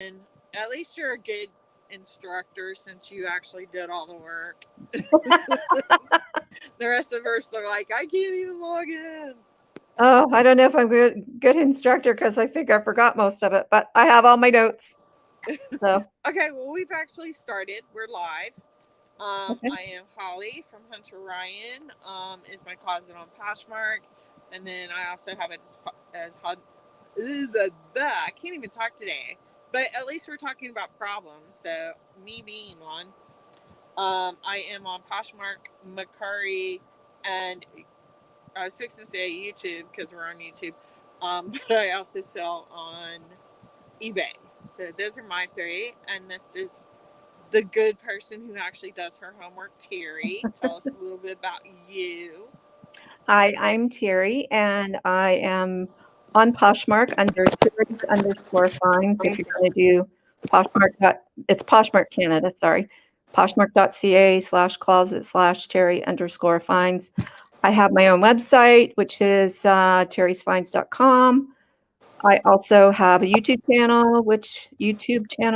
And at least you're a good instructor since you actually did all the work. The rest of us are like, I can't even log in. Oh, I don't know if I'm good instructor because I think I forgot most of it, but I have all my notes. So Okay, well, we've actually started. We're live. okay. I am Holly from Hunter Ryan. Is my closet on Poshmark, and then I also have it as I can't even talk today. But at least we're talking about problems. So me being one, I am on Poshmark, Macari, and I was fixing to say YouTube because we're on YouTube. But I also sell on eBay. So those are my three, and this is the good person who actually does her homework, Terry. Tell us a little bit about you. Hi, I'm Terry, and I am on Poshmark under Terry's_finds. If you're going to do Poshmark, it's Poshmark Canada, sorry. Poshmark.ca/closet/Terry_finds. I have my own website, which is terrysfinds.com. I also have a YouTube channel,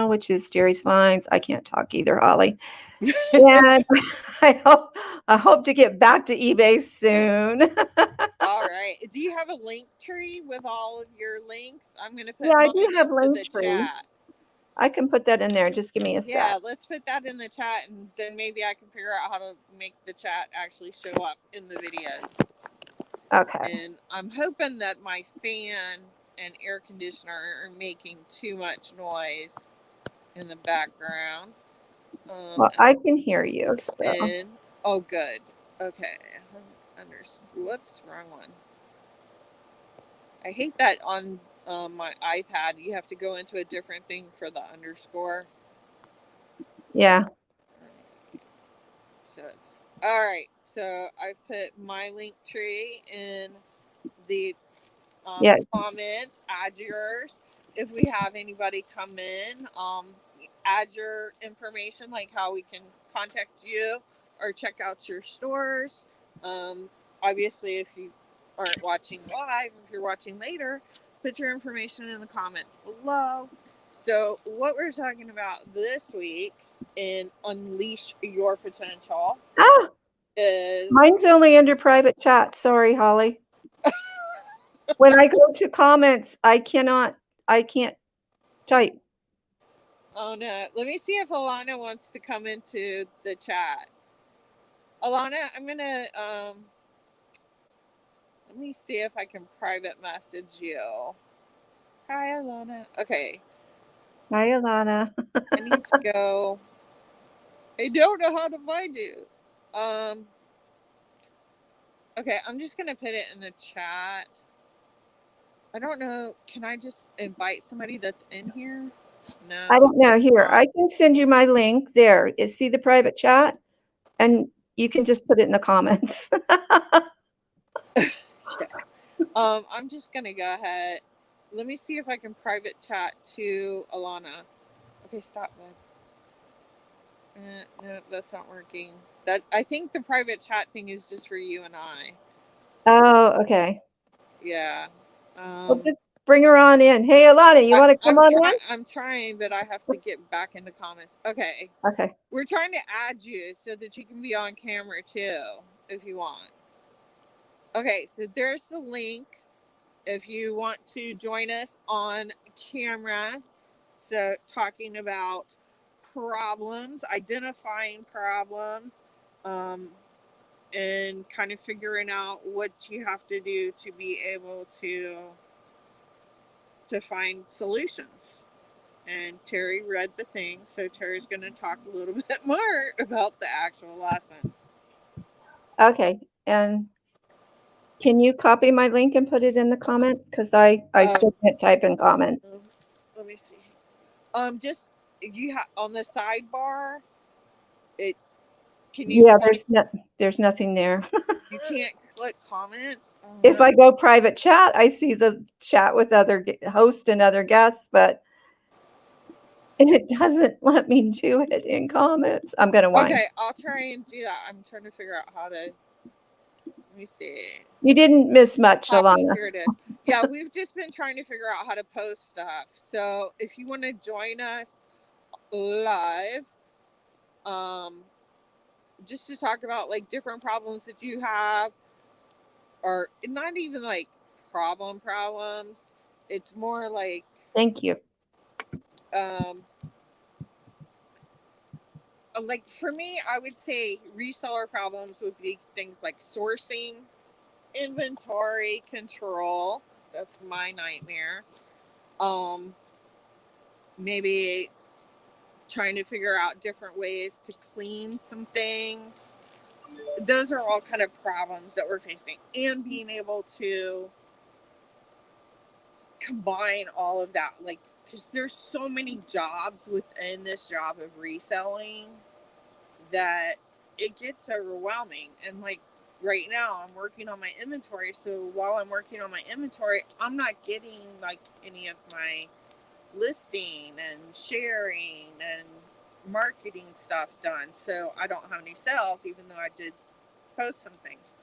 which is Terry's Finds. I can't talk either, Holly. And I hope to get back to eBay soon. All right. Do you have a link tree with all of your links? I'm going to Yeah, put I mine do have into the Linktree. chat. I can put that in there. Just give me a sec. Yeah, let's put that in the chat, and then maybe I can figure out how to make the chat actually show up in the videos. Okay. And I'm hoping that my fan and air conditioner are making too much noise in the background. Well, I can hear you. So. And oh, good. Okay. Whoops, wrong one. I hate that on my iPad. You have to go into a different thing for the underscore. Yeah. So it's all right. So I put my link tree in the comments. Add yours. If we have anybody come in, add your information, like how we can contact you or check out your stores. Obviously, if you aren't watching live, if you're watching later, put your information in the comments below. So, what we're talking about this week in Unleash Your Potential is. Mine's only under private chat. Sorry, Holly. When I go to comments, I can't type. Oh no. Let me see if Alana wants to come into the chat. Alana, I'm gonna let me see if I can private message you. Hi Alana. Okay. Hi Alana. I need to go. I don't know how to find you. Okay, I'm just gonna put it in the chat. I don't know. Can I just invite somebody that's in here? No. I don't know. Here, I can send you my link. There. See the private chat? And you can just put it in the comments. Yeah. I'm just going to go ahead. Let me see if I can private chat to Alana. Okay, stop, bud. No, that's not working. I think the private chat thing is just for you and I. Oh, okay. Yeah. Well, just bring her on in. Hey, Alana, you want to come on in? I'm trying, but I have to get back into comments. Okay. Okay. We're trying to add you so that you can be on camera too, if you want. Okay, so there's the link if you want to join us on camera. So talking about problems, identifying problems, and kind of figuring out what you have to do to be able to find solutions. And Terry read the thing, so Terry's going to talk a little bit more about the actual lesson. Okay, and can you copy my link and put it in the comments? Because I still can't type in comments. Let me see. Just you have on the sidebar. It can you? Yeah, there's nothing there. You can't click comments. If I go private chat, I see the chat with other hosts and other guests, but it doesn't let me do it in comments. I'm gonna whine. Okay, I'll try and do that. I'm trying to figure out how to. Let me see. You didn't miss much, Copy, Alana. here it is. Yeah, we've just been trying to figure out how to post stuff. So if you want to join us live, um, just to talk about like different problems that you have, or not even like problems. It's more Thank you. um, like for me, I would say reseller problems would be things like sourcing, inventory control. That's my nightmare. Um, Maybe trying to figure out different ways to clean some things. Those are all kind of problems that we're facing, and being able to combine all of that, like, because there's so many jobs within this job of reselling that it gets overwhelming. And like right now I'm working on my inventory, so while I'm working on my inventory, I'm not getting like any of my listing and sharing and marketing stuff done, so I don't have any sales, even though I did post some things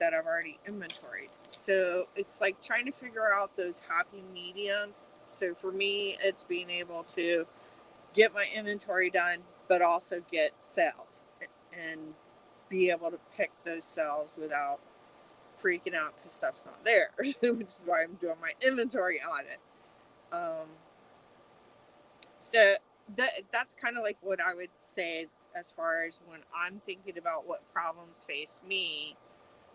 that I've already inventoried. So it's like trying to figure out those happy mediums. So for me, it's being able to get my inventory done, but also get sales and be able to pick those sales without freaking out because stuff's not there, which is why I'm doing my inventory audit. So that's kind of like what I would say as far as when I'm thinking about what problems face me.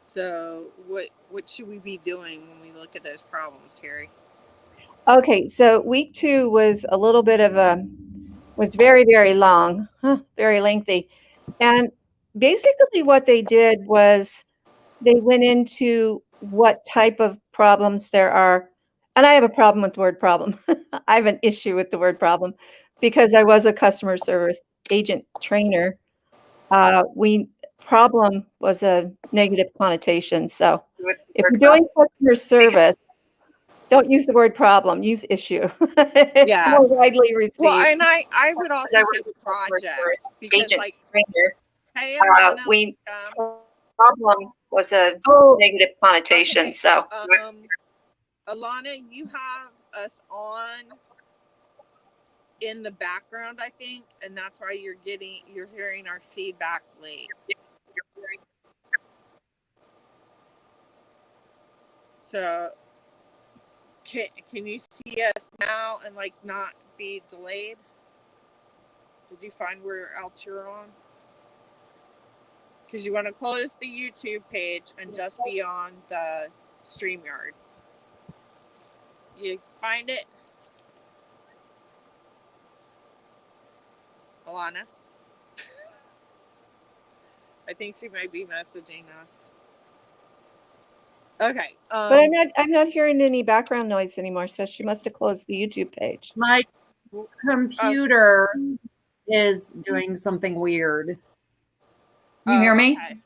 So what should we be doing when we look at those problems, Terry? Okay, so week 2 was a little bit of was very, very long, very lengthy. And basically what they did was they went into what type of problems there are. And I have a problem with the word problem. I have an issue with the word problem because I was a customer service agent trainer. Problem was a negative connotation. So if you're doing customer service, don't use the word problem, use issue. It's Yeah. more widely Well, received. and I would Because I also was say a customer service project, because agent like, trainer. hey Alana, We problem was a negative connotation. okay, So Alana, you have us on in the background, I think, and that's why you're hearing our feedback late. So can you see us now and like not be delayed? Did you find where else you're on? Because you want to close the YouTube page and just be on the StreamYard. You find it, Alana? I think she might be messaging us. Okay. but I'm not hearing any background noise anymore, so she must have closed the YouTube page. My computer is doing something weird. Can you hear me? Okay.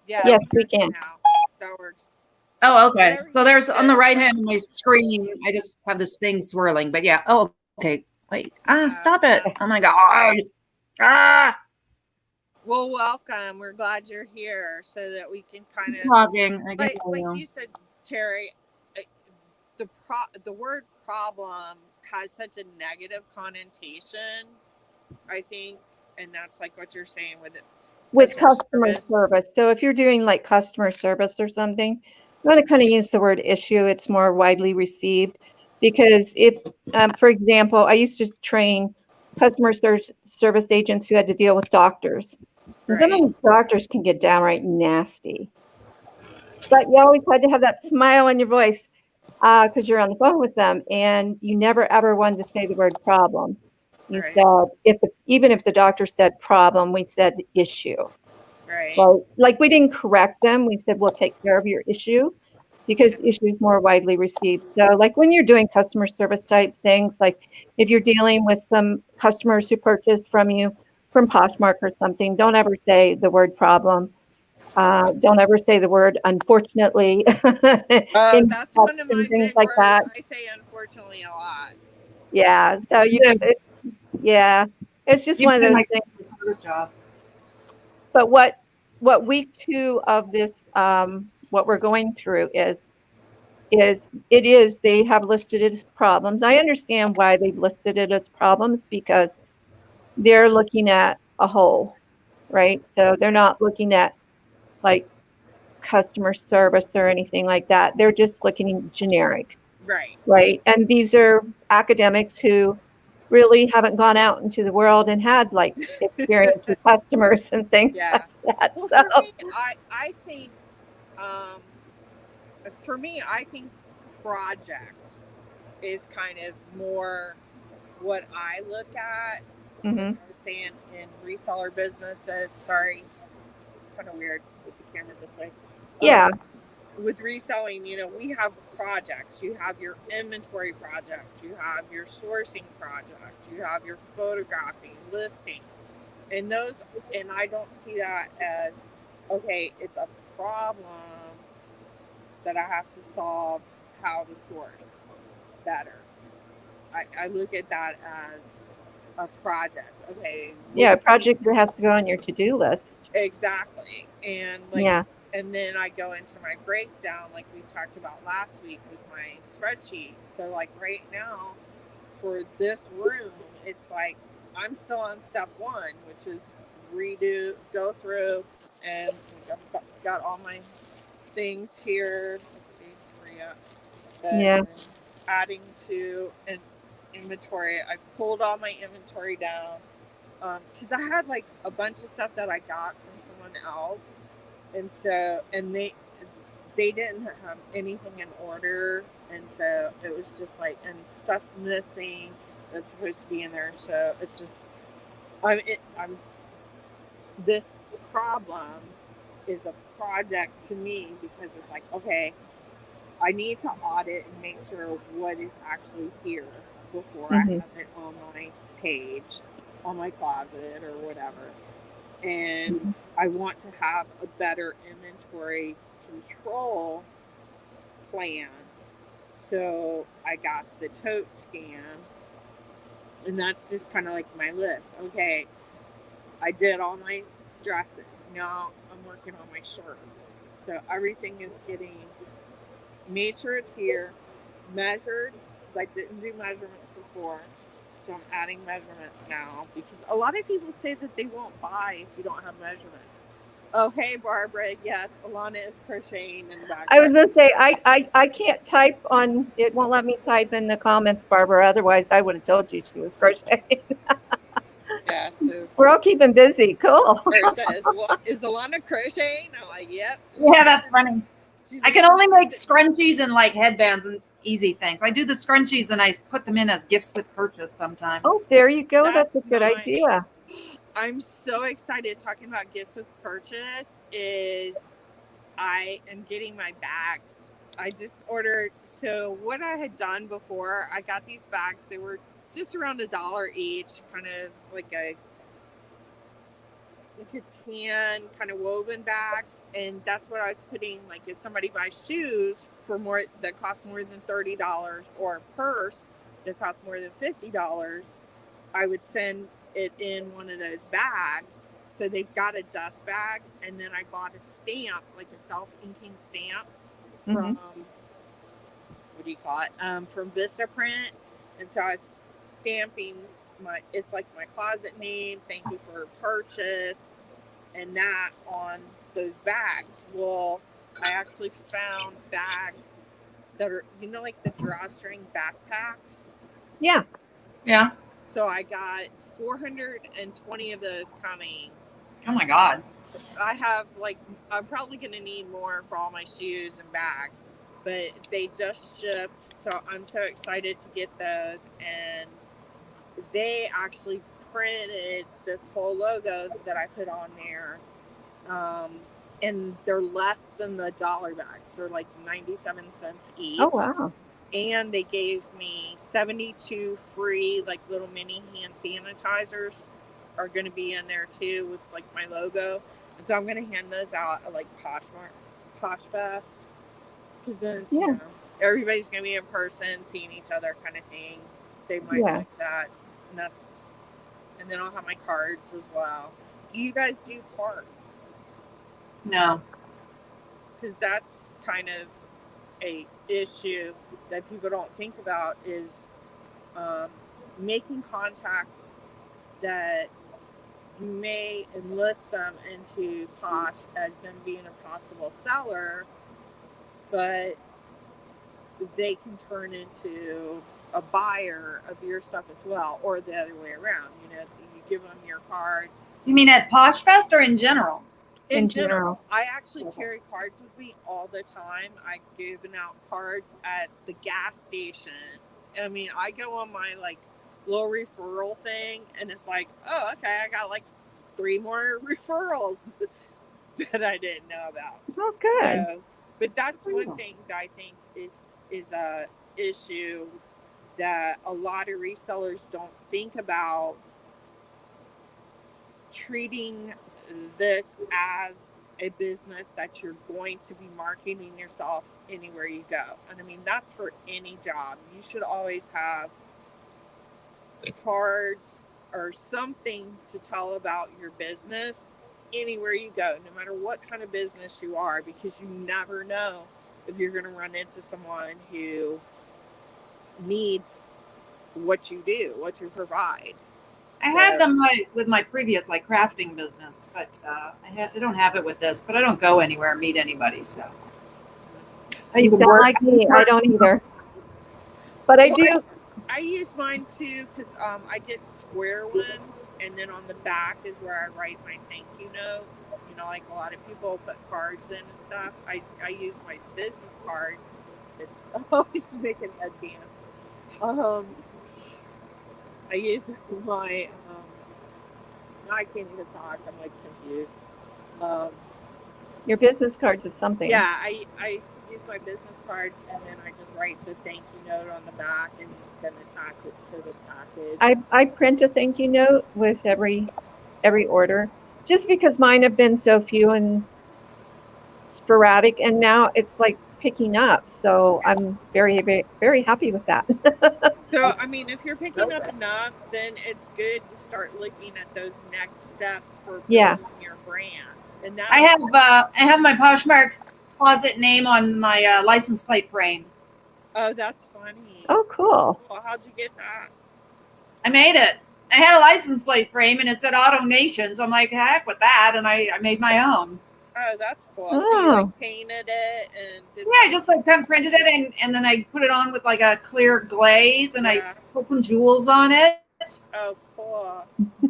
Yeah, Yes, we we got you can. now. That works. Oh, okay. Whatever So you there's on the said. right hand of my screen, I just have this thing swirling. But yeah. Oh, okay. Wait. Stop it. Oh my God. Ah, Well, welcome. We're glad you're here so that we can kind of talking. I can like hear you said, Terry. The word problem has such a negative connotation, I think, and that's like what you're saying with it. With customer service. So if you're doing like customer service or something, you want to kind of use the word issue. It's more widely received because if, for example, I used to train customer service agents who had to deal with doctors. And some of these doctors can get downright nasty. But you always had to have that smile on your voice because you're on the phone with them, and you never ever wanted to say the word problem. You said even if the doctor said problem, we said issue. Right. Like we didn't correct them. We said we'll take care of your issue because issue is more widely received. So like when you're doing customer service type things, like if you're dealing with some customers who purchased from you from Poshmark or something, don't ever say the word problem. Don't ever say the word unfortunately. That's one of my things big like words. that. I say unfortunately a lot. Yeah. So it's just one of those things. Service job. But what week 2 of this, what we're going through is they have listed it as problems. I understand why they've listed it as problems because they're looking at a whole, right? So they're not looking at like customer service or anything like that. They're just looking generic, Right. right? And these are academics who really haven't gone out into the world and had like experience with customers and things Yeah. like that. Well, So, for me, I think, um, I think projects is kind of more what I look at. Like mhm. I was saying in reseller businesses. Sorry, kind of weird with the camera this way. Yeah, With reselling, we have projects. You have your inventory project, you have your sourcing project, you have your photographing, listing, and those. And I don't see that as okay. It's a problem that I have to solve. How to source better. I look at that as a project. Okay, what yeah, a do you need? project that has to go on your to-do list. Exactly. And Yeah. and then I go into my breakdown like we talked about last week with my spreadsheet. So like right now for this room, it's like I'm still on step one, which is go through, and I've got all my things here. Let's see, where you at? Yeah. And adding to an inventory. I pulled all my inventory down because I had like a bunch of stuff that I got from someone else, and so they didn't have anything in order, and so it was just like and stuff's missing that's supposed to be in there. So it's just I'm this problem is a project to me because it's like okay, I need to audit and make sure what is actually here before I Mhm. have it on my page, on my closet or whatever. And Mhm. I want to have a better inventory control plan. So I got the tote scan, and that's just kind of like my list. Okay, I did all my dresses. Now I'm working on my shirts. So everything is getting made sure it's here, measured, because I didn't do measurements before. So I'm adding measurements now because a lot of people say that they won't buy if you don't have measurements. Oh, hey, Barbara. Yes, Alana is crocheting in the I was background. gonna say I can't type on it won't let me type in the comments, Barbara. Otherwise I would have told you she was crocheting. Yeah, so We're all keeping busy. Cool. or says, "What is Alana crocheting?" I'm like, "Yep, Yeah, that's funny. she's I can making only make something." scrunchies and like headbands and easy things. I do the scrunchies and I put them in as gifts with purchase Oh, sometimes. there you go. That's a That's good idea. nice. I'm so excited. Talking about gifts with purchase is I am getting my bags. I just ordered. So what I had done before, I got these bags. They were just around $1 each, kind of like a tan kind of woven bags, and that's what I was putting. Like if somebody buys shoes for more that cost more than $30, or a purse that cost more than $50, I would send it in one of those bags. So they've got a dust bag, and then I bought a stamp, like a self-inking stamp from Mhm. what do you call it? From Vistaprint, and so I was stamping it's like my closet name. Thank you for purchase, and that on those bags. Well, I actually found bags that are like the drawstring backpacks. Yeah. Yeah. So I got 420 of those coming. Oh my God. I have I'm probably going to need more for all my shoes and bags, but they just shipped. So I'm so excited to get those. And they actually printed this whole logo that I put on there. And they're less than the dollar bags. They're like 97 cents Oh each. wow. And they gave me 72 free like little mini hand sanitizers are going to be in there too with like my logo, and so I'm going to hand those out at like Posh Fest, because then Yeah. everybody's going to be in person seeing each other kind of thing. They might Yeah. like that, and then I'll have my cards as well. Do you guys do cards? No. Because that's kind of a issue that people don't think about is making contacts that you may enlist them into Posh as them being a possible seller, but they can turn into a buyer of your stuff as well, or the other way around. You know, you give them your card. You mean at Posh Fest or in general? In general, I actually carry cards with me all the time. I giving out cards at the gas station. I mean, I go on my like little referral thing, and it's like, oh, okay, I got like 3 more referrals that I didn't know about. Oh, good. So, but that's one thing that I think is a issue that a lot of resellers don't think about, treating this as a business that you're going to be marketing yourself anywhere you go. And I mean, that's for any job. You should always have cards or something to tell about your business anywhere you go, no matter what kind of business you are, because you never know if you're going to run into someone who needs what you do, what you provide. I had them with my previous like crafting business, but I don't have it with this. But I don't go anywhere, meet anybody, so. You sound like me. I don't either. But I do. I use mine too because I get square ones, and then on the back is where I write my thank you note. You know, like a lot of people put cards in and stuff. I use my business card. I'm always making a dance. I use my now I can't even talk. I'm like confused. Your business cards is something. Yeah, I use my business card, and then I just write the thank you note on the back and then attach it to the package. I print a thank you note with every order, just because mine have been so few and sporadic, and now it's like picking up. So I'm very, very, very happy with that. So, I mean, if you're picking up enough, then it's good to start looking at those next steps for building your brand. And I have my Poshmark closet name on my license plate frame. Oh, that's funny. Oh, cool. Well, how'd you get that? I made it. I had a license plate frame, and it said Auto Nation, so I'm like, heck with that, and I made my own. Oh, that's cool. Oh. So you like painted it and did I just like kind of printed it, and then I put it on with like a clear glaze, and I put some jewels on it. Oh, cool. You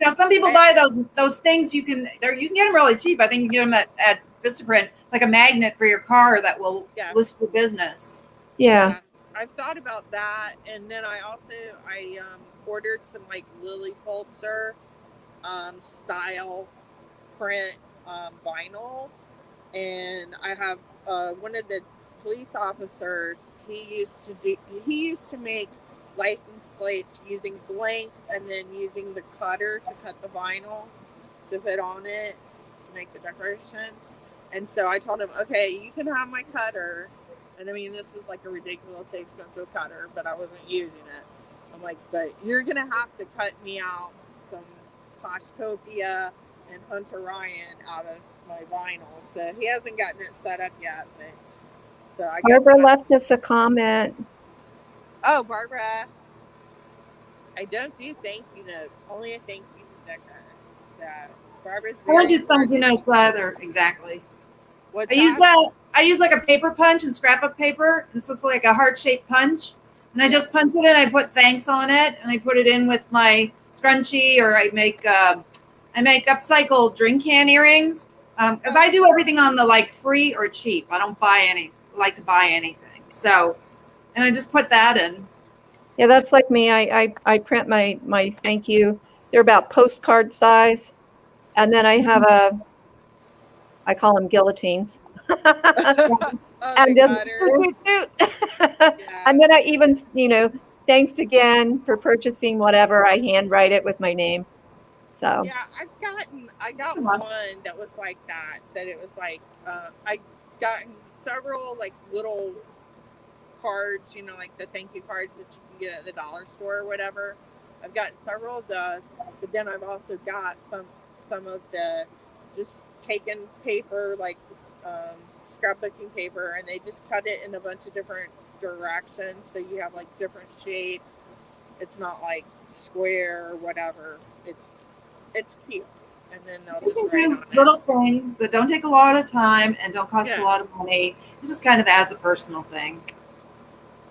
know, some people buy those things. You can get them really cheap. I think you can get them at Vistaprint, like a magnet for your car that will list your business. Yeah. I've thought about that, and then I also ordered some like Lily Pulitzer style print vinyl, and I have one of the police officers. He used to make license plates using blanks and then using the cutter to cut the vinyl to put on it to make the decoration. And so I told him, okay, you can have my cutter. And I mean, this is like a ridiculously expensive cutter, but I wasn't using it. I'm like, but you're going to have to cut me out some Poshtopia and Hunter Ryan out of my vinyl. So he hasn't gotten it set up yet. But, so Barbara left us a comment. Oh, Barbara. I don't do thank you notes, only a thank you sticker. So Barbara's I don't do thank you notes either, exactly. What's I use like a paper punch and scrapbook paper, and so it's like a heart-shaped punch. And I just punch it in, I put thanks on it, and I put it in with my scrunchie, or I make upcycled drink can earrings. Because I do everything on the like free or cheap. I don't like to buy anything. So, and I just put that in. Yeah, that's like me. I print my thank you. They're about postcard size, and then I have I call them guillotines. And then, and then I even, thanks again for purchasing whatever. I handwrite it with my name. So yeah, I got one that was like that. That it was like I gotten several like little cards, like the thank you cards that you can get at the dollar store or whatever. I've got several of those, but then I've also got some of the just taken paper like scrapbooking paper, and they just cut it in a bunch of different directions, so you have like different shapes. It's not like square or whatever. It's cute, and then they'll You just can write do on little it. things that don't take a lot of time and don't cost Yeah. a lot of money. It just kind of adds a personal thing.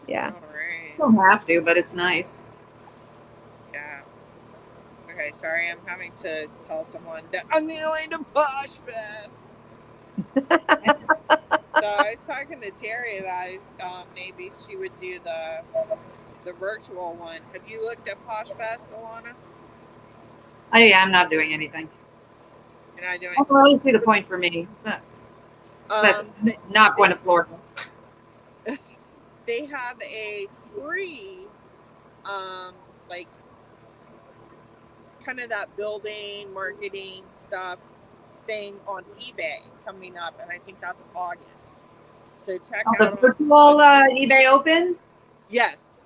Yeah. All right. You don't have to, but it's nice. Yeah. Okay, sorry, I'm having to tell someone that I'm going to Posh Fest. So I was talking to Terry about maybe she would do the virtual one. Have you looked at Posh Fest, Alana? I'm not doing anything. You're not doing. I don't really see the point for me. It's not going to Florida. They have a free, like, kind of that building marketing stuff thing on eBay coming up, and I think that's August. So check The out virtual eBay Open. Yes.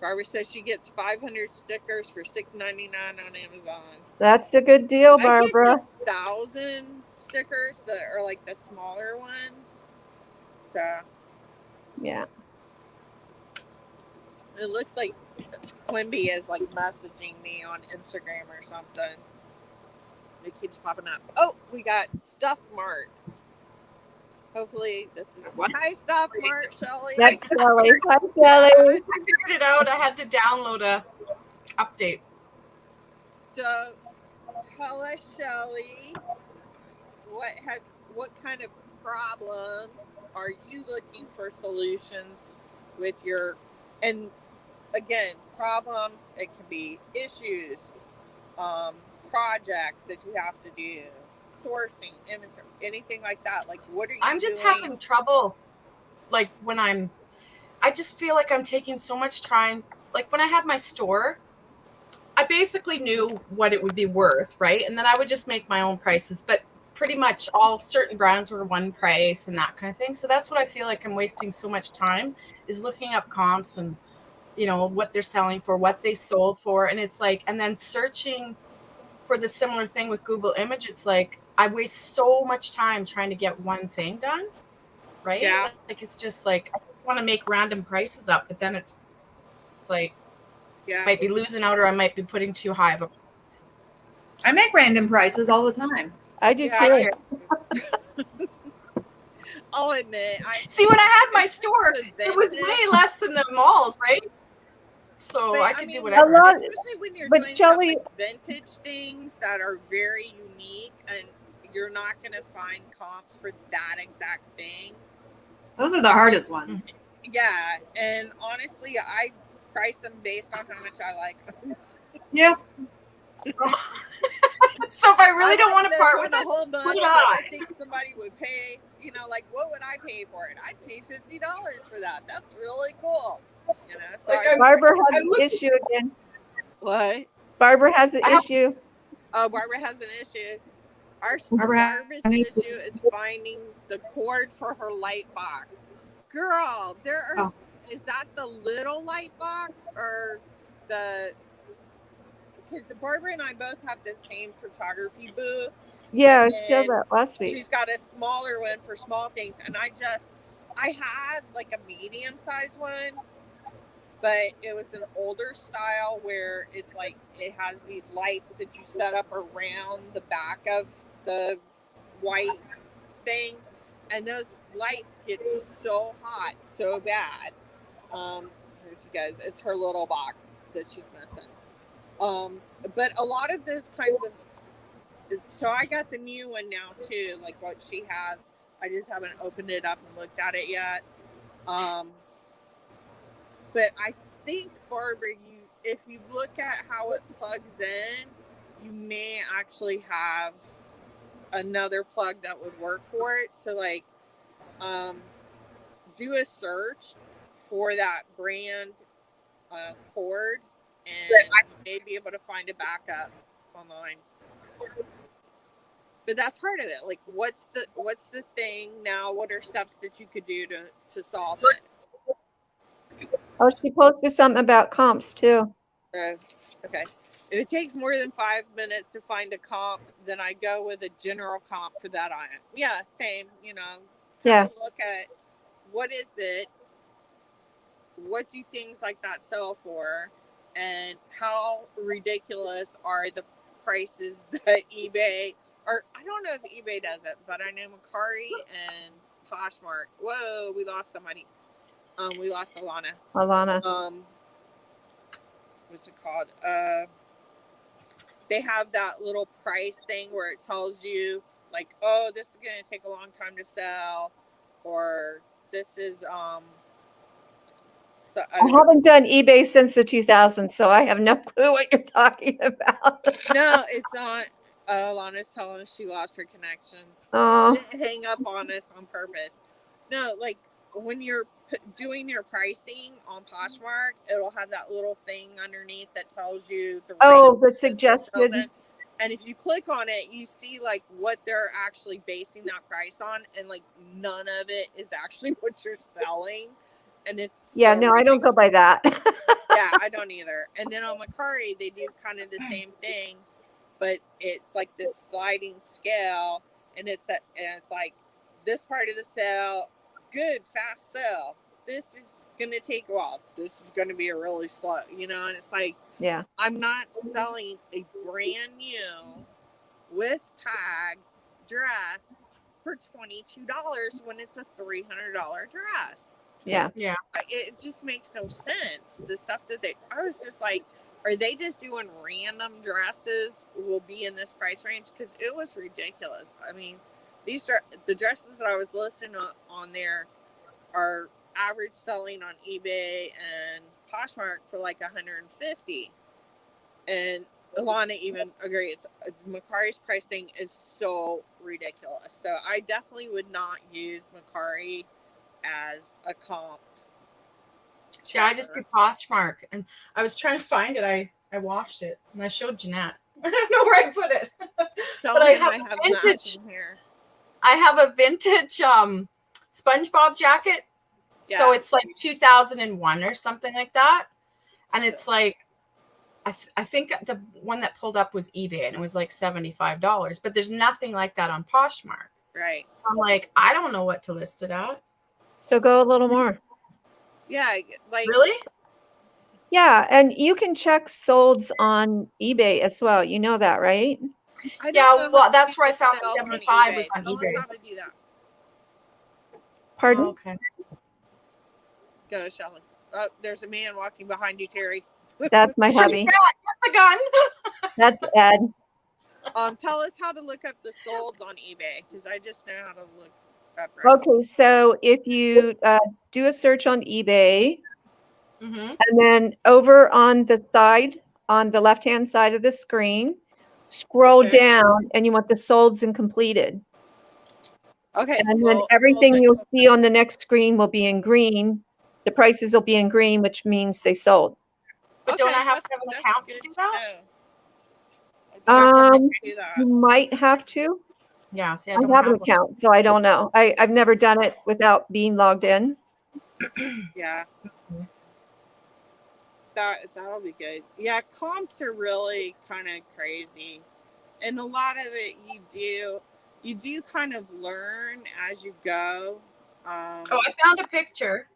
Barbara says she gets 500 stickers for $6.99 on Amazon. That's a good deal, Barbara. I get the 1,000 stickers that are like the smaller ones. So Yeah. it looks like Quimby is like messaging me on Instagram or something. It keeps popping up. Oh, we got Stuff Mart. Hopefully this is What? Hi, Stuff Mart, Shelly. That's Shelly. Hi, Shelly. I figured it out. I had to download a update. So tell us, Shelly, what kind of problems are you looking for solutions with your, and again, problems, it can be issues, projects that you have to do, sourcing, inventory, anything like that. Like, what are you I'm just doing? having trouble. Like when I just feel like I'm taking so much time. Like when I had my store, I basically knew what it would be worth, right? And then I would just make my own prices, but pretty much all certain brands were one price and that kind of thing. So that's what I feel like I'm wasting so much time is looking up comps and, you know, what they're selling for, what they sold for. And it's like, and then searching for the similar thing with Google Image, it's like I waste so much time trying to get one thing done, right? Yeah. Like it's just like I want to make random prices up, but then it's like Yeah. I might be losing out or I might be putting too high of a price. I make random prices all the time. I do Yeah, too. I'll admit, See, when I had my store, It's it was vintage. way less than the malls, right? So But, I could do mean, whatever. A lot- especially when you're but doing Shelley- stuff like vintage things that are very unique, and you're not going to find comps for that exact thing. Those are the hardest ones. Yeah, and honestly, I price them based on how much I like them. Yeah. So if I really don't want to there part for with the it, whole month, put it so on. I think somebody would pay. You know, like what would I pay for it? I'd pay $50 for that. That's really cool. You know, so Like, Barbara has I'm an looking- issue again. what? Barbara has an I have- issue. Oh, Barbara has an issue. Barbara's Barbara's issue is finding the cord for her light box. Girl, there are. Oh. Is that the little light box or the? Because the Barbara and I both have the same photography booth. Yeah, And I said that last week. She's got a smaller one for small things, and I had like a medium-sized one, but it was an older style where it's like it has these lights that you set up around the back of the white thing, and those lights get so hot so bad. Here she goes. It's her little box that she's missing. But a lot of those kinds of, so I got the new one now too, like what she has. I just haven't opened it up and looked at it yet. But I think, Barbara, if you look at how it plugs in, you may actually have another plug that would work for it. So like, do a search for that brand cord, and you may be able to find a backup online. But that's part of it. Like, what's the thing now? What are steps that you could do to solve it? Oh, she posted something about comps too. Okay. If it takes more than 5 minutes to find a comp, then I go with a general comp for that item. Yeah, same. Yeah. Have a look at what is it, what do things like that sell for, and how ridiculous are the prices that eBay, or I don't know if eBay does it, but I know Macari and Poshmark. Whoa, we lost somebody. We lost Alana. What's it called? They have that little price thing where it tells you like, oh, this is gonna take a long time to sell, or this is it's the I haven't done eBay since the 2000s, so I have no clue what you're talking about. No, it's on. Alana's telling us she lost her connection. Oh, She didn't hang up on us on purpose. No, like when you're doing your pricing on Poshmark, it'll have that little thing underneath that tells you the the rate suggested. and if you click on it, you see like what they're actually basing that price on, and like none of it is actually what you're selling. And it's Yeah, so no, I don't go by that. Yeah, I don't either. And then on Macari, they do kind of the same thing, but it's like this sliding scale, and it's like this part of the sale, good, fast sell. This is gonna take a while. This is gonna be a really slow, and it's like, Yeah. I'm not selling a brand new with tag dress for $22 when it's a $300 dress. Yeah. Yeah. It just makes no sense. The stuff that I was just like, are they just doing random dresses will be in this price range? Because it was ridiculous. I mean, the dresses that I was listing on there are average selling on eBay and Poshmark for like $150. And Alana even agrees. Macari's price thing is so ridiculous. So I definitely would not use Macari as a comp. See, I just did Poshmark, and I was trying to find it. I washed it, and I showed Jeanette. I don't know where I put it. But I have vintage. I have a vintage SpongeBob jacket. Yeah. So it's like 2001 or something like that, and it's like I think the one that pulled up was eBay, and it was like $75. But there's nothing like that on Poshmark. Right. So I'm like, I don't know what to list it at. So go a little more. Yeah, like really. Yeah, and you can check solds on eBay as well. You know that, right? Yeah, well, that's where I found the 75 was on eBay. Tell us how to do that. Pardon? Oh, okay. Go, Shelley. Oh, there's a man walking behind you, Terry. That's my hubby. Get the gun. That's Ed. Tell us how to look up the solds on eBay, because I just know how to look up. Okay, so if you do a search on eBay, and then over on the side, on the left-hand side of the screen, scroll down, and you want the solds and completed. Okay, and then everything you'll see on the next screen will be in green. The prices will be in green, which means they sold. But don't I have to have an account to do that? You might have to. Yeah, see, I have an account, so I don't know. I've never done it without being logged in. Yeah. That'll be good. Yeah, comps are really kind of crazy. And a lot of it you do kind of learn as you go. I found a picture.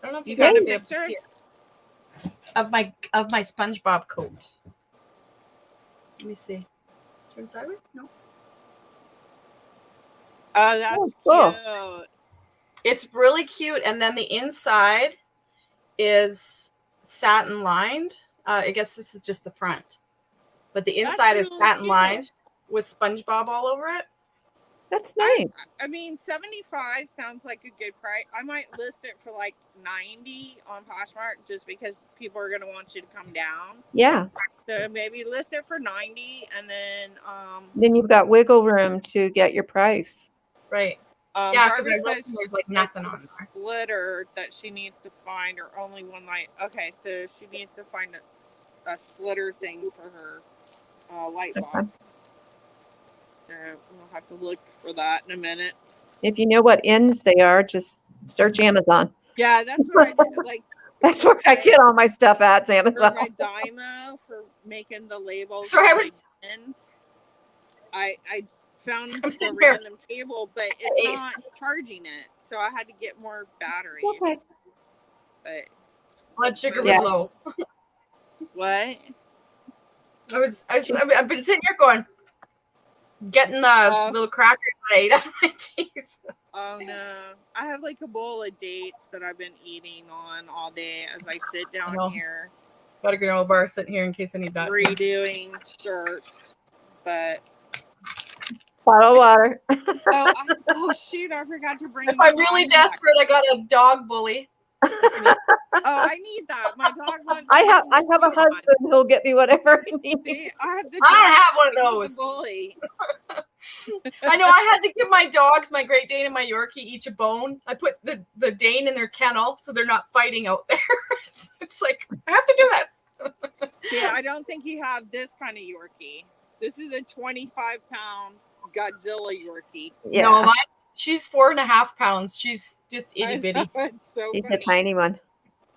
I don't know if you found a picture of my SpongeBob coat. Let me see. Turn sideways? No. Oh, that's cute. It's really cute, and then the inside is satin lined. I guess this is just the front, but the inside is satin lined with SpongeBob all over it. That's nice. I mean, 75 sounds like a good price. I might list it for like 90 on Poshmark just because people are going to want you to come down. Yeah. So maybe list it for 90, and then you've got wiggle room to get your price. Right. Yeah, because there's like nothing on there. Splitter that she needs to find, or only one light. Okay, so she needs to find a splitter thing for her light box. So we'll have to look for that in a minute. If you know what ends they are, just search Amazon. Yeah, that's what I did. Like That's where I get all my stuff at, For Amazon. my Dymo for making the labels. Sorry, for I my was- bins, I found I'm the sitting here. random cable, but it's not charging it, so I had to get more batteries. Okay. But Blood sugar Yeah. was low. what? I've been sitting here going, getting the little crackers laid out of my teeth. Oh no. I have like a bowl of dates that I've been eating on all day as I sit down know. here Got a granola bar sitting here in case I need that. redoing shirts. But Bottle of water. oh shoot, I forgot to bring If my I'm really dog back. desperate, I got a dog bully. Oh, I need that. My dog wants I have something to a chew on. husband who'll get me whatever I need. See, I have the I don't dog, have one of I need those. the bully. I know I had to give my dogs, my Great Dane and my Yorkie, each a bone. I put the Dane in their kennel so they're not fighting out there. It's like, I have to do this. See, I don't think you have this kind of Yorkie. This is a 25-pound Godzilla Yorkie. Yeah, No, she's 4.5 pounds. She's just itty bitty. It's so he's funny. a tiny one.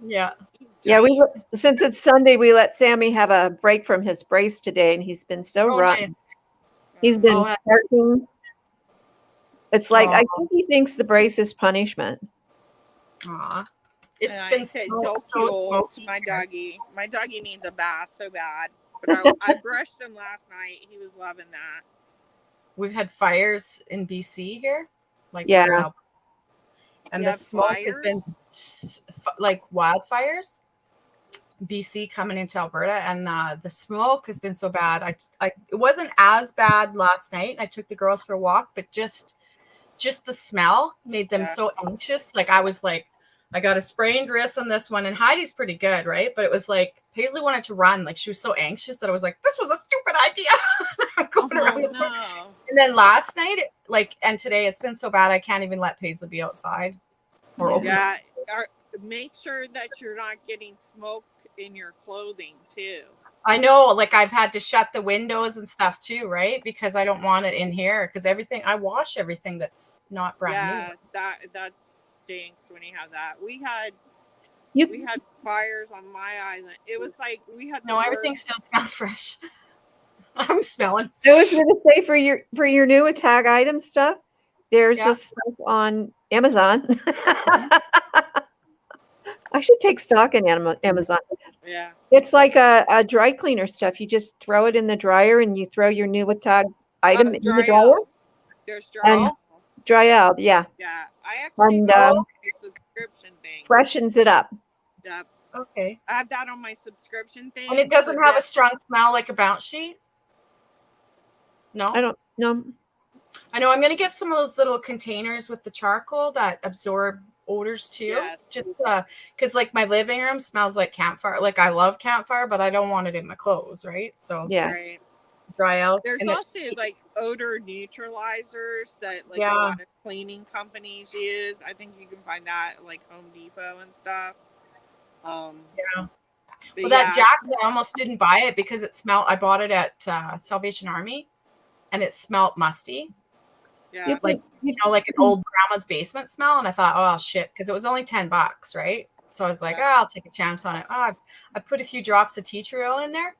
Yeah. He's Yeah, giant. since it's Sunday, we let Sammy have a break from his brace today, and he's been so Oh, rotten. nice. He's been Oh, barking. It's like I Aw. think he thinks the brace is punishment. Aw. It's And been I say so so cute smoky. to my doggy. My doggy needs a bath so bad. But I brushed him last night. He was loving that. We've had fires in BC here. Like, Yeah. wow. And You the had smoke has been fires? like wildfires. BC coming into Alberta, and the smoke has been so bad. I it wasn't as bad last night. I took the girls for a walk, but just the smell made them Yeah. so anxious. Like I was like, I got a sprained wrist on this one, and Heidi's pretty good, right? But it was like Paisley wanted to run. Like she was so anxious that I was like, this was a stupid idea. I'm going around. Oh, no. And then last night, and today, it's been so bad I can't even let Paisley be outside or open. Yeah. Make sure that you're not getting smoke in your clothing too. I know, like I've had to shut the windows and stuff too, right? Because I don't want it in here. Because I wash everything that's not brand Yeah, new. that stinks when you have that. We had You fires on my island. It was like we had No, everything worst- still smells fresh. I'm smelling. I was going to say for your new attack item stuff, there's Yeah. this stuff on Amazon. I should take stock in Amazon. Yeah. It's like a dry cleaner stuff. You just throw it in the dryer and you throw your new attack item in the Dry dryer. out. There's dry And- out. Dry out, yeah. Yeah. I actually And, got the subscription thing. Freshens it up. Yeah. Okay. I have that on my subscription thing. And it doesn't so have a that- strong smell like a bounce sheet? No? I don't know. I know I'm going to get some of those little containers with the charcoal that absorb odors too. Yes. Just because like my living room smells like campfire. Like I love campfire, but I don't want it in my clothes, right? So Yeah. Right. dry out. There's and it also keeps- like odor neutralizers that like Yeah. a lot of cleaning companies use. I think you can find that at, like Home Depot and stuff. Yeah. but Well, that yeah, jacket, I almost didn't buy it because it smelled. I bought it at Salvation Army, and it smelled musty, yeah. You like like an old grandma's basement smell. And I thought, oh shit, because it was only $10, right? So I was like, Yeah. oh, I'll take a chance on it. Oh, I put a few drops of tea tree oil in there.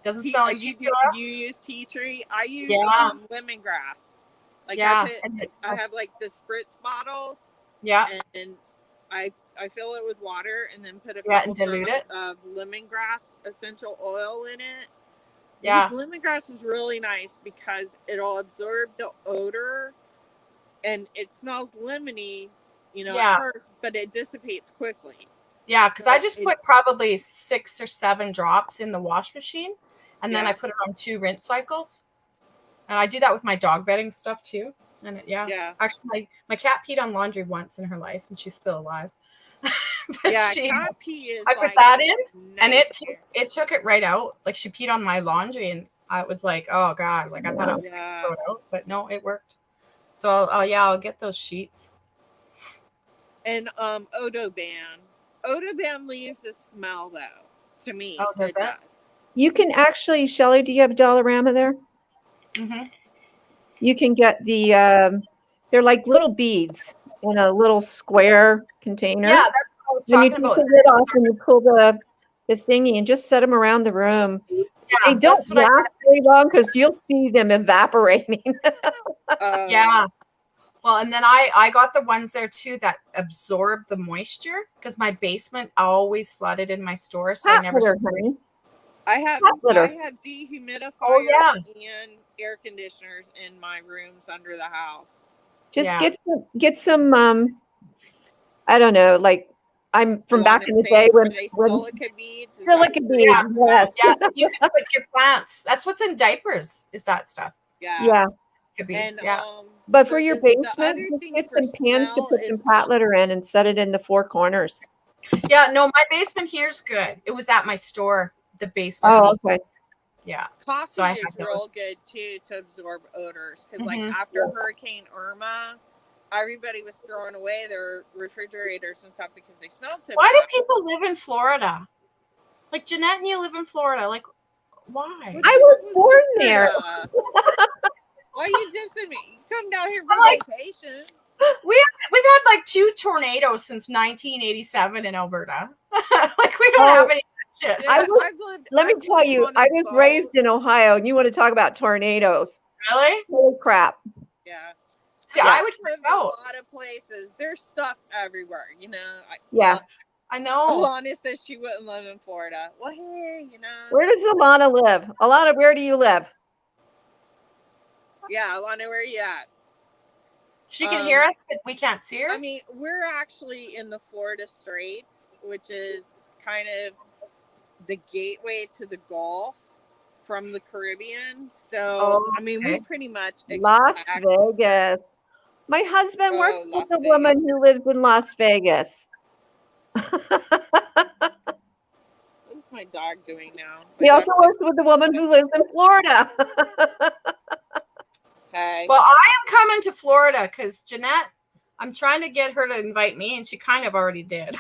Doesn't smell like tea tree oil. You use tea tree. I use Yeah. lemongrass. Like Yeah, I have like the spritz bottles, yeah, and I fill it with water and then put a Yeah, couple and dilute drops of lemongrass essential oil in it. yeah. Because lemongrass is really nice because it'll absorb the odor and it smells lemony, Yeah. at first, but it dissipates quickly. Yeah, because I So just it- put probably 6 or 7 drops in the wash machine, and then Yeah. I put it on 2 rinse cycles. And I do that with my dog bedding stuff too. And Yeah. actually, my cat peed on laundry once in her life, and she's still alive. But Yeah, she- cat pee is I put like that in, and nightmare. it took it right out. Like she peed on my laundry, and I was like, oh god, like I thought I was gonna Yeah. throw it out, but no, it worked. So I'll get those sheets. And Odoban. Odoban leaves a smell though. To me, Oh, does it it? does. You can actually, Shelly, do you have Dollarama there? Mm-hmm. You can get they're like little beads in a little square container. Yeah, that's I was when you talking take about. the lid off and you pull the thingy and just set them around the room. Yeah, They don't that's what I last very long because you'll see them evaporating. Yeah. Well, and then I got the ones there too that absorb the moisture because my basement always flooded in my store, so I Cat never. litter, honey. I have Cat litter. dehumidifiers Oh, yeah. and air conditioners in my rooms under the house. Just Yeah. get some I don't know, like I'm from back in the day Were when they silica beads? Is silica that- beads, yes. Yeah, you can put your plants. That's what's in diapers. Is that stuff? Yeah. Yeah. Could be. And Yeah. But for your the basement, other just thing get for some pans to smell put is some cat litter in and set it in the four corners. Yeah. No, my basement here's good. It was at my store. The basement. Oh, okay. Yeah. coffee So I is have those. real good too to absorb odors because like Mhm. after Hurricane Irma, everybody was throwing away their refrigerators and stuff because they smelled so Why do bad. people live in Florida? Like Jeanette and you live in Florida. Like, why? What's I wrong was with born there. Florida? Why you dissing me? You come down here for Like- vacation. We've had like 2 tornadoes since 1987 in Alberta. Like we don't Oh, have any shit. Yeah, I was- I've lived. Let me I've tell lived you, on a I was boat. raised in Ohio, and you want to talk about tornadoes. Really? Holy crap. Yeah. See, Yeah. I would I've freak lived a out. lot of places. There's stuff everywhere, you know. Yeah. I know. Alana says she wouldn't live in Florida. Well, hey, you know. Where does Alana live? Alana, where do you live? Yeah, Alana, where are you at? She can hear us, but we can't see her. I mean, we're actually in the Florida Straits, which is kind of the gateway to the Gulf from the Caribbean. So, I mean, we okay. pretty much Las expect. Vegas. My husband Oh, works with Las a woman Vegas. who lives in Las Vegas. What is my dog doing now? He also works with a woman who lives in Florida. Hey. Well, I am coming to Florida because Jeanette, I'm trying to get her to invite me, and she kind of already did.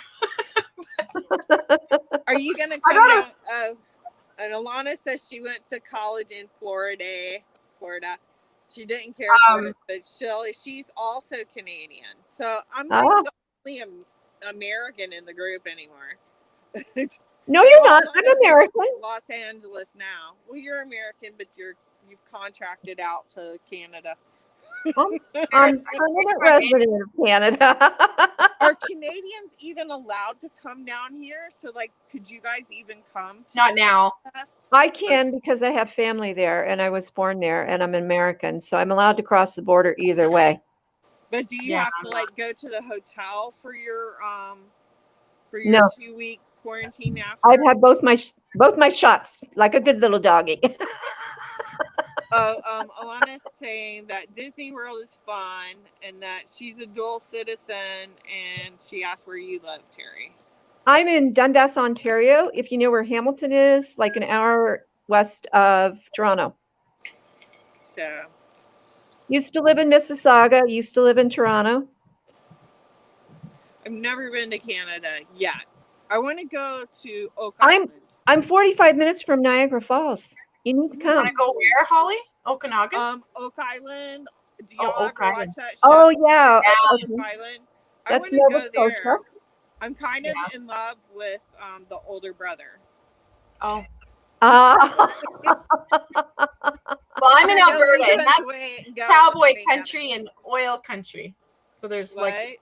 Are you gonna I come gotta- down? And Alana says she went to college in Florida. She didn't care for it, but she's also Canadian. So I'm like the only American in the group anymore. No, you're Well, not. I'm Alana's in American. Los Angeles now. Well, you're American, but you've contracted out to Canada. I'm permanent resident of Canada. Are Canadians even allowed to come down here? So, like, could you guys even come? To Not now. Fest? I can because I have family there and I was born there and I'm American. So I'm allowed to cross the border either way. But do you Yeah. have to like go to the hotel for your No. 2-week quarantine after? I've had both my shots like a good little doggy. Alana's saying that Disney World is fun and that she's a dual citizen, and she asked where you live, Terry. I'm in Dundas, Ontario. If you know where Hamilton is, like an hour west of Toronto. So Used to live in Mississauga. Used to live in Toronto. I've never been to Canada yet. I want to go to Oak I'm- Island. I'm 45 minutes from Niagara Falls. You need to You come. want to go where, Holly? Okanagan? Oak Island. Do Oh, y'all Oak ever Island. watch that show? Oh yeah. Oak Okay. Island. I That's want to Nova go there. Scotia. I'm kind of in love with the older brother. Oh. Ah. Well, I'm in We're gonna Alberta, lose a and bunch that's of weight and go cowboy on the country and oil country. So there's What? like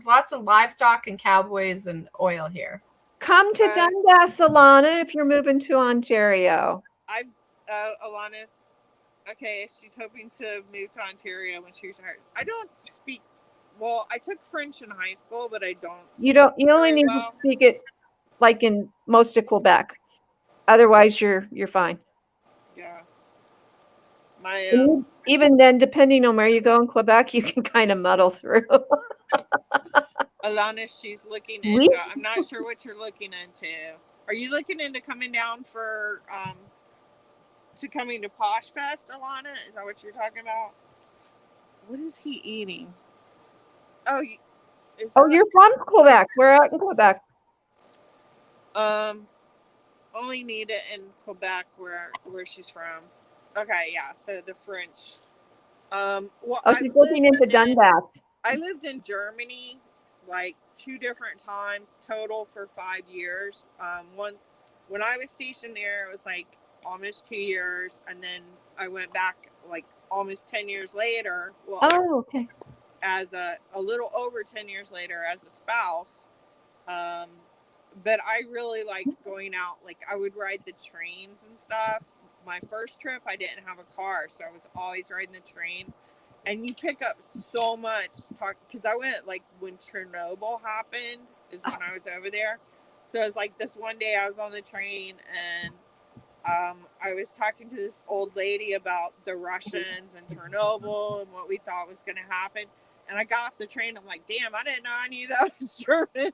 lots of livestock and cowboys and oil here. Come to Dundas, Alana, if you're moving to Ontario. Alana's okay. She's hoping to move to Ontario when she retires. I don't speak. Well, I took French in high school, but I don't. You don't. You only very need well. to speak it like in most of Quebec. Otherwise, you're fine. Yeah. My And even then, depending on where you go in Quebec, you can kind of muddle through. Alana, she's looking We- into. I'm not sure what you're looking into. Are you looking into coming down for to coming to Posh Fest, Alana? Is that what you're talking about? What is he eating? Oh, is Oh, that- you're from Quebec. We're out in Quebec. only need it in Quebec where she's from. Okay, yeah. So the French. Well, Oh, she's looking into Dundas. I lived in Germany like 2 different times total for 5 years. One, when I was stationed there, it was like almost 2 years, and then I went back like almost 10 years later. Well, Oh, okay. as a little over 10 years later as a spouse. But I really like going out. Like, I would ride the trains and stuff. My first trip, I didn't have a car, so I was always riding the trains. And you pick up so much because I went like when Chernobyl happened is when I was over there. So it was like this one day I was on the train, and I was talking to this old lady about the Russians and Chernobyl and what we thought was going to happen. And I got off the train. I'm like, damn, I didn't know I knew that was German.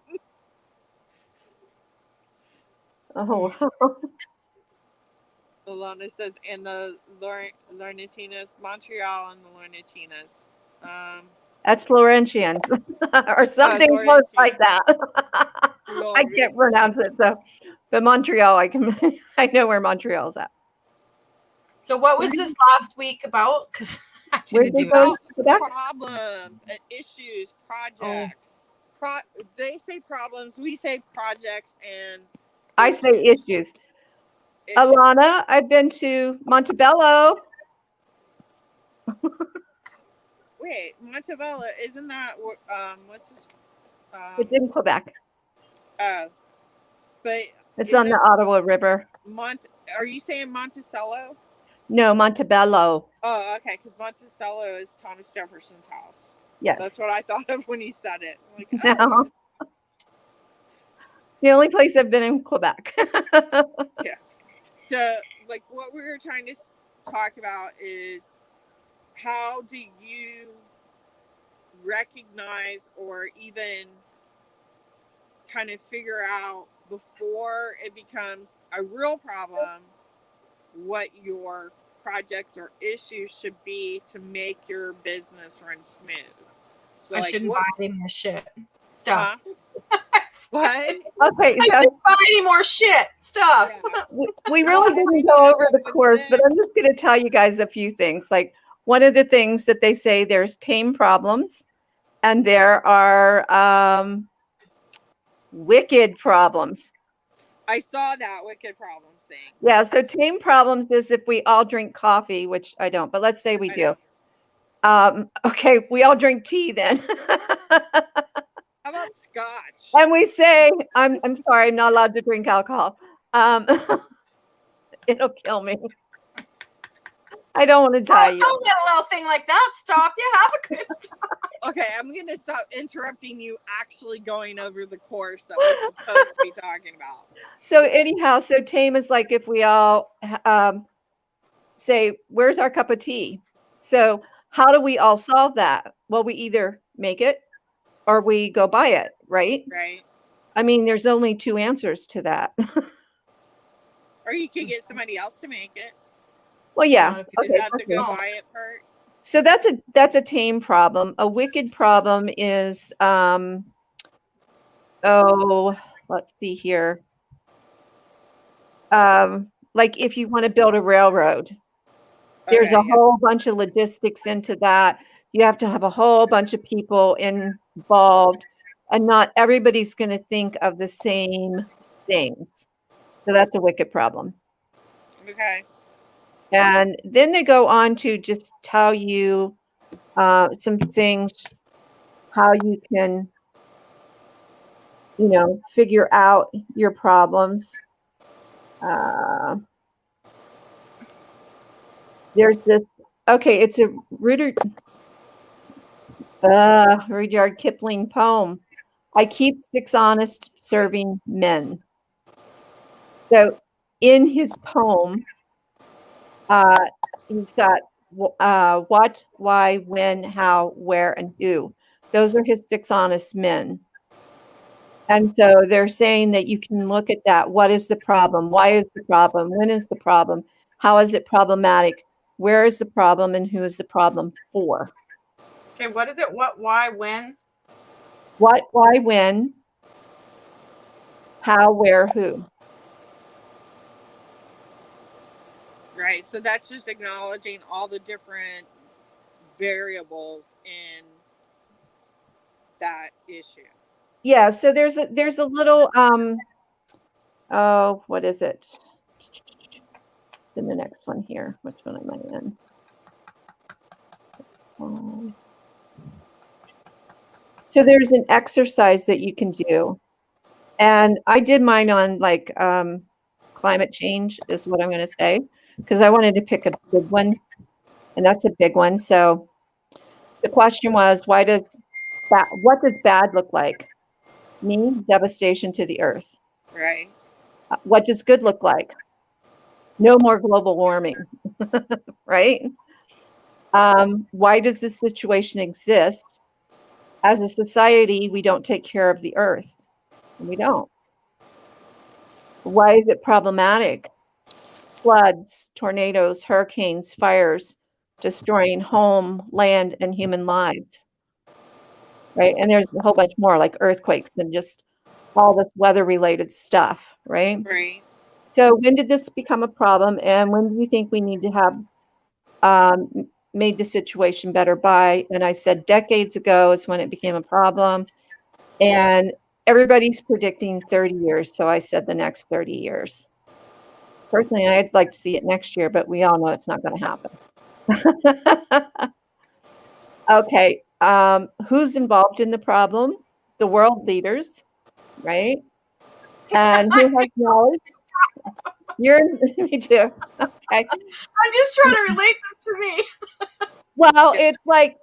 Oh, Alana says, and the Laurentinas, Montreal and the Laurentinas. that's Laurentian or something close Laurentian. like that. I can't pronounce it. So, but Montreal, I know where Montreal's at. So what was this last week about? Because I Where didn't did do they it. go? Quebec? Problems and issues, projects. They say problems, we say projects, and I say issues. Alana, I've been to Montebello. Wait, Montebello, isn't that what's his? It's in Quebec. But It's on the Ottawa River. Are you saying Monticello? No, Montebello. Oh, okay, because Monticello is Thomas Jefferson's house. Yes. That's what I thought of when you said it. I'm like, No. The only place I've been in Quebec. Yeah. So, like, what we were trying to talk about is how do you recognize or even kind of figure out before it becomes a real problem what your projects or issues should be to make your business run smooth. So, I shouldn't buy any more stuff. What? Okay, I shouldn't buy any more stuff. Yeah. We really didn't go over the course, but I'm just going to tell you guys a few things. Like, one of the things that they say, there's tame problems and there are wicked problems. I saw that wicked problems thing. Yeah, so tame problems is if we all drink coffee, which I don't, but let's say we do. Okay, we all drink tea then. How about scotch? And we say, I'm sorry, I'm not allowed to drink alcohol. It'll kill me. I don't want to die. Don't let a little thing like that stop you. Have a good time. Okay, I'm going to stop interrupting you actually going over the course that we're supposed to be talking about. So anyhow, so tame is like if we all say, where's our cup of tea? So how do we all solve that? Well, we either make it or we go buy it, right? Right. I mean, there's only 2 answers to that. Or you could get somebody else to make it. Well, yeah. Is that the go buy it part? So that's a tame problem. A wicked problem is let's see here. Like if you want to build a railroad, there's a whole bunch of logistics into that. You have to have a whole bunch of people involved, and not everybody's going to think of the same things. So that's a wicked problem. Okay. And then they go on to just tell you some things, how you can, figure out your problems. There's this, it's a Rudyard Kipling poem. I keep 6 honest serving men. So in his poem, he's got what, why, when, how, where, and who. Those are his 6 honest men. And so they're saying that you can look at that. What is the problem? Why is the problem? When is the problem? How is it problematic? Where is the problem and who is the problem for? Okay, what is it? What, why, when? What, why, when, how, where, who. Right. So that's just acknowledging all the different variables in that issue. yeah, so there's a little oh, what is it? It's in the next one here. Which one am I in? So there's an exercise that you can do. And I did mine on like climate change is what I'm going to say, because I wanted to pick a big one, and that's a big one. So the question was, what does bad look like? Me, devastation to the earth. Right. What does good look like? No more global warming, right? Why does this situation exist? As a society, we don't take care of the earth. We don't. Why is it problematic? Floods, tornadoes, hurricanes, fires, destroying home, land, and human lives. Right? And there's a whole bunch more, like earthquakes and just all this weather-related stuff, right? Right. So when did this become a problem, and when do you think we need to have made the situation better by? And I said decades ago is when it became a problem, and everybody's predicting 30 years, so I said the next 30 years. Personally, I'd like to see it next year, but we all know it's not going to happen. Okay, who's involved in the problem? The world leaders, right? And who has knowledge? Me too. Okay. I'm just trying to relate this to me. Well, it's like,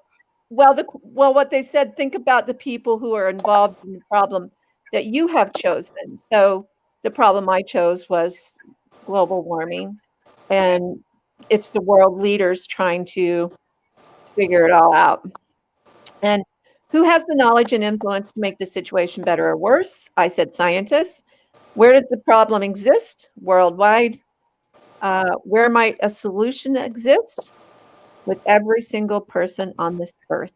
what they said, think about the people who are involved in the problem that you have chosen. So the problem I chose was global warming, and it's the world leaders trying to figure it all out. And who has the knowledge and influence to make the situation better or worse? I said scientists. Where does the problem exist? Worldwide. Where might a solution exist? With every single person on this earth.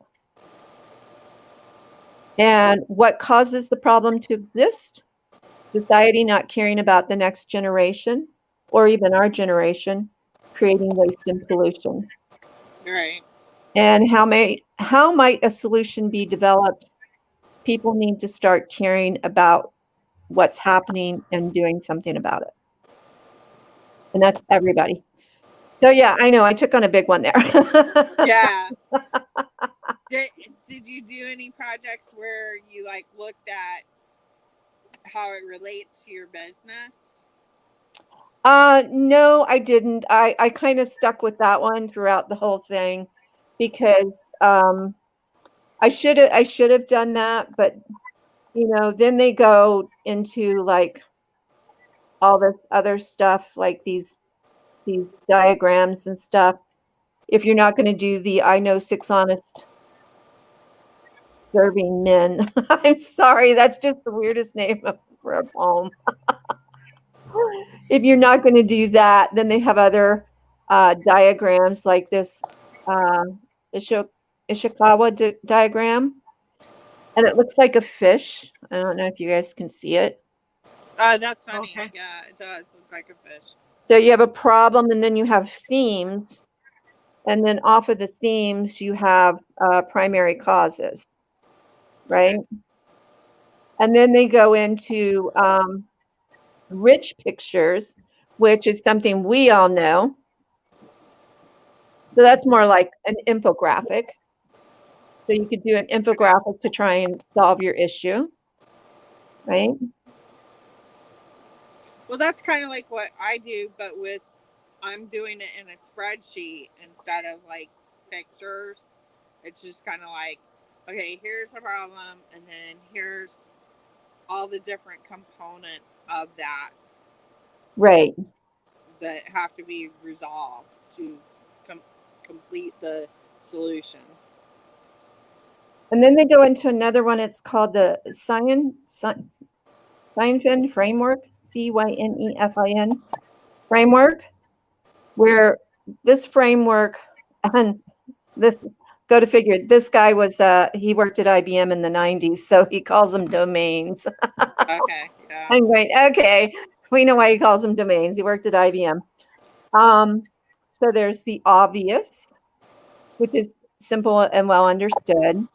And what causes the problem to exist? Society not caring about the next generation or even our generation, creating waste and pollution. Right. And how might a solution be developed? People need to start caring about what's happening and doing something about it. And that's everybody. So yeah, I know I took on a big one there. Yeah. Did you do any projects where you like looked at how it relates to your business? No, I didn't. I kind of stuck with that one throughout the whole thing because I should have done that, but then they go into like all this other stuff, like these diagrams and stuff. If you're not going to do the I know 6 honest serving men, I'm sorry, that's just the weirdest name for a poem. If you're not going to do that, then they have other diagrams like this Ishikawa diagram, and it looks like a fish. I don't know if you guys can see it. That's funny. Okay. Yeah, it does look like a fish. So you have a problem, and then you have themes, and then off of the themes you have primary causes, right? Okay. And then they go into rich pictures, which is something we all know. So that's more like an infographic. So you could do an infographic to try and solve your issue, right? Well, that's kind of like what I do, but I'm doing it in a spreadsheet instead of like pictures. It's just kind of like, okay, here's a problem, and then here's all the different components of that Right. that have to be resolved to complete the solution. And then they go into another one. It's called the Cynefin framework, CYNEFIN framework, where this framework, and this, go to figure, this guy was, he worked at IBM in the 90s, so he calls them domains. Okay. Yeah. I'm going, okay, we know why he calls them domains. He worked at IBM. So there's the obvious, which is simple and well understood.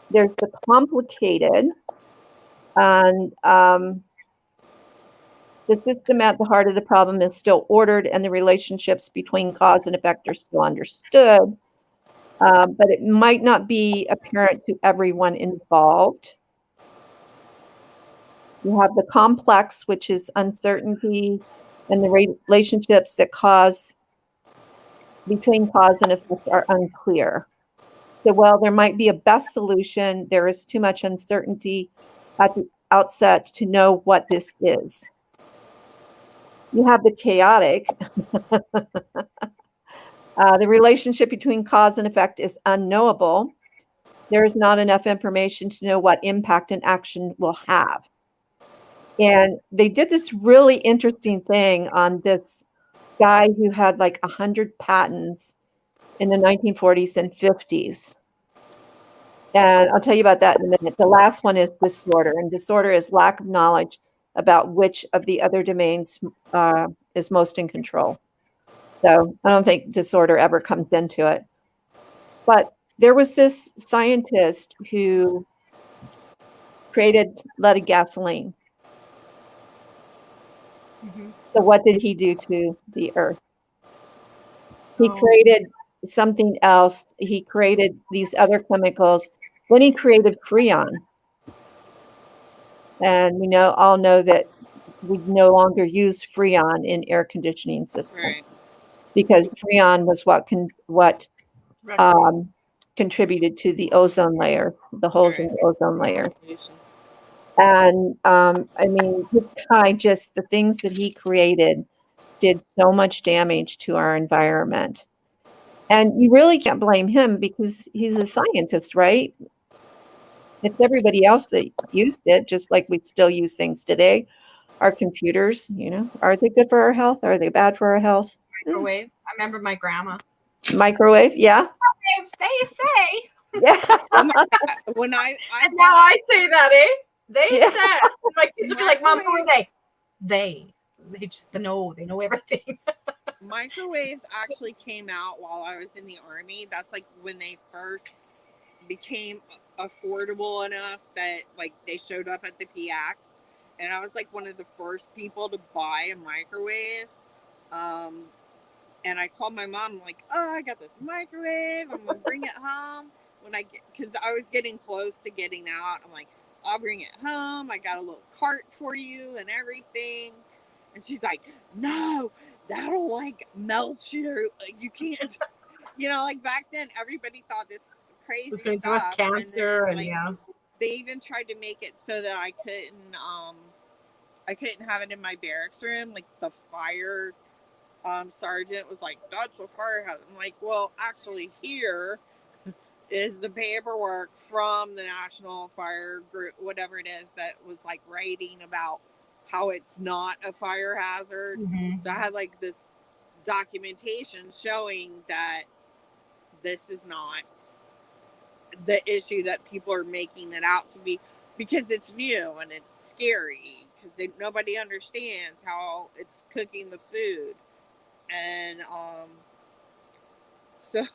There's the complicated, And the system at the heart of the problem is still ordered, and the relationships between cause and effect are still understood. But it might not be apparent to everyone involved. You have the complex, which is uncertainty, and the relationships that cause between cause and effect are unclear. So while there might be a best solution, there is too much uncertainty at the outset to know what this is. You have the chaotic. The relationship between cause and effect is unknowable. There is not enough information to know what impact an action will have. And they did this really interesting thing on this guy who had like 100 patents in the 1940s and 50s. And I'll tell you about that in a minute. The last one is disorder, and disorder is lack of knowledge about which of the other domains is most in control. So I don't think disorder ever comes into it. But there was this scientist who created leaded gasoline. So what did he do to the earth? He created something else. He created these other chemicals. Then he created Freon. And we all know that we no longer use Freon in air conditioning systems, Right. because Freon was what contributed to the ozone layer, the holes in the ozone layer. And I mean, this guy, just the things that he created did so much damage to our environment. And you really can't blame him, because he's a scientist, right? It's everybody else that used it, just like we still use things today. Our computers, are they good for our health? Are they bad for our health? Microwave. I remember my grandma. Microwave, yeah. They say. Yeah. Oh my God. When I and now I say that, eh? They Yeah. said. My kids will be like, Mom, who are they? They just know. They know everything. Microwaves actually came out while I was in the Army. That's like when they first became affordable enough that like they showed up at the PX, and I was like one of the first people to buy a microwave. And I told my mom, like, oh, I got this microwave, I'm gonna bring it home when I get, because I was getting close to getting out. I'm like, I'll bring it home, I got a little cart for you and everything. And she's like, no, that'll like melt you, you can't. Like back then everybody thought this crazy stuff, cancer, and like, they even tried to make it so that I couldn't have it in my barracks room. Like the fire sergeant was like, that's a fire hazard. I'm like, well, actually here is the paperwork from the National Fire Group, whatever it is, that was like writing about how it's not a fire hazard. So I had like this documentation showing that this is not the issue that people are making it out to be, because it's new and it's scary, because nobody understands how it's cooking the food. And so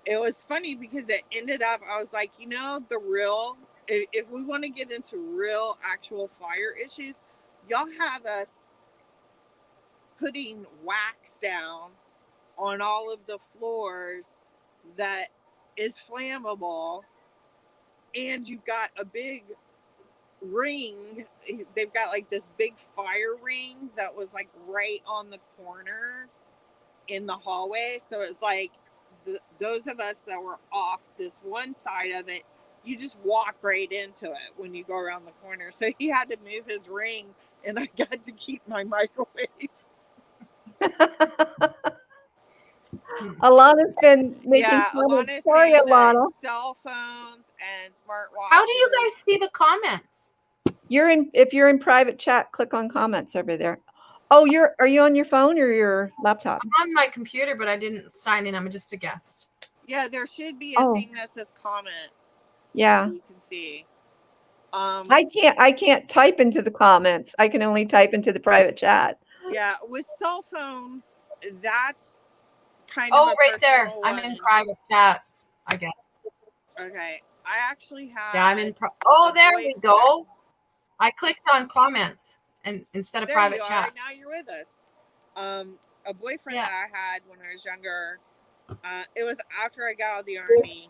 it was funny, because it ended up, I was like, if we want to get into real actual fire issues, y'all have us putting wax down on all of the floors that is flammable, and you've got a big ring. They've got like this big fire ring that was like right on the corner in the hallway. So it's like those of us that were off this one side of it, you just walk right into it when you go around the corner. So he had to move his ring, and I got to keep my microwave. Alana's been making Alana's sorry, saying Alana. that cell phones and smartwatches. How do you guys see the comments? If you're in private chat, click on comments over there. Oh, are you on your phone or your laptop? I'm on my computer, but I didn't sign in. I'm just a guest. Yeah, there should be a thing that says comments. Yeah, you can see. I can't type into the comments. I can only type into the private chat. Yeah, with cell phones, that's kind of. Oh, right there. I'm in private chat, I guess. Okay, I actually have. Yeah, I'm in. There we go. I clicked on comments and instead of There private you are. chat. Now you're with us. A boyfriend Yeah. that I had when I was younger, it was after I got out of the army.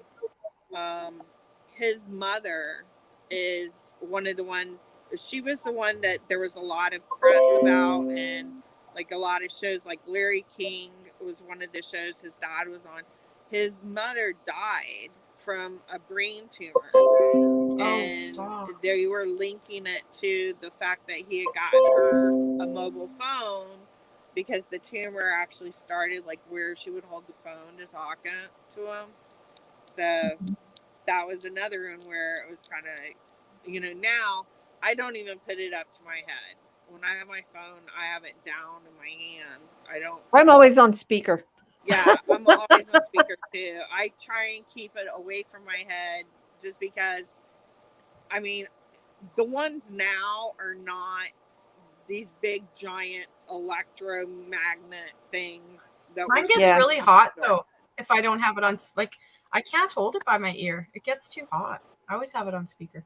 His mother is one of the ones, she was the one that there was a lot of press about, and like a lot of shows, like Larry King was one of the shows his dad was on. His mother died from a brain tumor. And stop. they were linking it to the fact that he had gotten her a mobile phone because the tumor actually started like where she would hold the phone to talk to him. So that was another one where it was kind of, now I don't even put it up to my head. When I have my phone, I have it down in my hands. I don't. I'm always on speaker. Yeah, I'm always on speaker too. I try and keep it away from my head just because, I mean, the ones now are not these big giant electromagnet things that Mine were gets Yeah. really hot though if I don't have it on. Like I can't hold it by my ear. It gets too hot. I always have it on speaker.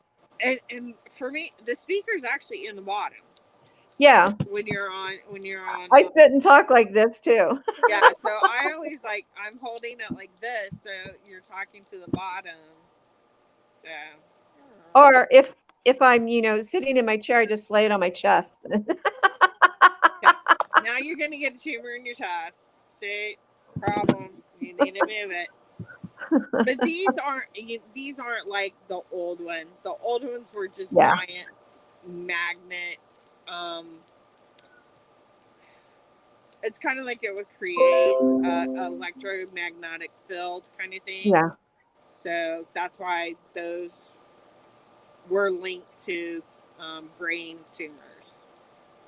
and for me, the speaker's actually in the bottom. Yeah. When you're on, I sit and talk like this too. yeah. So I always I'm holding it like this, so you're talking to the bottom. Yeah. Or if I'm, sitting in my chair, I just lay it on my chest. Okay. Now you're gonna get a tumor in your chest. See, problem. You need to move it. But these aren't like the old ones. The old ones were just Yeah. giant magnet. It's kind of like it would create electromagnetic field kind of thing. Yeah. So that's why those were linked to brain tumors.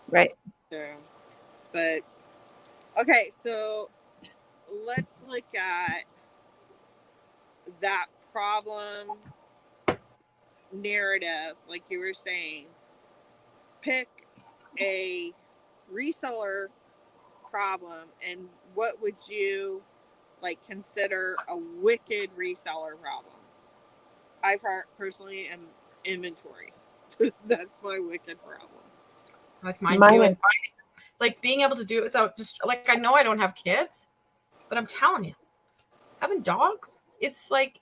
Right. So, but okay, so let's look at that problem narrative, like you were saying. Pick a reseller problem, and what would you consider a wicked reseller problem? I personally am inventory. That's my wicked problem. That's mine Mine too. would- And like being able to do it without just like I know I don't have kids, but I'm telling you, having dogs, it's like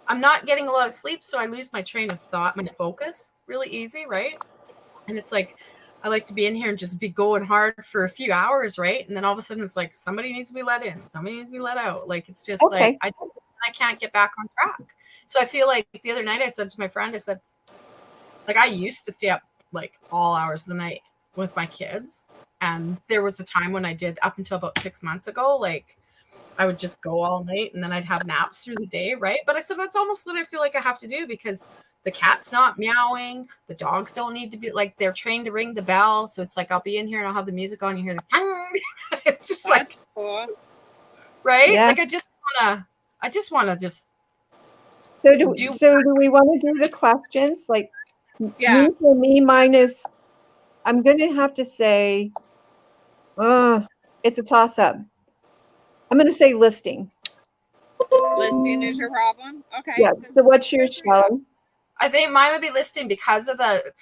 I'm not getting a lot of sleep, so I lose my train of thought, my focus really easy, right? And it's like I like to be in here and just be going hard for a few hours, right? And then all of a sudden it's like somebody needs to be let in, somebody needs to be let out. Like it's just Okay. like I can't get back on track. So I feel like the other night I said to my friend, I said, like I used to stay up like all hours of the night with my kids. And there was a time when I did up until about 6 months ago, like I would just go all night and then I'd have naps through the day, right? But I said that's almost what I feel like I have to do because the cat's not meowing, the dogs don't need to be like they're trained to ring the bell. So it's like I'll be in here and I'll have the music on, you hear this it's just like cool. right? Yeah. Like I just wanna just So do we want to do the questions? Like Yeah. for me, mine is I'm gonna have to say it's a toss up. I'm gonna say listing. Listing is your problem? Okay. Yeah. So what's your Shelley? I think mine would be listing because of the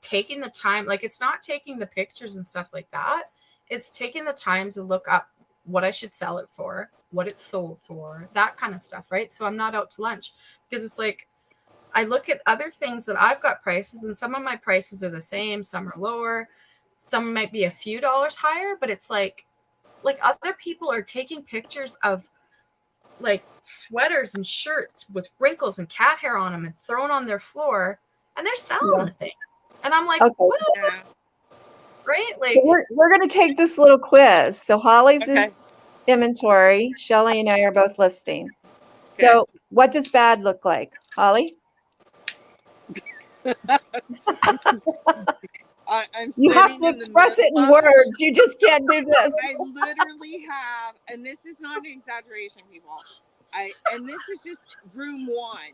taking the time. Like it's not taking the pictures and stuff like that. It's taking the time to look up what I should sell it for, what it's sold for, that kind of stuff, right? So I'm not out to lunch because it's like I look at other things that I've got prices and some of my prices are the same, some are lower, some might be a few dollars higher, but it's like other people are taking pictures of like sweaters and shirts with wrinkles and cat hair on them and thrown on their floor and they're selling the thing. And I'm like, Okay. what? Yeah. Right? Like So we're gonna take this little quiz. So Holly's Okay. is inventory. Shelley and I are both listing. Okay. So what does bad look like, Holly? I'm You have sitting to in the express it in middle- words. You just can't do this. I literally have, and this is not an exaggeration, people. And this is just room one.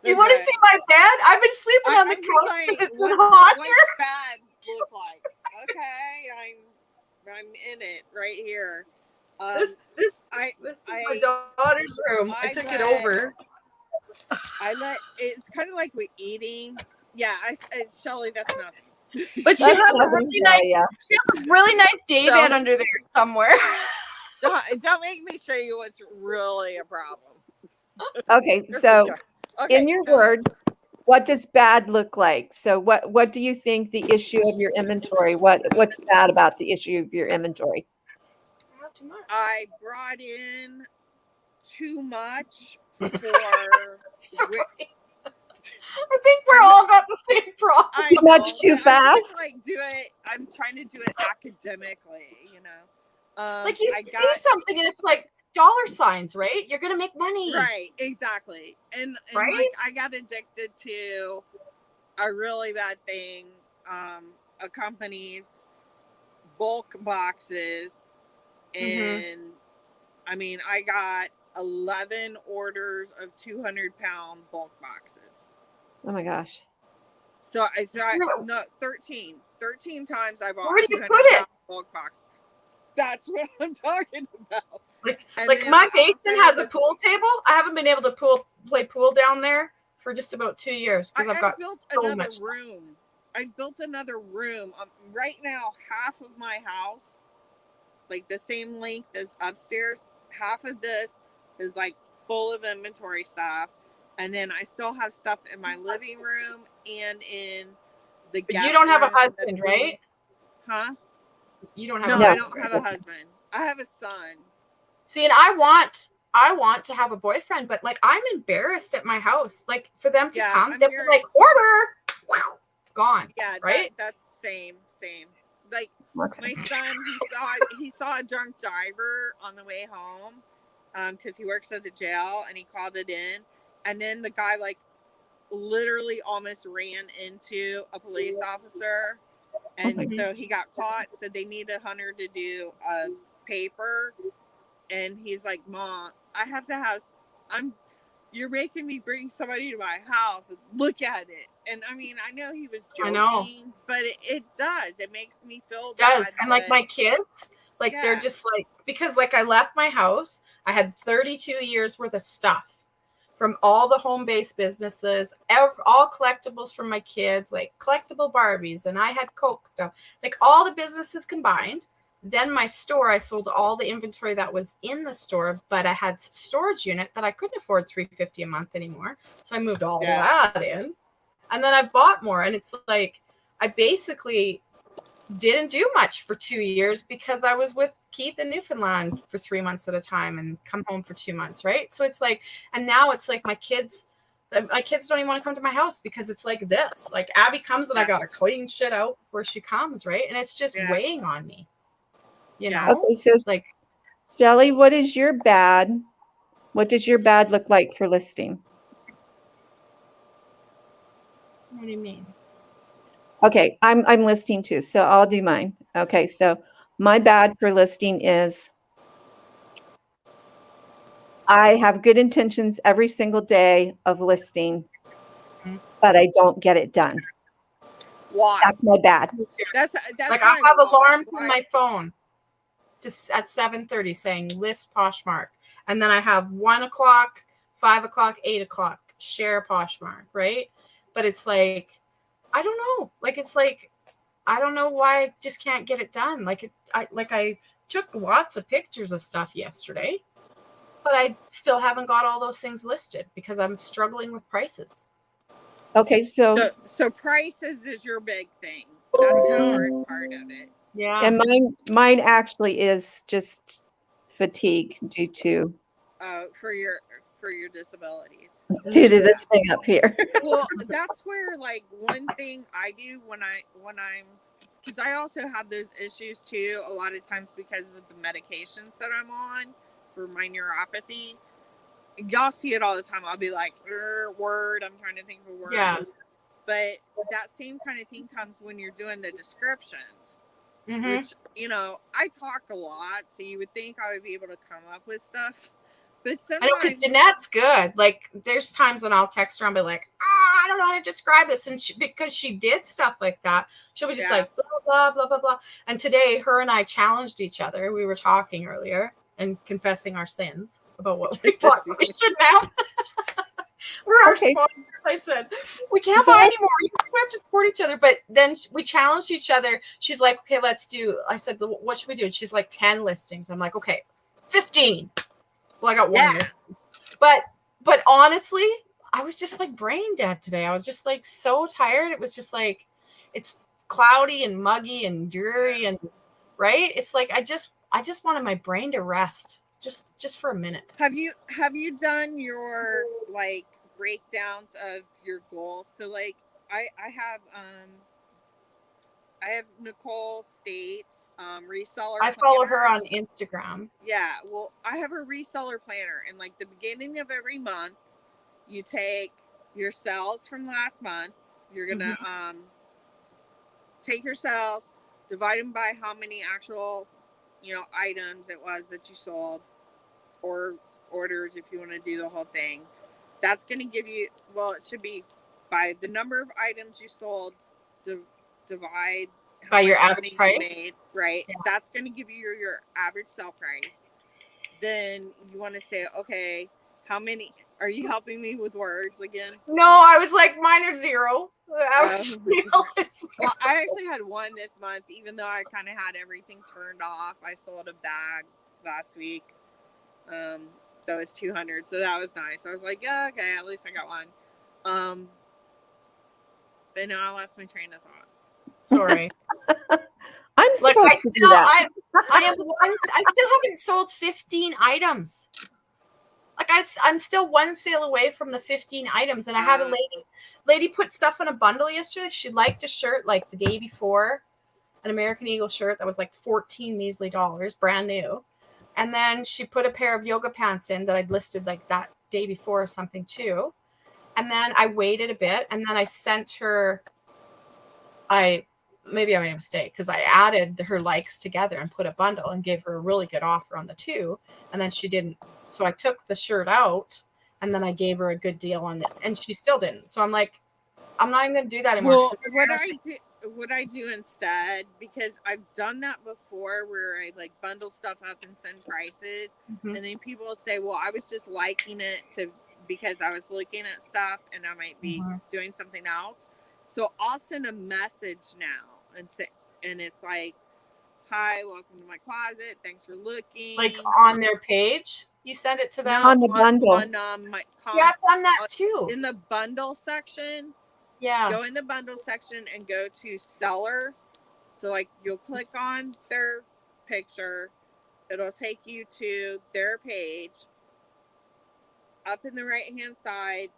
you want to see my bed? I've been sleeping on the I'm couch just like, because it's been what's hot here. bad look like? Okay, I'm in it right here. This I is I- my daughter's room. I took it over. it's kind of like with eating. Yeah, Shelly, that's nothing. But she That's has a nothing, really nice, yeah. she has a really nice day So- bed under there somewhere. Don't make me show you what's really a problem. Okay, so Okay, in your so- words, what does bad look like? So what do you think the issue of your inventory? What's bad about the issue of your inventory? Not too much. I brought in too much for. Sorry. I think we're all got the same problem. I Too much know, too but I'm trying fast? to, like, do it. I'm trying to do it academically, you know. Like you I see got something and it's like dollar signs, right? You're gonna make money. right, exactly, and Right? like I got addicted to a really bad thing. A company's bulk boxes, and I mean, I got 11 orders of 200-pound bulk boxes. Oh my gosh. So No. no 13 times I bought Where do you 200 put it? pound bulk box. That's what I'm talking about. Like And like then my I basement also has a was- pool table. I haven't been able to play pool down there for just about 2 years because I've got built so another much stuff. room. I built another room. Right now, half of my house, like the same length as upstairs, half of this is like full of inventory stuff, and then I still have stuff in my living room and in the But guest you don't have a room husband, that's- right? Huh? You don't have No, a No. I husband. don't have a husband. I have a son. See, and I want to have a boyfriend, but like I'm embarrassed at my house. Like for them to Yeah, come, I'm they'll be very- like, order, whew, gone. Yeah, Right? that's same. Like Okay. my son, he saw a drunk driver on the way home, because he works at the jail, and he called it in, and then the guy like literally almost ran into a police officer, and my so he got caught. So they needed Hunter to do a paper, and he's like, "Mom, I have to have. You're making me bring somebody to my house and look at it." And I mean, I know he was I joking, know. but it does. It makes me feel It does. bad. And like but- my kids, like they're Yeah. just like, because like I left my house, I had 32 years worth of stuff from all the home-based businesses, all collectibles from my kids, like collectible Barbies, and I had Coke stuff, like all the businesses combined. Then my store, I sold all the inventory that was in the store, but I had storage unit that I couldn't afford $350 a month anymore. So I moved all Yeah. that in. And then I bought more. And it's like I basically didn't do much for 2 years because I was with Keith in Newfoundland for 3 months at a time and come home for 2 months, right? So it's like, and now it's like my kids don't even want to come to my house because it's like this. Like Abby comes and I gotta clean shit out where she comes, right? And it's just Yeah. weighing on me. You Yeah. know? Okay, so Like Shelly, what does your bad look like for listing? what do you mean? Okay, I'm listing too, so I'll do mine. Okay, so my bad for listing is I have good intentions every single day of listing, Mhm. but I don't get it done. Why? That's my bad. That's Like my I have why. alarms Why? on my phone just at 7:30 saying list Poshmark. And then I have 1 o'clock, 5 o'clock, 8 o'clock, share Poshmark, right? But it's like, I don't know. Like it's like, I don't know why I just can't get it done. I took lots of pictures of stuff yesterday, but I still haven't got all those things listed because I'm struggling with prices. Okay, so So prices is your big thing. That's the hard part of it. Yeah. and mine actually is just fatigue due to For your disabilities. this thing up here. Well, that's where like one thing I do when I'm because I also have those issues too a lot of times because of the medications that I'm on for my neuropathy. Y'all see it all the time. I'll be like, word, I'm trying to think of a word. Yeah. But that same kind of thing comes when you're doing the descriptions, Mhm. which, I talk a lot, so you would think I would be able to come up with stuff. But I know because sometimes, Jeanette's good. Like, there's times when I'll text her and be like, I don't know how to describe this. And because she did stuff like that, she'll be just Yeah. like, blah, blah, blah, blah, blah. And today, her and I challenged each other. We were talking earlier and confessing our sins about what we thought we shouldn't have. We're our Okay. sponsors. I said, we can't So buy let's- anymore. We have to support each other. But then we challenged each other. She's like, okay, let's do. I said, what should we do? And she's like, 10 listings. I'm like, okay, 15. Well, I got one Yeah. listing. But honestly, I was just like brain dead today. I was just like so tired. It was just like, it's cloudy and muggy and dreary and right. It's like I just wanted my brain to rest just for a minute. Have you done your like breakdowns of your goals? So like I have Nicole States reseller. I follow planner. her on Instagram. Yeah, well, I have a reseller planner, and like the beginning of every month, you take your sales from last month. You're gonna take your sales, divide them by how many actual, items it was that you sold, or orders if you want to do the whole thing. That's gonna give you. Well, it should be by the number of items you sold. Divide By your much average money you price? made, right? Yeah. That's going to give you your average sell price. Then you want to say, okay, how many are you helping me with words again? No, I was like, mine are 0. Well, I actually had one this month, even though I kind of had everything turned off. I sold a bag last week. That was 200, so that was nice. I was like, yeah, okay, at least I got one. But now I lost my train of thought. Sorry. I'm supposed to do that. I still haven't sold 15 items. Like I'm still one sale away from the 15 items, and I had a lady put stuff in a bundle yesterday. She liked a shirt like the day before, an American Eagle shirt that was like $14 measly, brand new, and then she put a pair of yoga pants in that I'd listed like that day before or something too, and then I waited a bit, and then I sent her. Maybe I made a mistake because I added her likes together and put a bundle and gave her a really good offer on the 2, and then she didn't. So I took the shirt out and then I gave her a good deal on it, and she still didn't. So I'm like, I'm not even going to do that anymore. Well, what I do instead, because I've done that before, where I like bundle stuff up and send prices, and then people will say, "Well, I was just liking it because I was looking at stuff and I might be doing something else." So I'll send a message now and it's like, "Hi, welcome to my closet. Thanks for looking." Like on their page, you send it to them? On the bundle. On my yeah, I've done that too. In the bundle section. Yeah. Go in the bundle section and go to seller. So like you'll click on their picture. It'll take you to their page. Up in the right hand side,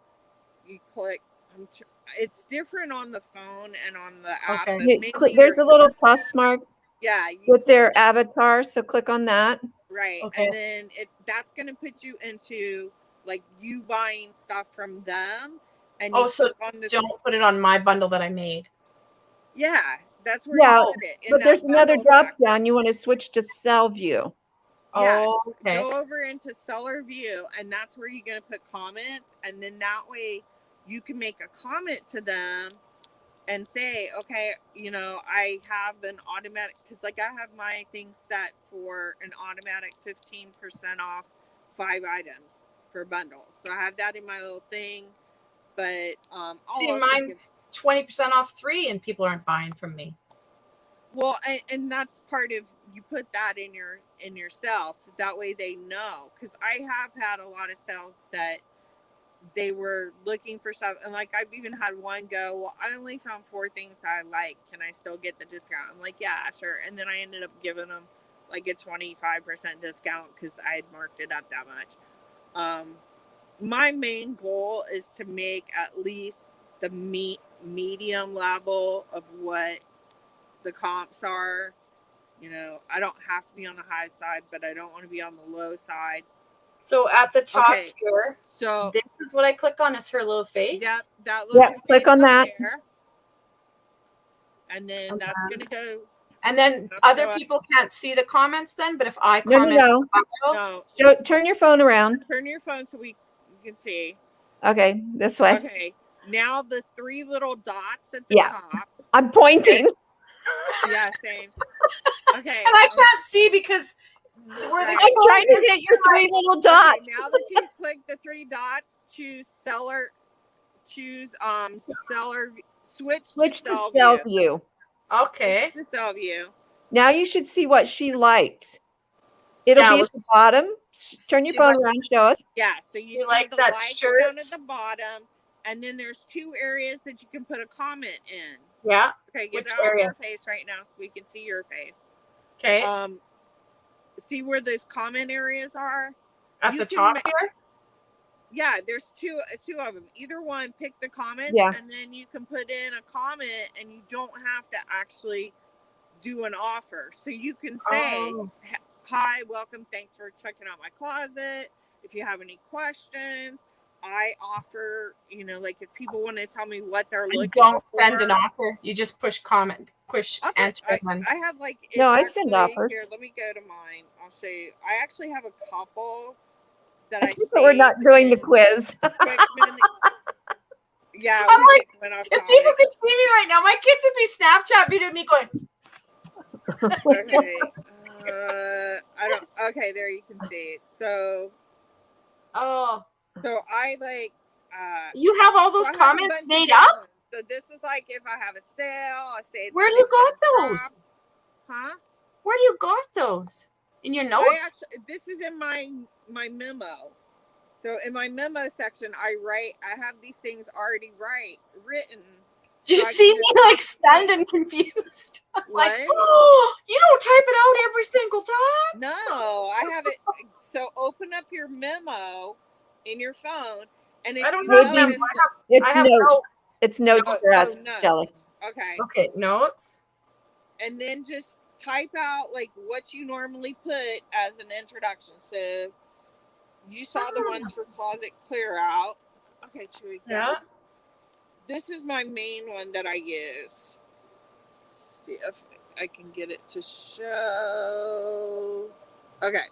you click. It's different on the phone and on the app. Okay. But There's a little plus mark with their click, avatar, so click on that. right, Okay. and then that's going to put you into like you buying stuff from them. And you so click on this. Don't put it on my bundle that I made. Yeah, that's where you put it. But there's another drop down. You want to switch to sell view. Yes. Oh, okay. Go over into seller view, and that's where you're going to put comments, and then that way you can make a comment to them and say, okay, I have an automatic, because like I have my thing set for an automatic 15% off 5 items for bundles. So I have that in my little thing, but see, mine's 20% off 3 and people aren't buying from me. Well, and that's part of, you put that in your sales, so that way they know, because I have had a lot of sales that they were looking for stuff, and like I've even had one go, well, I only found 4 things that I like, can I still get the discount? I'm like, yeah, sure. And then I ended up giving them like a 25% discount because I had marked it up that much. My main goal is to make at least the medium level of what the comps are. I don't have to be on the high side, but I don't want to be on the low side. So at the top here, so this is what I click on, is her little face. Yep, that little face click on that. there. And then that's going to go. And then other people can't see the comments then, but if I comment, no. Turn your phone around. Turn your phone so you can see. Okay, this way. Okay, now the 3 little dots at the top. I'm pointing. Yeah, same. Okay. And I can't see because Where the Right. I'm trying to hit your 3 little Okay, dots. now that you click the 3 dots, choose seller, switch Switch to to sell sell view. view. Okay. Switch to sell view. Now you should see what she liked. It'll Yeah, be well, at the bottom. Turn your she phone liked- around, show us. Yeah, so you You see like the that likes shirt? down at the bottom, and then there's 2 areas that you can put a comment in. Yeah. Okay, get Which it on area? your face right now so we can see your face. Okay. See where those comment areas are? At you the can top ma- here. Yeah, there's two of them. Either one, pick the comments, Yeah. and then you can put in a comment, and you don't have to actually do an offer. So you can say, Oh. "Hi, welcome. Thanks for checking out my closet. If you have any questions, I offer. Like if people want to tell me what they're And looking don't for, send an offer. You just push comment, push I'll put- enter, and then I have like No, I it's send actually- offers. Here, let me go to mine. I'll show you. I actually have a couple that I I think that we're not saved doing the in quiz. Quickman. Yeah, I'm we like, get one off if people topic. could see me right now, my kids would be Snapchat videoing me going. Okay. I don't. Okay, there you can see it. So Oh, I like. you have all those so I have a comments bunch of made different up? ones. So this is like if I have a sale, I say. Where do you got those? Huh? Where do you got those? In your notes? This is in my memo. So in my memo section, I have these things already written. Do you so I see can me just- like standing confused? What? Like, oh, you don't type it out every single time. No, I have it. So open up your memo in your phone, and if I don't you have notice, them. It's I have notes. notes. It's notes Oh, for us, notes. Jelly. Okay, Okay, notes. and then just type out like what you normally put as an introduction. So you saw the ones for closet clear out. Okay, Chewy. Yeah. This is my main one that I use. See if I can get it to show. Okay.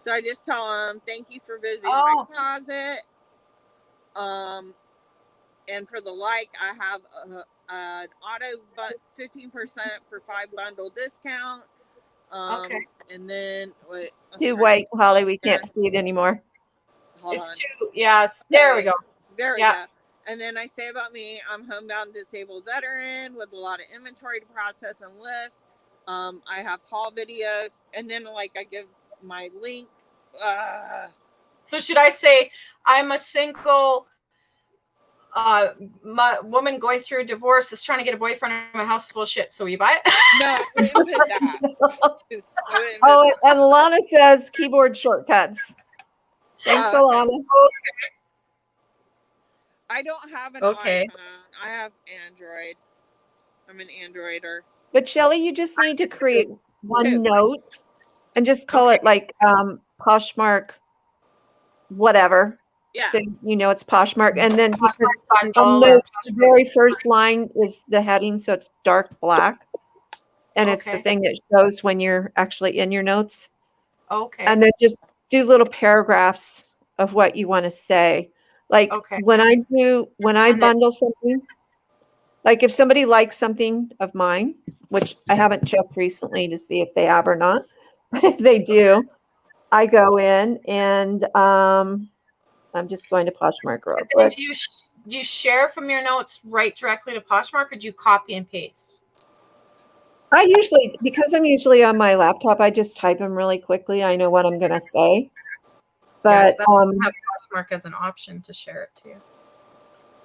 So I just tell them, thank you for visiting my closet. And for the like, I have an auto 15% for 5 bundle discount. Okay. And then wait. Wait, Holly, we can't see it anymore. Hold It's on. too. Yeah. There we go. There we Yeah. go. And then I say about me, I'm homebound disabled veteran with a lot of inventory to process and list. I have haul videos, and then like I give my link. So should I say I'm a single woman going through a divorce is trying to get a boyfriend in my house full of shit, so you buy it? No, I wouldn't put that. Oh, and Alana says keyboard shortcuts. Thanks, Okay. Alana. I don't have an Okay. iPhone. I have Android. I'm an Androider. But Shelly, you just need to create one Two. note and just call it like Poshmark, whatever. Yeah. So you know it's Poshmark, and then because Bundle the or very first line is the heading, so it's dark black, and it's the Okay. thing that shows when you're actually in your notes. Okay. And then just do little paragraphs of what you want to say. Like Okay. when I And then- bundle something, like if somebody likes something of mine, which I haven't checked recently to see if they have or not, but if they do, I go in and I'm just going to Poshmark real And quick. do you share from your notes right directly to Poshmark, or do you copy and paste? I usually, because I'm usually on my laptop, I just type them really quickly. I know what I'm going to say. But I don't have Poshmark as an option to share it to.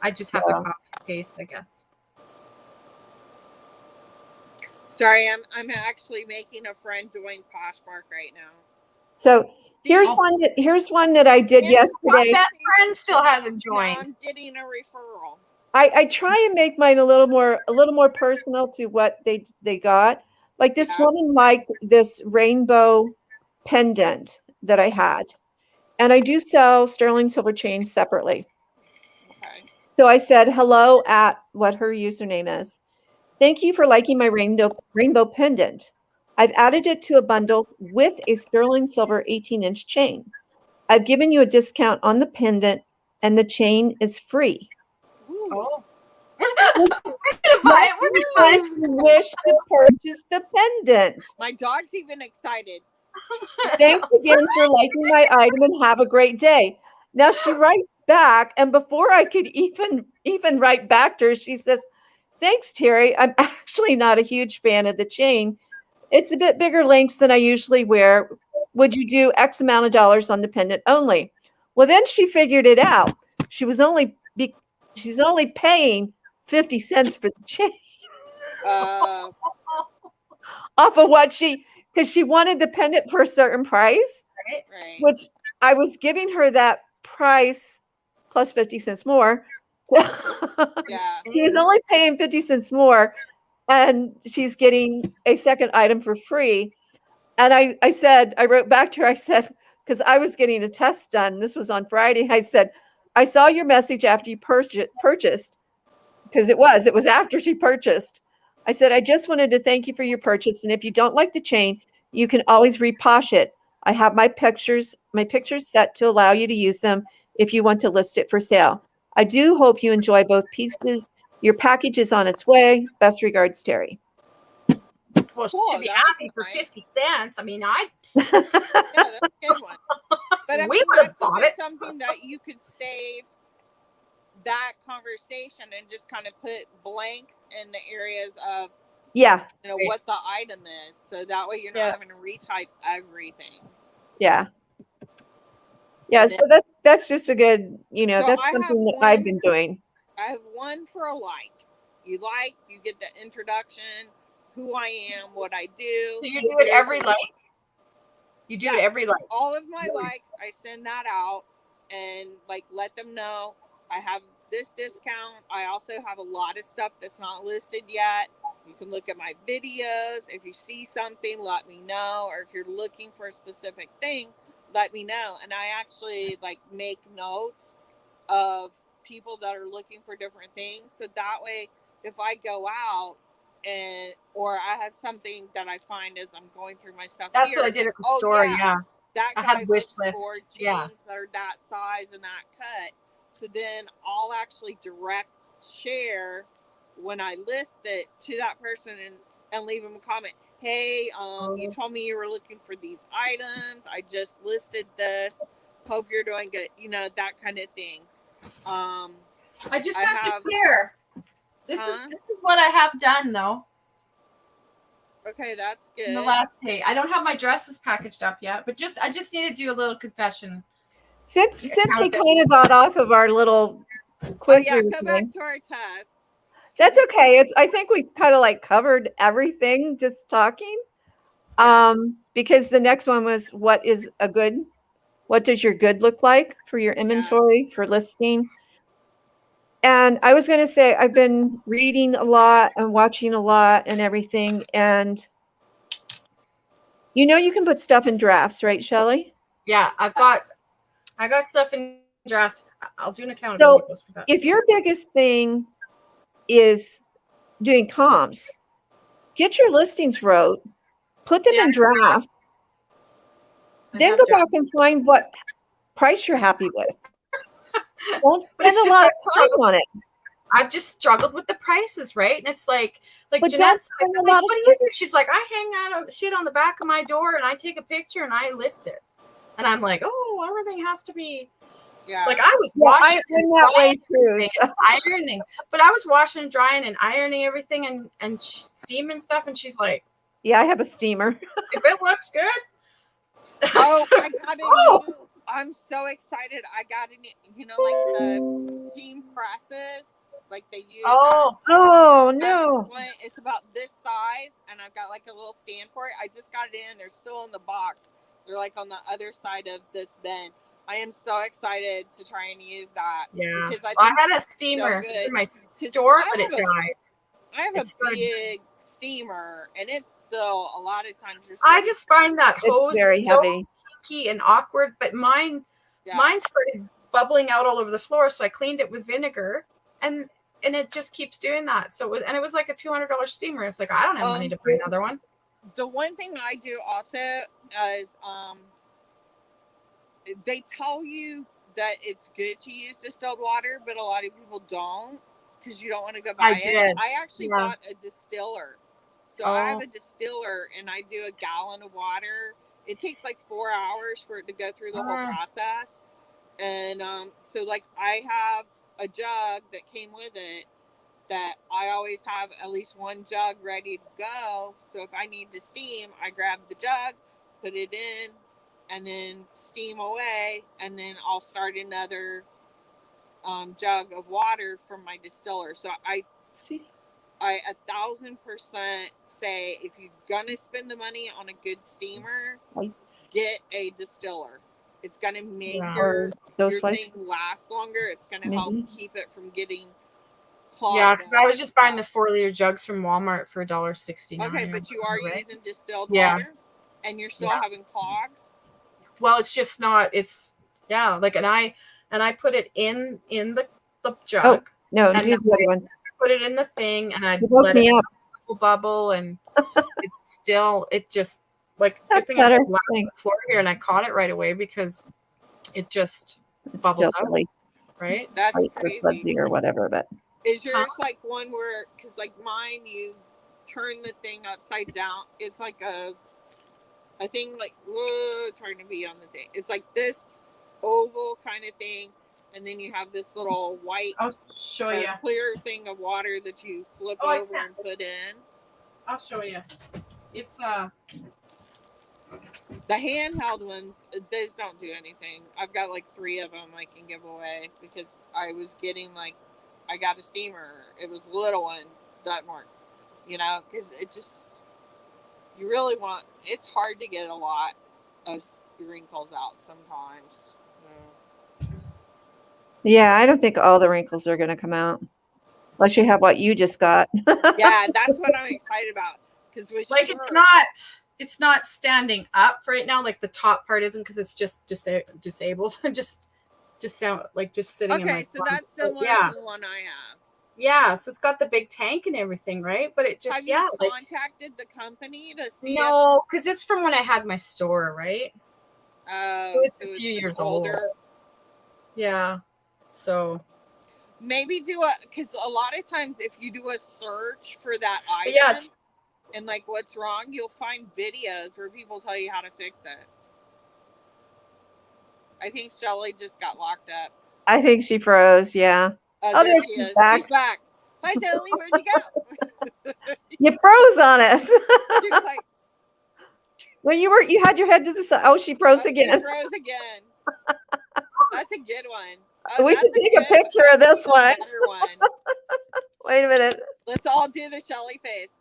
I just have to copy and paste, I guess. Sorry, I'm actually making a friend join Poshmark right now. so here's one that I did yesterday. My best friend still hasn't Now joined. I'm getting a referral. I try and make mine a little more personal to what they got. Like this Yeah. woman liked this rainbow pendant that I had. And I do sell sterling silver chains separately. Okay. So I said hello at what her username is. Thank you for liking my rainbow pendant. I've added it to a bundle with a sterling silver 18-inch chain. I've given you a discount on the pendant and the chain is free. Ooh. Oh. We're gonna buy it. We're gonna buy I wish to purchase the pendant. My dog's even excited. Thanks again for liking my item and have a great day. Now she writes back, and before I could even write back to her, she says, "Thanks, Terry. I'm actually not a huge fan of the chain. It's a bit bigger lengths than I usually wear. Would you do X amount of dollars on the pendant only?" Well, then she figured it out. She was she's only paying 50 cents for the chain Uh, off of because she wanted the pendant for a certain price, right. which I was giving her that price plus 50 cents more. Yeah. She was only paying 50 cents more, and she's getting a second item for free. And I wrote back to her, I said, because I was getting a test done. This was on Friday. I said, "I saw your message after you purchased," because it was after she purchased. I said, "I just wanted to thank you for your purchase. And if you don't like the chain, you can always reposh it. I have my pictures set to allow you to use them if you want to list it for sale. I do hope you enjoy both pieces. Your package is on its way. Best regards, Terry." Well, she Cool, should be that was happy for nice. 50 cents. I mean, I Yeah, that's a good one. But I We mean, would've that's bought even it. something that you could save that conversation and just kind of put blanks in the areas of Yeah, what the item is, so that way you're not Yeah. having to retype everything. yeah. And So then, that's just a good, So that's I have something that one- I've been doing. I have one for a like. You get the introduction, who I am, what I do. So you do it Here's every the- like? You do it every like? all of my Really? likes, I send that out and like let them know I have this discount. I also have a lot of stuff that's not listed yet. You can look at my videos. If you see something, let me know. Or if you're looking for a specific thing, let me know. And I actually like make notes of people that are looking for different things. So that way, if I go out or I have something that I find as I'm going through my stuff That's here, what I did at the store. Yeah. that I guy had wish looks lists. for jeans Yeah. that are that size and that cut. So then I'll actually direct share when I list it to that person and leave them a comment. Hey, you told me you were looking for these items. I just listed this. Hope you're doing good. That kind of thing. I just I have have- to share. This is what I have done though. Okay, that's good. In the last day, I don't have my dresses packaged up yet, but I just need to do a little confession. Since we kind of got off of our little quiz, go back to our test. That's okay. I think we kind of like covered everything just talking. Because the next one was what does your good look like for your inventory for listing? And I was going to say, I've been reading a lot and watching a lot and everything. And you can put stuff in drafts, right, Shelley? Yeah, I got stuff in drafts. I'll do an accountability So post for that. if your biggest thing is doing comps, get your listings wrote, put them in draft, then go back and find what price you're happy with. Don't spend a lot of time on it. I've just struggled with the prices, right? And it's like But Jeanette's don't spend a like, lot of what do you do? She's like, I hang out shit on the back of my door and I take a picture and I list it. And I'm like, oh, everything has to be. Yeah. Like I was washing I'm that way too. ironing, but I was washing and drying and ironing everything and steaming stuff. And she's like, yeah, I have a steamer. If it looks good. Oh, I got it. I'm so excited. I got it. Like the steam presses, like they use. No. It's about this size, and I've got like a little stand for it. I just got it in. They're still in the box. They're like on the other side of this bin. I am so excited to try and use that. Yeah. Because I had a steamer in my store, but it died. I have a big steamer, and it's still a lot of times. I just find that hose very heavy, key and awkward. But mine started bubbling out all over the floor, so I cleaned it with vinegar, and it just keeps doing that. So it was like a $200 steamer. It's like I don't have money to buy another one. The one thing I do also is they tell you that it's good to use distilled water, but a lot of people don't because you don't want to go buy it. I actually bought a distiller. So I have a distiller and I do a gallon of water. it takes like 4 hours for it to go through the whole process. And so like I have a jug that came with it that I always have at least one jug ready to go. So if I need to steam, I grab the jug, put it in, and then steam away, and then I'll start another jug of water from my distiller. So I 1,000% say if you're gonna spend the money on a good steamer, get a distiller. It's gonna make your thing last longer. It's gonna help keep it from getting clogged. Yeah, because I was just buying the 4-liter jugs from Walmart for $1.69. Okay, but you are using distilled water, and you're still having clogs. Well, it's just not. It's like, and I put it in the jug. Oh no, and do the other one. Put it in the thing, and I let it bubble, and it just like that's good thing better. I left the floor here, and I caught it right away because it just bubbles up, right? That's crazy. Fuzzy or whatever, but is yours like one where, because like mine, you turn the thing upside down? It's like a thing like, whoa, trying to be on the thing. It's like this oval kind of thing, and then you have this little white, I'll show you, clear thing of water that you flip over and put in. I'll show you. It's the handheld ones. Those don't do anything. I've got like 3 of them I can give away because I was getting like, I got a steamer. It was a little one that worked, because it just, you really want. It's hard to get a lot of wrinkles out sometimes. yeah, I don't think all the wrinkles are going to come out unless you have what you just got. Yeah, that's what I'm excited about, because like it's not standing up right now. Like the top part isn't, because it's just disabled. just sound like just sitting. Okay, in my so that's similar to the one I have. Yeah, so it's got the big tank and everything, right? But it just have you contacted the company to see? No, because it's from when I had my store, right? Oh, so it's a few years older. Yeah, so maybe because a lot of times if you do a search for that item and like what's wrong, you'll find videos where people tell you how to fix it. I think Shelly just got locked up. I think she froze. Yeah. Oh, there she is. She's back. Hi, Shelly. Where'd you go? You froze on us. She was like, well, you had your head to the side. Oh, she froze again. She froze again. That's a good one. We should take a picture of this one. Wait a minute. Let's all do the Shelly face.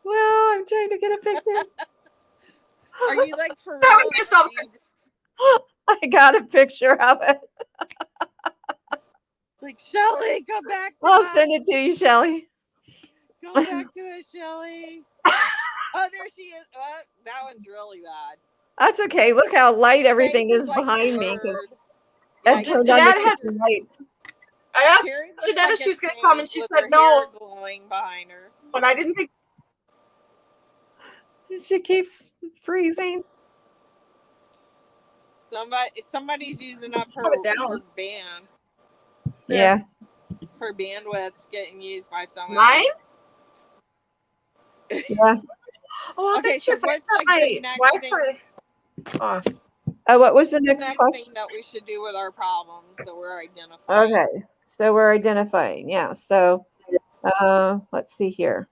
Well, I'm trying to get a picture. Are you like for real? I got a picture of it. Like, Shelly, come back to I'll us. send it to you, Shelly. Come back to us, Shelly. Oh, there she is. Oh, that one's really bad. That's okay. Look how light everything is like behind me. That turned on the lights. I asked Janetta if she was going to come, and she said no. Glowing behind her. But I didn't think. She keeps freezing. Somebody's using up her band. Yeah. Her bandwidth's getting used by someone. Mine? Yeah. Oh, okay, so what's like the next thing? What was the next question? Thing that we should do with our problems that we're identifying? Okay, so we're identifying. Yeah. So, let's see here.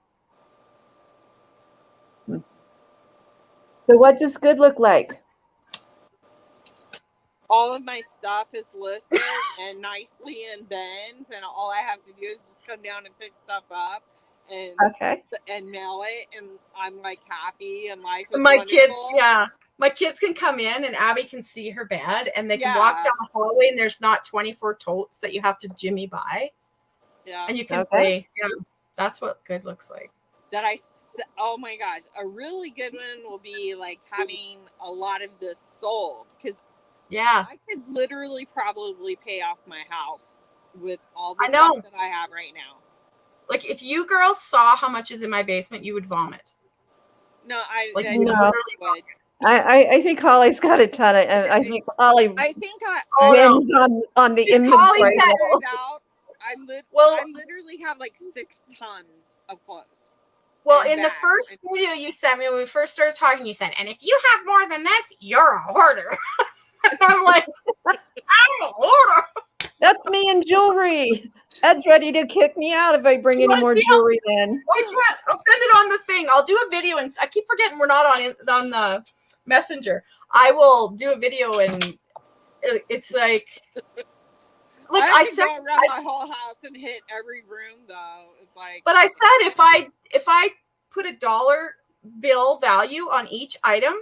So, what does good look like? All of my stuff is listed and nicely in bins, and all I have to do is just come down and pick stuff up and mail it, and I'm like happy, and life is my wonderful. Kids, my kids can come in, and Abby can see her bed, and they can walk down the hallway, and there's not 24 totes that you have to jimmy by. Yeah, and you can say, that's what good looks like. Oh my gosh, a really good one will be like having a lot of this sold, because I could literally probably pay off my house with all the stuff that I have right now. Like, if you girls saw how much is in my basement, you would vomit. No, I literally would. I think Holly's got a ton of. I think Holly wins on the inventory level. I literally have like 6 tons of clothes. Well, and in the back. first video you sent me when we first started talking, you said, and if you have more than this, you're a hoarder. I'm like, I'm a hoarder. That's me in jewelry. Ed's ready to kick me out if I bring any more jewelry in. I can't. I'll send it on the thing. I'll do a video, and I keep forgetting we're not on the messenger. I will do a video, and it's like I could go around my whole house and hit every room though. It's like, but I said if I put a dollar bill value on each item,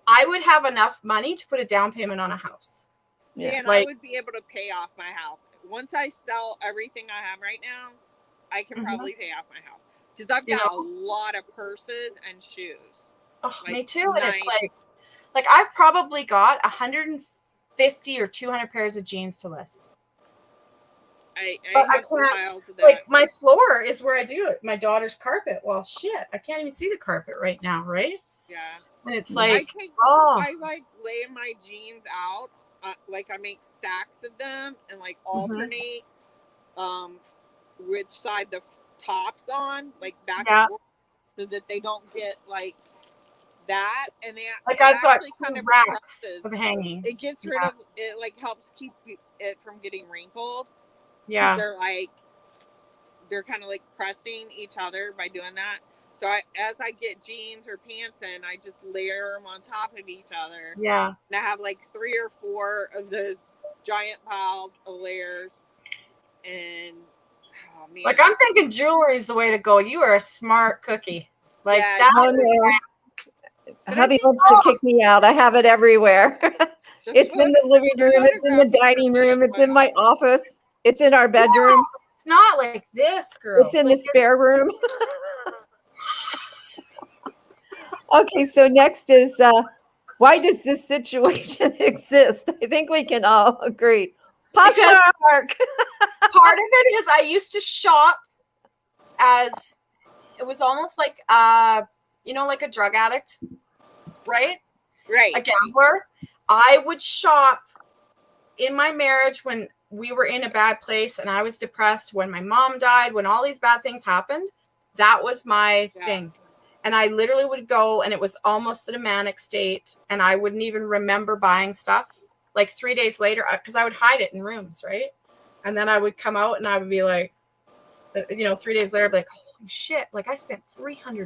I would have enough money to put a down payment on a house. yeah, and like, I would be able to pay off my house once I sell everything I have right now. I can probably pay off my house because I've got a lot of purses and shoes. Oh, like, me too. nice. And it's like I've probably got 150 or 200 pairs of jeans to list. I have piles of that. Like my floor is where I do it. My daughter's carpet. Well, shit, I can't even see the carpet right now, right? Yeah. And it's like, I like lay my jeans out. Like I make stacks of them and like alternate which side the top's on, like back and forth, so that they don't get like that. And they like I've got kind of racks of hanging. It gets rid of it, like helps keep it from getting wrinkled. Yeah, they're kind of like pressing each other by doing that. So as I get jeans or pants in, I just layer them on top of each other. Yeah. And I have like 3 or 4 of those giant piles of layers. And oh man. Like I'm thinking jewelry is the way to go. You are a smart cookie. Like that. Oh, no. Hubby wants to kick me out. I have it everywhere. It's in the living room. It's in the dining room. It's in my office. It's in our bedroom. No, it's not like this, girl. It's in the spare room. Okay, so next is why does this situation exist? I think we can all agree. Poshmark. Part of it is I used to shop as it was almost like like a drug addict, right? Right. A gambler. I would shop in my marriage when we were in a bad place and I was depressed, when my mom died, when all these bad things happened. That was my thing. And I literally would go and it was almost in a manic state and I wouldn't even remember buying stuff. Like 3 days later, because I would hide it in rooms, right? And then I would come out and I would be like, 3 days later, I'd be like, holy shit, like I spent $300.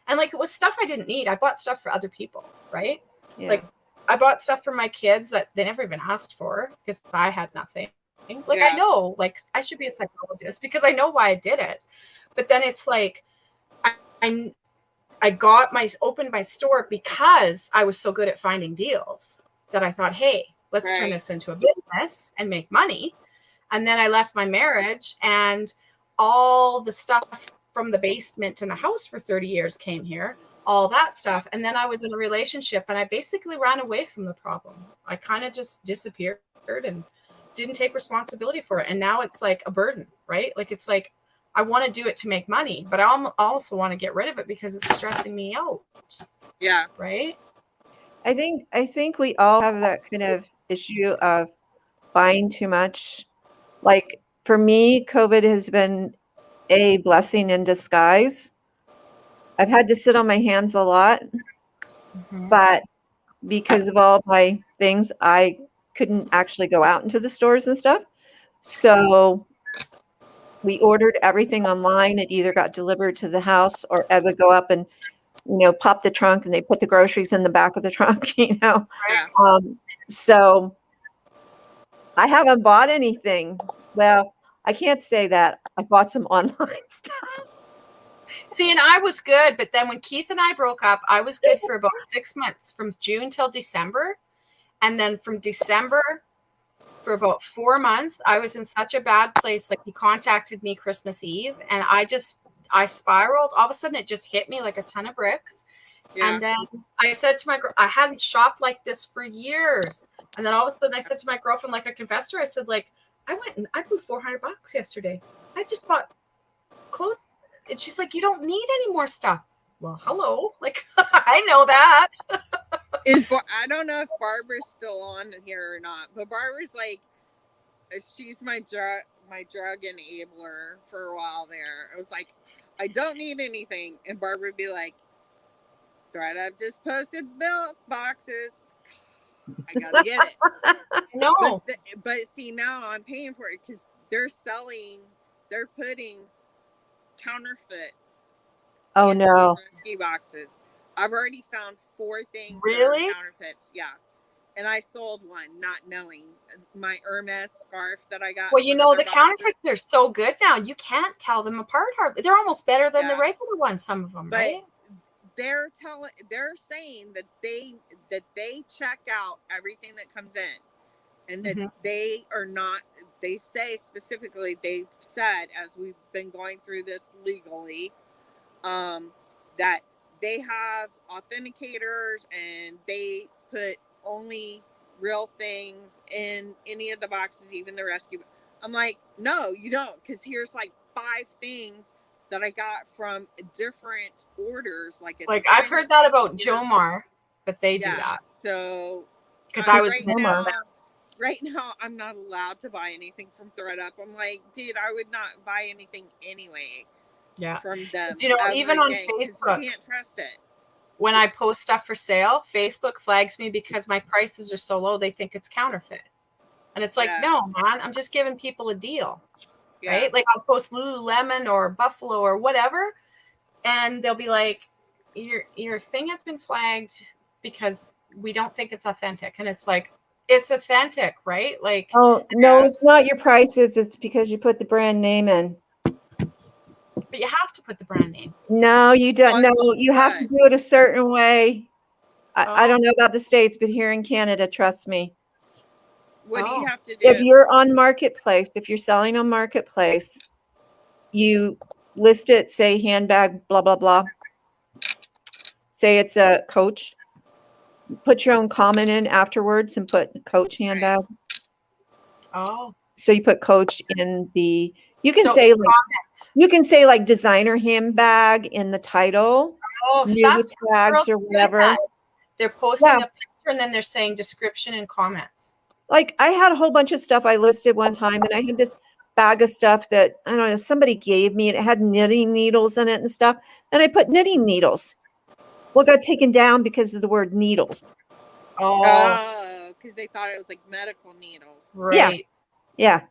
And like it was stuff I didn't need. I bought stuff for other people, right? Yeah. Like I bought stuff for my kids that they never even asked for because I had nothing. Like I know, like I should be a psychologist because I know why I did it. But then it's like, I opened my store because I was so good at finding deals that I thought, hey, let's turn this into a business and make money. And then I left my marriage and all the stuff from the basement in the house for 30 years came here, all that stuff. And then I was in a relationship and I basically ran away from the problem. I kind of just disappeared and didn't take responsibility for it. And now it's like a burden, right? Like, it's like, I want to do it to make money, but I also want to get rid of it because it's stressing me out. Yeah. Right. I think we all have that kind of issue of buying too much. Like for me, COVID has been a blessing in disguise. I've had to sit on my hands a lot, but because of all my things, I couldn't actually go out into the stores and stuff. So we ordered everything online. It either got delivered to the house or Ed would go up and, pop the trunk and they put the groceries in the back of the trunk, Yeah. So I haven't bought anything. Well, I can't say that. I bought some online stuff. See, and I was good, but then when Keith and I broke up, I was good for about 6 months, from June till December. And then from December for about 4 months, I was in such a bad place. Like he contacted me Christmas Eve and I spiraled. All of a sudden it just hit me like a ton of bricks. Yeah. And then I said to I hadn't shopped like this for years. And then all of a sudden I said to my girlfriend, like I confessed to her, I said, like, I went and I blew $400 yesterday. I just bought clothes. And she's like, you don't need any more stuff. Well, hello. Like, I know that. I don't know if Barbara's still on here or not, but Barbara's like, she's my drug enabler for a while there. It was like, I don't need anything. And Barbara would be like, ThredUp just posted milk boxes. I gotta get it. No. But see, now I'm paying for it because they're putting counterfeits Oh in no. these rescue boxes. I've already found 4 things Really? that are counterfeits. Yeah. And I sold one, not knowing. My Hermes scarf that I got. Well, in you one know, of the their boxes. counterfeits are so good now. You can't tell them apart hardly. They're almost better than the Yeah. regular ones, some of them, But right? they're saying that they check out everything that comes in, and that they are not. They say specifically, they've said, as we've been going through this legally, that they have authenticators and they put only real things in any of the boxes, even the rescue. I'm like, no, you don't, because here's like 5 things that I got from different orders, like a Like I've heard that about Jomar, that they do that. So because I was right now I'm not allowed to buy anything from ThredUp. I'm like, dude, I would not buy anything anyway. Yeah. From them. You know, even on Facebook, you can't trust it. When I post stuff for sale, Facebook flags me because my prices are so low, they think it's counterfeit. And it's like, no, man, I'm just giving people a deal. Yeah. Right? Like I'll post Lululemon or Buffalo or whatever, and they'll be like, your thing has been flagged because we don't think it's authentic. And it's like, it's authentic, right? Like, oh no, it's not your prices. It's because you put the brand name in. But you have to put the brand name. No, you don't. No, you have to do it a certain way. I don't know about the States, but here in Canada, trust me. What do you have to do? If you're on Marketplace, if you're selling on Marketplace, you list it, say handbag, blah, blah, blah. Say it's a Coach. Put your own comment in afterwards and put Coach handbag. Oh. So you put Coach in the, you can say like, you can say like designer handbag in the title. Oh, new with tags or whatever. They're posting a picture and then they're saying description and comments. Like I had a whole bunch of stuff I listed one time, and I had this bag of stuff that I don't know, somebody gave me, and it had knitting needles in it and stuff. And I put knitting needles. Well, it got taken down because of the word needles. Oh, because they thought it was like medical needles. Right. Yeah.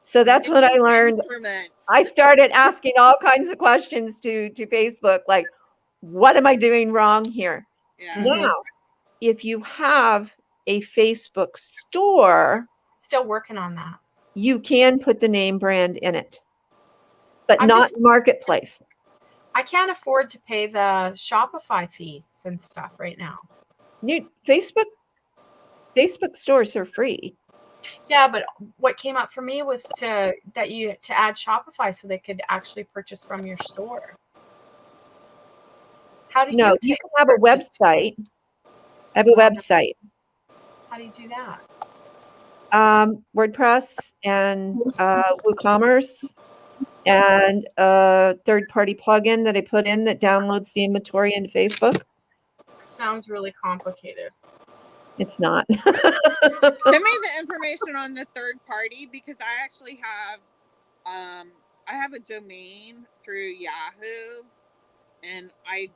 So that's what I learned. I started asking all kinds of questions to Facebook, like, what am I doing wrong here? Yeah. Now, if you have a Facebook store, still working on that. You can put the name brand in it, but not Marketplace. I can't afford to pay the Shopify fees and stuff right now. Facebook stores are free. Yeah, but what came up for me was to add Shopify so they could actually purchase from your store. How do you? You can have a website. I have a website. How do you do that? WordPress and WooCommerce and a third-party plugin that I put in that downloads the inventory into Facebook. Sounds really complicated. It's not. Send me the information on the third party, because I actually have I have a domain through Yahoo, and I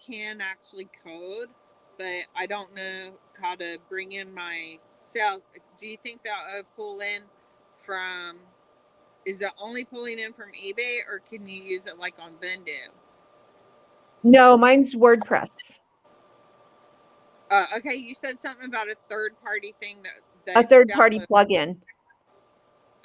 can actually code, but I don't know how to bring in my sales. Do you think that I pull in from, is it only pulling in from eBay, or can you use it like on Vendoo? No, mine's WordPress. Okay, you said something about a third-party thing that a third-party plugin.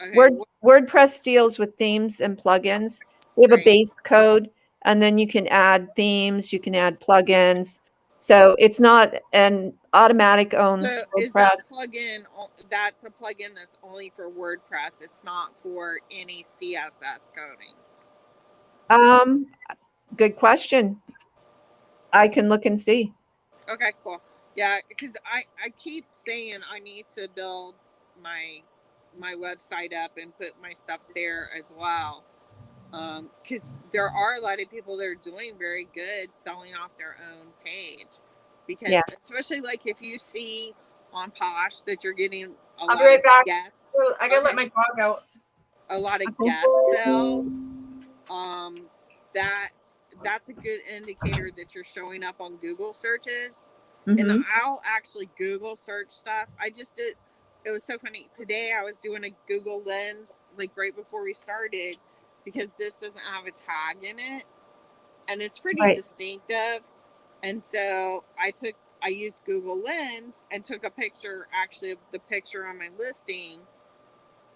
Okay. WordPress deals with themes and plugins. We have a base code, and then you can add themes, you can add plugins. So it's not an automatic owns so WordPress. Is that plugin? That's a plugin that's only for WordPress. It's not for any CSS coding. Good question. I can look and see. Okay, cool. Yeah, because I keep saying I need to build my website up and put my stuff there as well. Because there are a lot of people that are doing very good selling off their own page. Because especially like if you see on Posh that you're getting I'll be right back. Guests. I gotta let my dog out. A lot of guest sales. that's a good indicator that you're showing up on Google searches. And Mhm. I'll actually Google search stuff. I just did. It was so funny today. I was doing a Google Lens like right before we started because this doesn't have a tag in it, and it's pretty Right. distinctive. And so I used Google Lens and took a picture actually of the picture on my listing,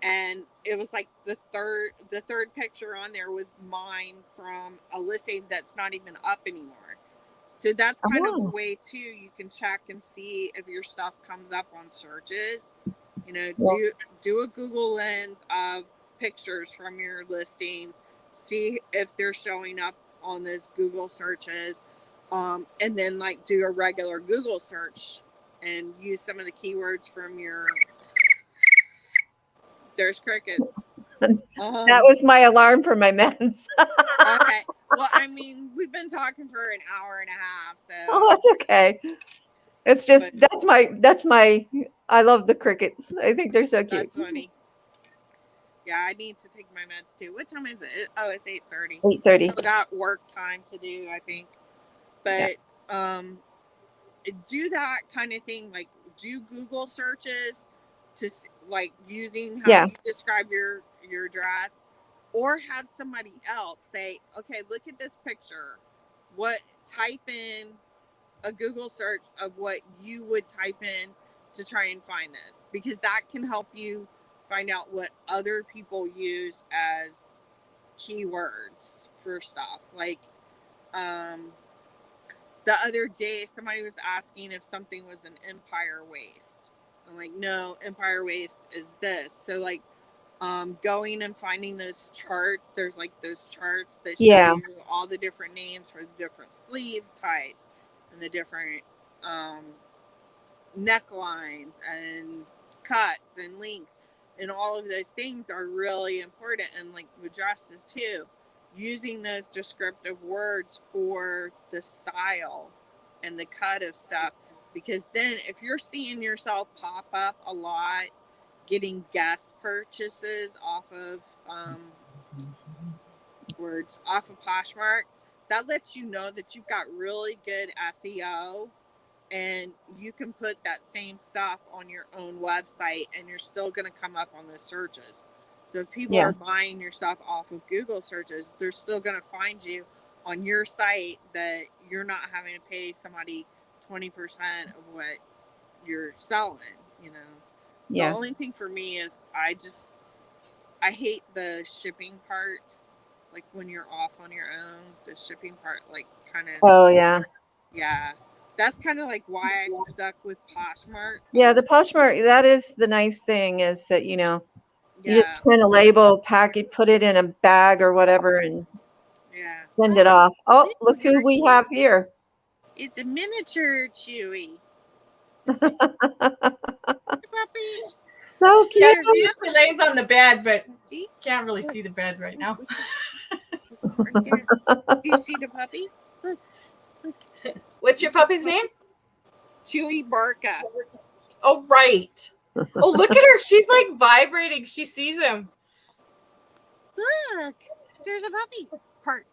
and it was like the third picture on there was mine from a listing that's not even up anymore. So that's kind of a Oh. way too you can check and see if your stuff comes up on searches. You know, Yeah. do a Google Lens of pictures from your listings, see if they're showing up on those Google searches, and then like do a regular Google search and use some of the keywords from your. There's crickets. That was my alarm for my meds. Okay. Well, I mean, we've been talking for an hour and a half, so. Oh, that's okay. It's just But that's my I love the crickets. I think they're so cute. that's funny. Yeah, I need to take my meds too. What time is it? Oh, it's 8:30. 8:30. Still got work time to do, I think. But do that kind of thing. Like, do Google searches to like using how you describe your dress, or have somebody else say, "Okay, look at this picture. What type in a Google search of what you would type in to try and find this," because that can help you find out what other people use as keywords for stuff. Like, the other day, somebody was asking if something was an empire waist. I'm like, no, empire waist is this. So, like, going and finding those charts, there's like those charts that show you all the different names for the different sleeve types and the different necklines and cuts and length, and all of those things are really important. And like with dresses too, using those descriptive words for the style and the cut of stuff, because then if you're seeing yourself pop up a lot getting guest purchases off of Poshmark, that lets you know that you've got really good SEO, and you can put that same stuff on your own website and you're still going to come up on the searches. So if people are buying your stuff off of Google searches, they're still going to find you on your site, that you're not having to pay somebody 20% of what you're selling, you know. The only thing for me is I hate the shipping part. Like when you're off on your own, the shipping part, like kind of. Oh yeah. Yeah. That's kind of like why I stuck with Poshmark. Yeah, the Poshmark, that is the nice thing, is that, you just print a label, pack it, put it in a bag or whatever, and send it off. Oh, look who we have here. It's a miniature Chewy. Puppies. So cute. Yeah, she usually lays on the bed, but See? Can't really see the bed right now. Right there. Do you see the puppy? Look. What's your puppy's name? Chewy Barca. Oh, right. Oh, look at her. She's like vibrating. She sees him. Look, there's a puppy. Bark.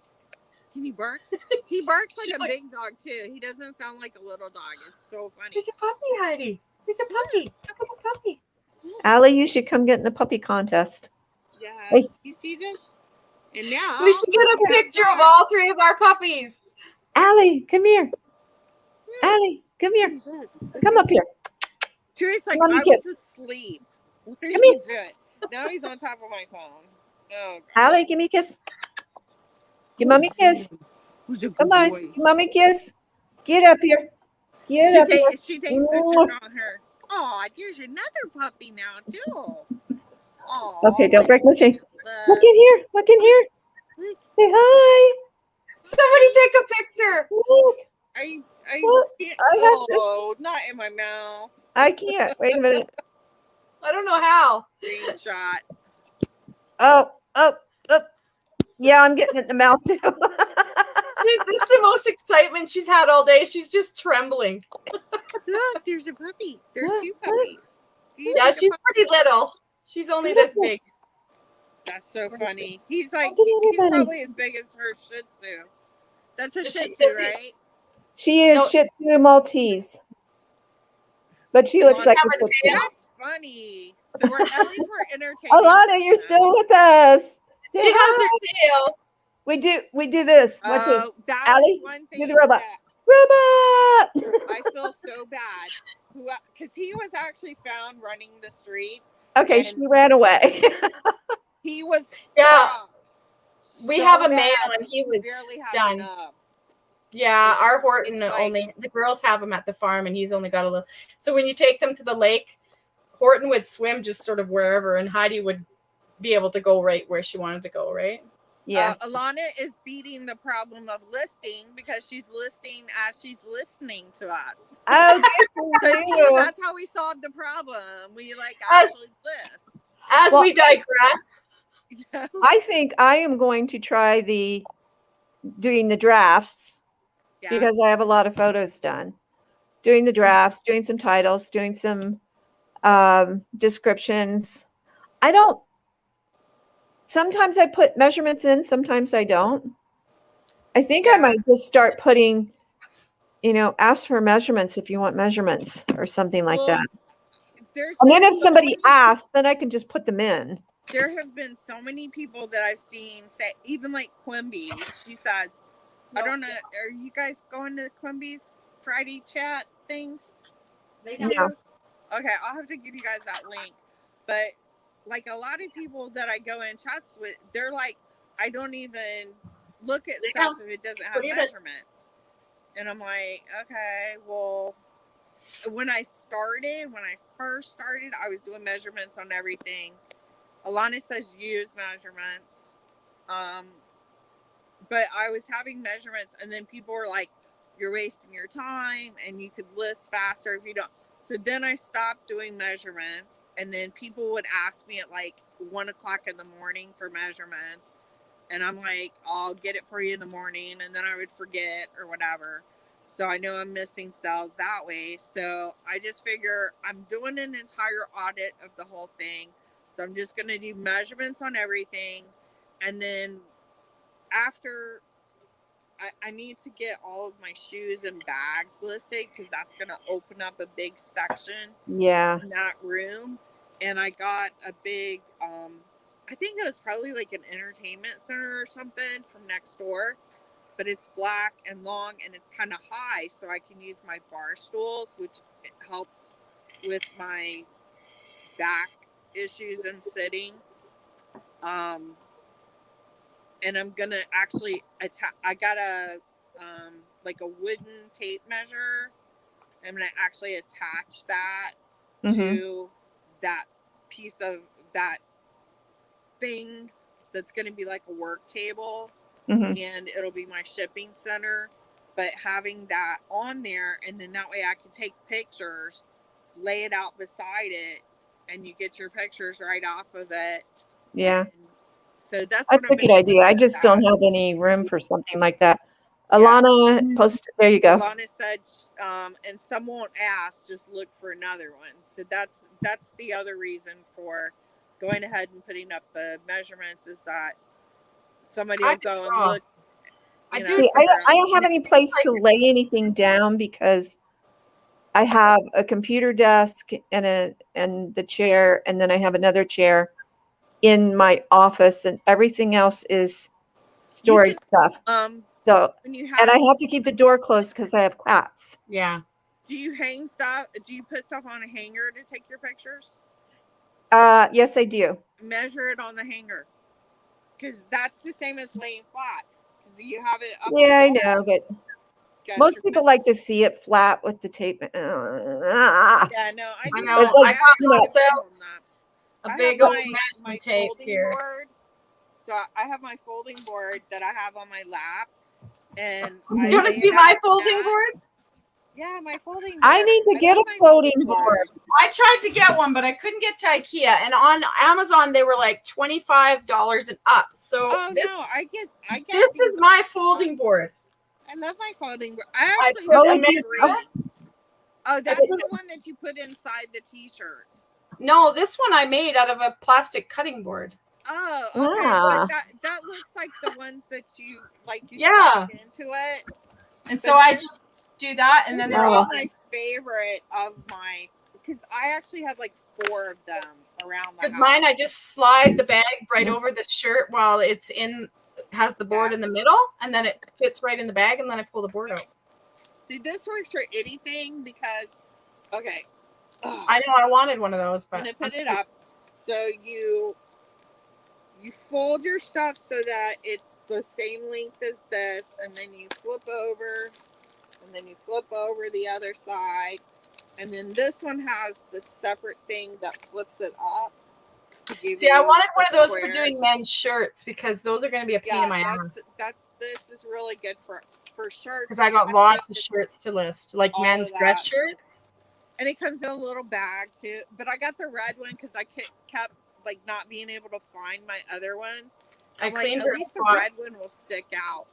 Can he bark? He barks like a big dog too. He doesn't sound like a little dog. It's so funny. He's a puppy, Heidi. He's a puppy. Look at the puppy. Allie, you should come get in the puppy contest. Yeah. Hey. You see this? And now we should get a picture of all three of our puppies. Allie, come here. Allie, come here. Come up here. Chewy's like, I was asleep. What are you doing? Now he's on top of my phone. Oh, God. Allie, give me a kiss. Give mommy a kiss. Who's a good Come on, boy? give mommy a kiss. Get up here. Get up here. She thinks that you're not her. Oh, here's another puppy now too. Oh. Okay, don't break my chain. Look in here. Look in here. Look. Say hi. Somebody take a picture. Look. I can't. I not in my mouth. I can't. Wait a minute. I don't know how. Screenshot. Oh. Yeah, I'm getting it in the mouth too. This is the most excitement she's had all day. She's just trembling. Look, there's a puppy. There's two puppies. Yeah, she's pretty little. She's only this big. That's so Where is funny. He's like, Don't get he's anybody. probably as big as her Shih Tzu. That's a Does Shih she- Tzu, does he- right? She is No. Shih Tzu Maltese, but she Does looks he like have a a Shih Tzu. tail? That's funny. So we're at least we're entertaining. Alana, you're them. still with us. Say She has hi. her tail. We do this. Watch Oh, this. that Allie, was one do thing the robot. that Robot. I feel so bad. Because he was actually found running the streets. Okay, and she ran away. he was Yeah. stopped We so have a bad male that and he was barely had done. enough. Yeah, It's- our Horton it's like- only the girls have him at the farm, and he's only got a little. So when you take them to the lake, Horton would swim just sort of wherever, and Heidi would be able to go right where she wanted to go. Right? Yeah. Alana is beating the problem of listing because she's listing as she's listening to us. Oh, So good see, for you. that's how we solved the problem. We like As- actually list. As Well- we digress. I think I am going to try doing the drafts Yeah. because I have a lot of photos done. Doing the drafts, doing some titles, doing some descriptions. Sometimes I put measurements in, sometimes I don't. I think I Yeah. might just start putting, ask for measurements if you want measurements or something like Well, that. There's And then been if so somebody many- asks, then I can just put them in. there have been so many people that I've seen say, even like Quimby, she says, I don't know, are you guys going to Quimby's Friday chat things? They No. do. Okay, I'll have to give you guys that link. But like a lot of people that I go in chats with, they're like, I don't even look at They stuff don't. if it doesn't have What do you mean? measurements. And I'm like, okay, well, when I first started, I was doing measurements on everything. Alana says use measurements. But I was having measurements, and then people were like, you're wasting your time, and you could list faster if you don't. So then I stopped doing measurements, and then people would ask me at like 1 o'clock in the morning for measurements. And I'm like, I'll get it for you in the morning, and then I would forget or whatever. So I know I'm missing sales that way. So I just figure I'm doing an entire audit of the whole thing. So I'm just going to do measurements on everything. And then after, I need to get all of my shoes and bags listed because that's going to open up a big section Yeah. in that room. And I got a big, I think it was probably like an entertainment center or something from next door, but it's black and long and it's kind of high, so I can use my bar stools, which helps with my back issues and sitting. And I'm gonna actually I got like a wooden tape measure. I'm gonna actually attach that to that piece of that thing that's going to be like a work table, and it'll be my shipping center. But having that on there, and then that way I can take pictures, lay it out beside it, and you get your pictures right off of it. Yeah. And so that's That's a good idea. I just don't have any room for something like that. Alana posted, there you go. Alana said, and some won't ask, just look for another one. So that's the other reason for going ahead and putting up the measurements is that somebody will go and look. I know, do. See, somewhere I else. don't have any place to lay anything down because I have a computer desk and the chair, and then I have another chair in my office, and everything else is storage stuff. So, when you and I have to keep the door closed because I have cats. Yeah. Do you hang stuff? Do you put stuff on a hanger to take your pictures? Yes, I do. Measure it on the hanger, because that's the same as laying flat. Because you have it up. Yeah, I know, but Got most your people measurement. like to see it flat with the tape. Yeah, no, I do. know. It's like, I actually you know, film that. A I big have old my measuring tape folding here. board. So I have my folding board that I have on my lap, and Do you want to see my folding board? Yeah, my folding board. I need to get love a my folding board. I tried to get one, but I couldn't get to IKEA. And on Amazon, they were like $25 and up. So No, I get. This is my folding board. I love my folding board. I actually put have a a man- green. Oh, that's the one that you put inside the t-shirts. No, this one I made out of a plastic cutting board. Oh, okay. Ah. But that looks like the ones that you Yeah. slide into it. And so But I this- just do that, and This then is they're Oh. all my favorite of my, because I actually have like 4 of them around the because house. mine I just slide the bag right over the shirt while it's has the board in the middle, and then it fits right in the bag, and then I pull the board out. See, this works for anything because, okay. I know I wanted one of those, but I'm gonna put it up. So you fold your stuff so that it's the same length as this, and then you flip over, and then you flip over the other side, and then this one has the separate thing that flips it up. See, I wanted one of those for doing men's shirts because those are going to be a pain in my ass. This is really good for shirts. Because I got lots of shirts to list, like all men's of that. dress shirts. And it comes in a little bag too. But I got the red one because I kept like not being able to find my other ones. I'm like, at least the red one will stick out.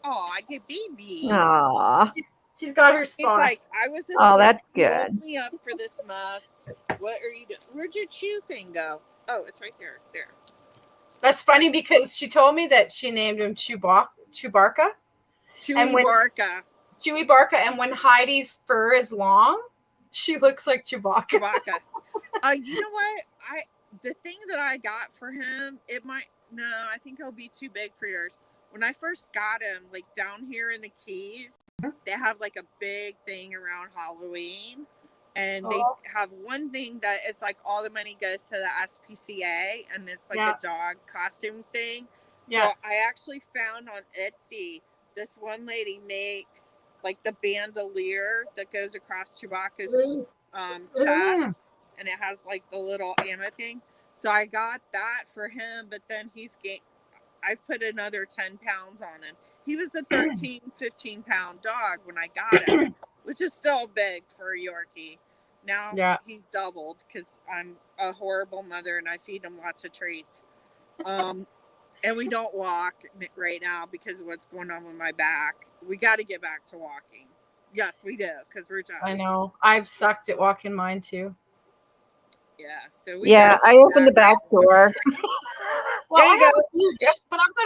Oh, I get baby. Aw. She's got her spot. It's like, I was asleep. Oh, that's You good. woke me up for this mess. What are you doing? Where'd your chew thing go? Oh, it's right there. There. That's funny because she told me that she named him Chewbarka. Chewy Barka. And when Heidi's fur is long, she looks like Chewbacca. You know what? The thing that I got for him, I think it'll be too big for yours. When I first got him, like down here in the Keys, they have like a big thing around Halloween. And they have one thing that it's like all the money goes to the SPCA, and it's like a dog costume thing. Yeah. So I actually found on Etsy, this one lady makes like the bandolier that goes across Chewbacca's chest, and it has like the little ammo thing. So I got that for him, but then I put another 10 pounds on him. He was a 13, 15 pound dog when I got him, which is still big for a Yorkie. Now he's doubled because I'm a horrible mother and I feed him lots of treats. And we don't walk right now because of what's going on with my back. We got to get back to walking. Yes, we do, because we're done. I know. I've sucked at walking mine too. Yeah. So I opened the back door. Well, I've got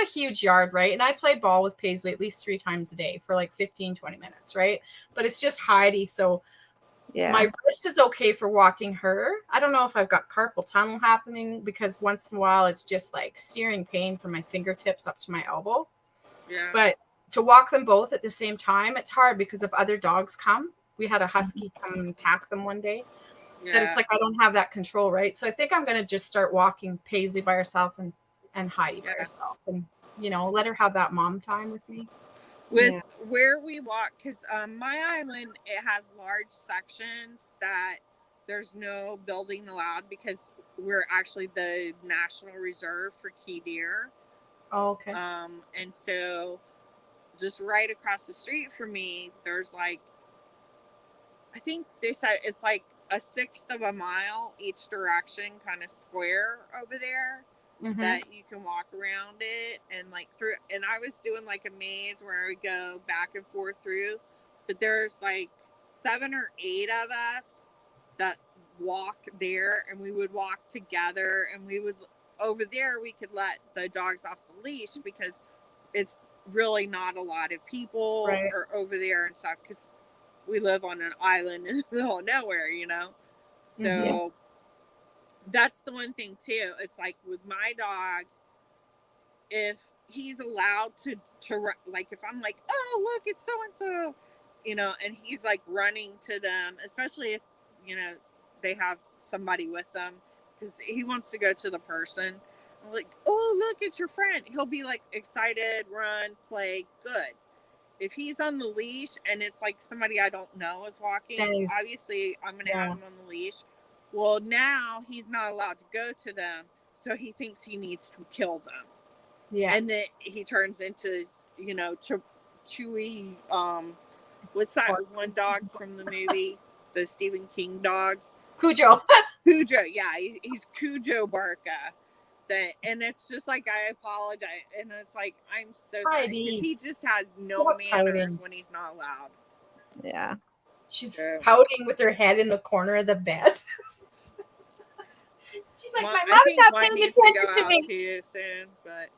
a huge yard, right? And I play ball with Paisley at least 3 times a day for like 15, 20 minutes, right? But it's just Heidi. So my wrist is okay for walking her. I don't know if I've got carpal tunnel happening because once in a while it's just like searing pain from my fingertips up to my elbow. Yeah. But to walk them both at the same time, it's hard because if other dogs come, we had a husky come and attack them one day. That it's like I don't have that control, right? So I think I'm going to just start walking Paisley by herself and Heidi by herself, and let her have that mom time with me. Where we walk, because my island, it has large sections that there's no building allowed because we're actually the National Reserve for key deer. Oh, okay. And so just right across the street from me, there's like, I think they said it's like a 1/6 of a mile each direction, kind of square over there. Mm-hmm. That you can walk around it and like through. And I was doing like a maze where I would go back and forth through, but there's like 7 or 8 of us that walk there, and we would walk together, and we would over there we could let the dogs off the leash because it's really not a lot of people or over there and stuff because we live on an island in the middle of nowhere, so that's the one thing too. It's like with my dog, if he's allowed to like, if I'm like, oh look, it's so and so, and he's like running to them, especially if they have somebody with them, because he wants to go to the person. I'm like, oh look, it's your friend. He'll be like excited, run, play, good. If he's on the leash and it's like somebody I don't know is walking, obviously I'm gonna have him on the leash. Well, now he's not allowed to go to them, so he thinks he needs to kill them. Yeah. And then he turns into, Chewy, what's that one dog from the movie? The Stephen King dog? Cujo. Cujo, yeah. He's Cujo Barca. And it's just like, I apologize. And it's like, I'm so sorry. Because he just has no manners when he's not allowed. Yeah. She's pouting with her head in the corner of the bed. She's like, my I mom's think not one paying needs to go attention to out me. too soon, but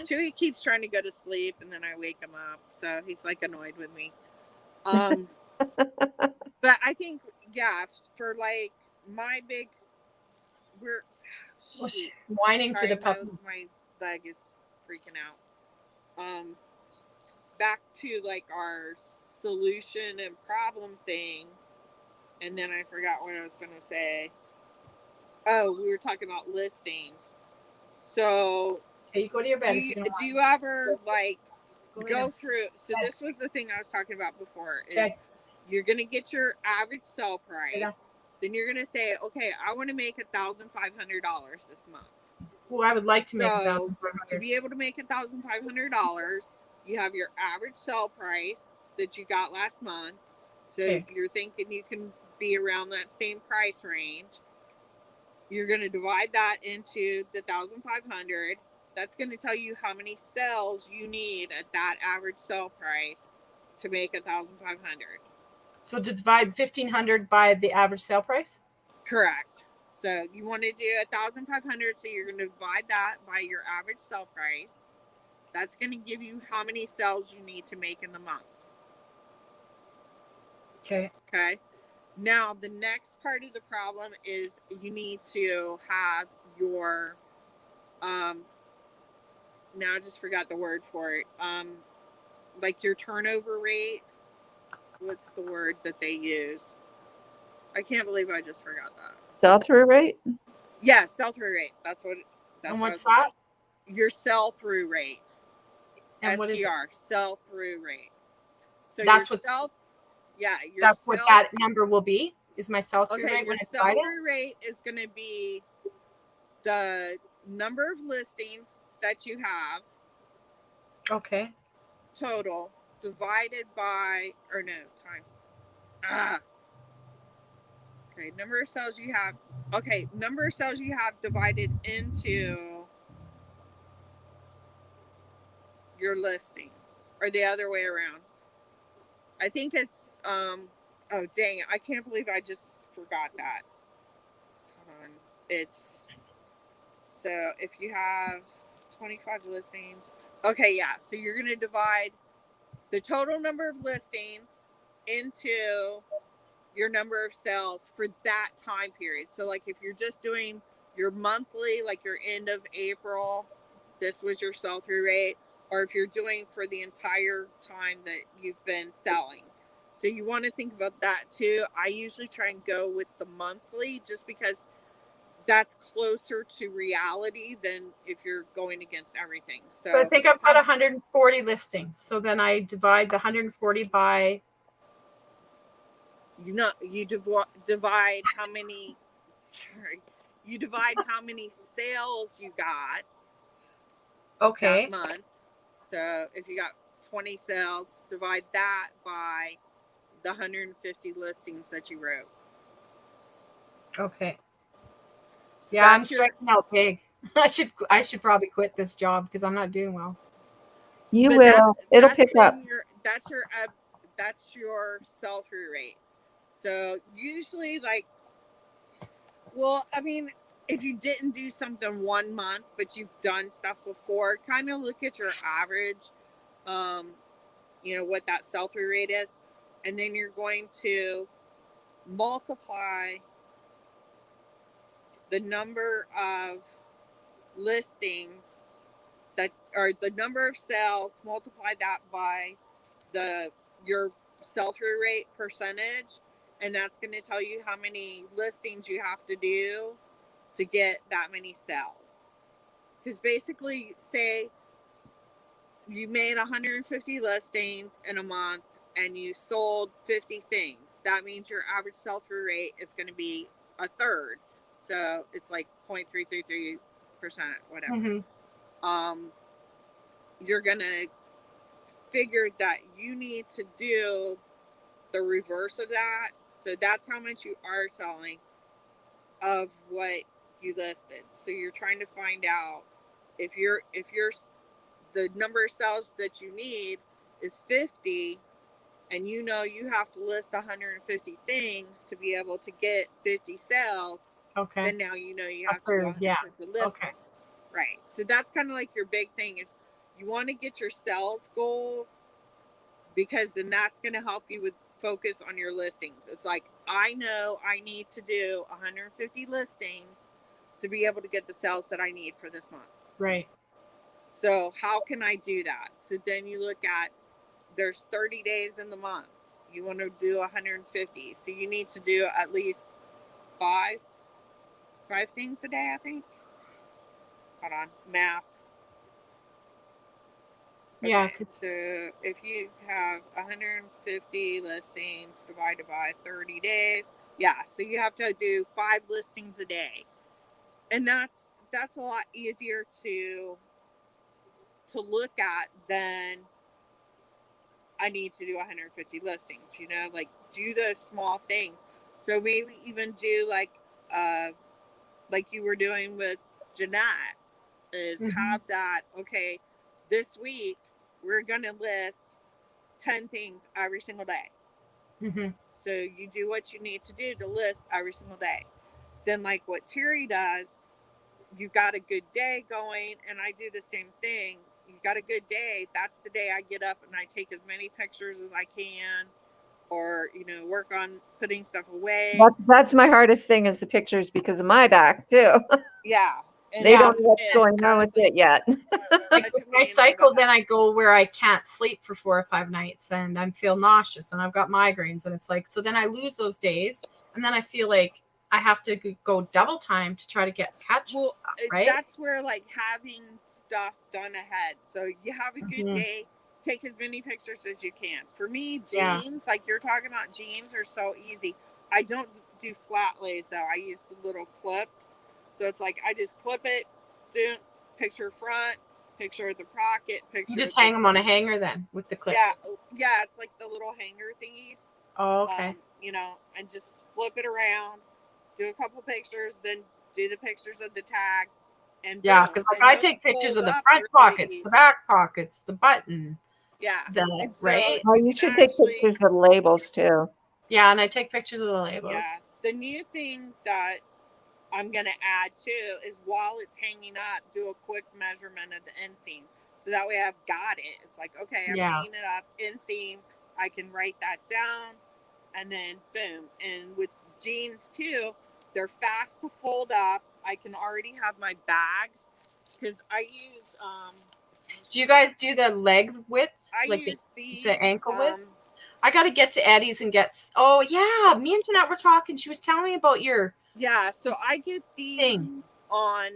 Chewy keeps trying to go to sleep, and then I wake him up, so he's like annoyed with me. But I think, yeah, for like my big, we're Well, shoot, she's whining for sorry, the puppy. my leg is freaking out. Back to like our solution and problem thing, and then I forgot what I was gonna say. Oh, we were talking about listings. So Okay, you go to your bed. do you ever like go ahead. through? So this was the thing I was talking about before. Is Okay. you're gonna get your average sell Yeah. price. Then you're gonna say, okay, I want to make $1,500 this month. Well, I would like to make So to 1,500. be able to make $1,500, you have your average sell price that you got last month. So Okay. you're thinking you can be around that same price range. You're going to divide that into the 1,500. That's going to tell you how many sales you need at that average sell price to make 1,500. So to divide 1,500 by the average sale price? Correct. So you want to do 1,500. So you're going to divide that by your average sell price. That's going to give you how many sales you need to make in the month. Okay. Okay. Now, the next part of the problem is you need to have your, now I just forgot the word for it. Like your turnover rate. What's the word that they use? I can't believe I just forgot that. Sell-through rate? Yeah, sell-through rate. That's what. And what's that? Your sell-through rate. And what is it? STR, sell-through rate. So That's your what. that's what that number will be. Is my sell-through okay, rate your when I divide it? sell-through rate is going to be the number of listings that you have Okay. total divided by, or no, times. Okay, number of sales you have. Okay, number of sales you have divided into your listings, or the other way around. I think it's oh dang it, I can't believe I just forgot that. Hold on. It's so if you have 25 listings. Okay, yeah. So you're gonna divide the total number of listings into your number of sales for that time period. So like if you're just doing your monthly, like your end of April, this was your sell-through rate, or if you're doing for the entire time that you've been selling. So you want to think about that too. I usually try and go with the monthly just because that's closer to reality than if you're going against everything. So I think I've got 140 listings. So then I divide the 140 by. You divide how many. Sorry, you divide how many sales you got. Okay. That month. So if you got 20 sales, divide that by the 150 listings that you wrote. Okay. So yeah, I'm striking out big. I should probably quit this job because I'm not doing well. You will. It'll pick up. That's your sell-through rate. So usually, like, well, I mean, if you didn't do something 1 month, but you've done stuff before, kind of look at your average, what that sell-through rate is, and then you're going to multiply the number of listings that or the number of sales, multiply that by your sell-through rate percentage, and that's going to tell you how many listings you have to do to get that many sales. Because basically, say you made 150 listings in a month and you sold 50 things. That means your average sell-through rate is going to be a third. So it's like 0.333%, whatever. Mm-hmm. You're going to figure that you need to do the reverse of that. So that's how much you are selling of what you listed. So you're trying to find out if the number of sales that you need is 50, and you have to list 150 things to be able to get 50 sales, Okay. then now you know you have to Approved, go yeah. for the listings. Okay. Right. So that's kind of like your big thing is you want to get your sales goal, because then that's going to help you with focus on your listings. It's like, I know I need to do 150 listings to be able to get the sales that I need for this month. Right. So how can I do that? So then you look at, there's 30 days in the month. You want to do 150. So you need to do at least five things a day, I think. Hold on, math. Yeah. Okay, so if you have 150 listings divided by 30 days, yeah, so you have to do 5 listings a day. And that's a lot easier to look at than I need to do 150 listings, you know, like do those small things. So maybe even do like you were doing with Jeanette, is have that, okay, this week we're gonna list 10 things every single day. So you do what you need to do to list every single day. Then like what Terry does, you got a good day going, and I do the same thing. You got a good day, that's the day I get up and I take as many pictures as I can, or work on putting stuff away. That's my hardest thing is the pictures because of my back too. Yeah. And They don't know what's going on with it yet. Like my cycle, then I go where I can't sleep for 4 or 5 nights and I feel nauseous and I've got migraines, and it's like, so then I lose those days, and then I feel like I have to go double time to try to catch up, right? That's where like having stuff done ahead. So you have a good day, take as many pictures as you can. For me, jeans, like you're talking about, jeans are so easy. I don't do flat lays though. I use the little clips. So it's like I just clip it, do picture front, picture of the pocket, picture. You just hang them on a hanger then with the clips. Yeah, it's like the little hanger thingies. Oh, okay. And just flip it around, do a couple pictures, then do the pictures of the tags, and yeah, because like I take pictures of the front pockets, the back pockets, the button. Yeah, right. Oh, you should take pictures of labels too. Yeah, and I take pictures of the labels. Yeah, the new thing that I'm gonna add too is while it's hanging up, do a quick measurement of the inseam, so that way I've got it. It's like, okay, I'm hanging it up, inseam. I can write that down, and then boom. And with jeans too, they're fast to fold up. I can already have my bags because I use. Do you guys do the leg width? I like use these, the ankle width. I got to get to Eddie's and get. Oh yeah, me and Jeanette were talking. She was telling me about your. Yeah, so I get these on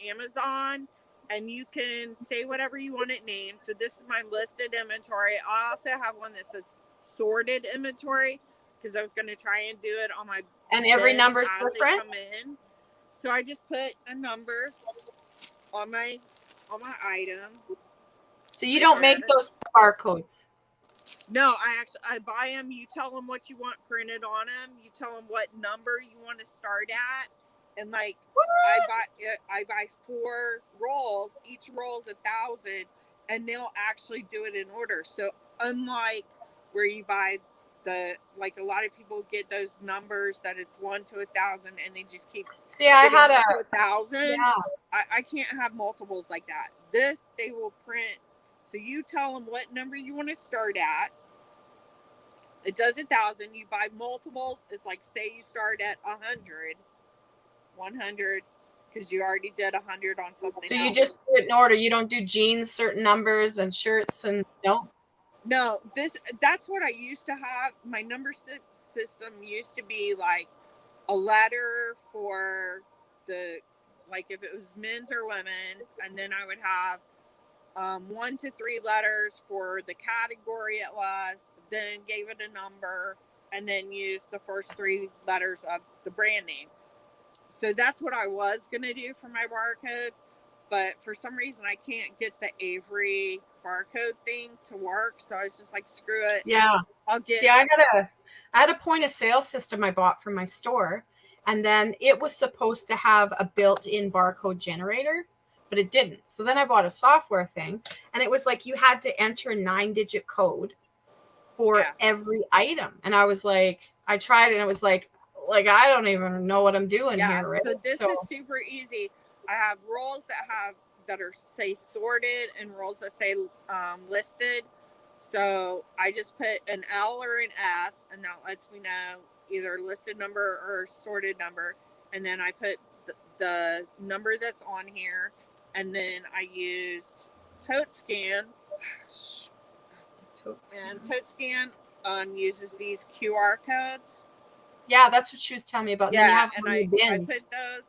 Amazon, and you can say whatever you want it named. So this is my listed inventory. I also have one that says sorted inventory because I was going to try and do it on my. And every number is different. Come in. So I just put a number on my item. So you don't make those barcodes. No, I buy them. You tell them what you want printed on them. You tell them what number you want to start at, and like I buy 4 rolls. Each roll's 1,000, and they'll actually do it in order. So unlike where you buy like a lot of people get those numbers that it's 1 to 1,000, and they just keep. See, I had 1,000. Yeah. I can't have multiples like that. This they will print. So you tell them what number you want to start at. It does 1,000. You buy multiples. It's like, say you start at 100, because you already did 100 on something. So you just put it in order. You don't do jeans, certain numbers, and shirts, and no. No, that's what I used to have. My number system used to be like a letter for the, like if it was men's or women's, and then I would have 1 to 3 letters for the category it was, then gave it a number, and then used the first 3 letters of the brand name. So that's what I was going to do for my barcodes, but for some reason I can't get the Avery barcode thing to work, so I was just like, screw it. Yeah. See, I had a point of sale system I bought from my store, and then it was supposed to have a built-in barcode generator, but it didn't. So then I bought a software thing, and it was like you had to enter a 9-digit code for every item. And I was like, I tried it, and it was like, like I don't even know what I'm doing Yeah, here, right? so this is super easy. I have rolls that are say sorted and rolls that say listed. So I just put an L or an S, and that lets me know either listed number or sorted number. And then I put the number that's on here, and then I use Tote Scan. And Tote Scan uses these QR codes. Yeah, that's what she was telling me about. And then you Yeah, have and I I put those.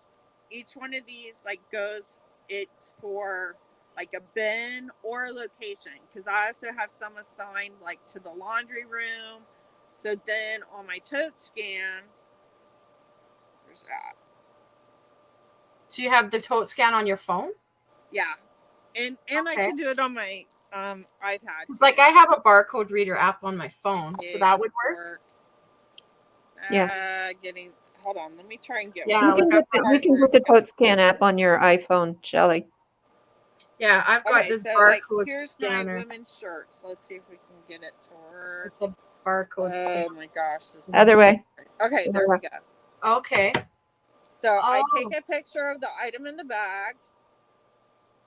Each one of these like goes. It's for like a bin or a location, because I also have some assigned like to the laundry room. So then on my Tote Scan, there's that. Do you have the Tote Scan on your phone? Yeah, and I Okay. can do it on my iPad too. Like I have a barcode reader app on my phone, so that would work. Yeah. Hold on, let me try and get Yeah, one. You can put the Tote Scan app on your iPhone, Shelly. Yeah, I've got this barcode here's scanner. my women's shirts. Let's see if we can get it to work. It's a barcode scanner. Oh my gosh. Other way. Okay, there we go. Okay. So I take a picture of the item in the bag,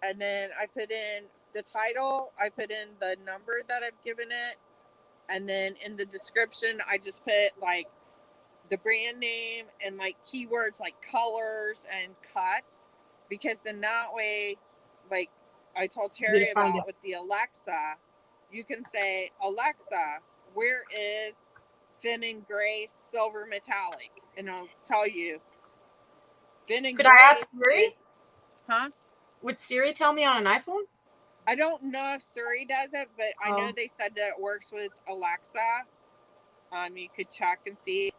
and then I put in the title, I put in the number that I've given it, and then in the description I just put like the brand name and like keywords like colors and cuts, because then that way, like I told Terry about with the Alexa, you can say, Alexa, where is Finn Gray Silver Metallic? And I'll tell you. Could I ask Siri? Huh? Would Siri tell me on an iPhone? I don't know if Siri does it, but I know they said that it works with Alexa. You could check and see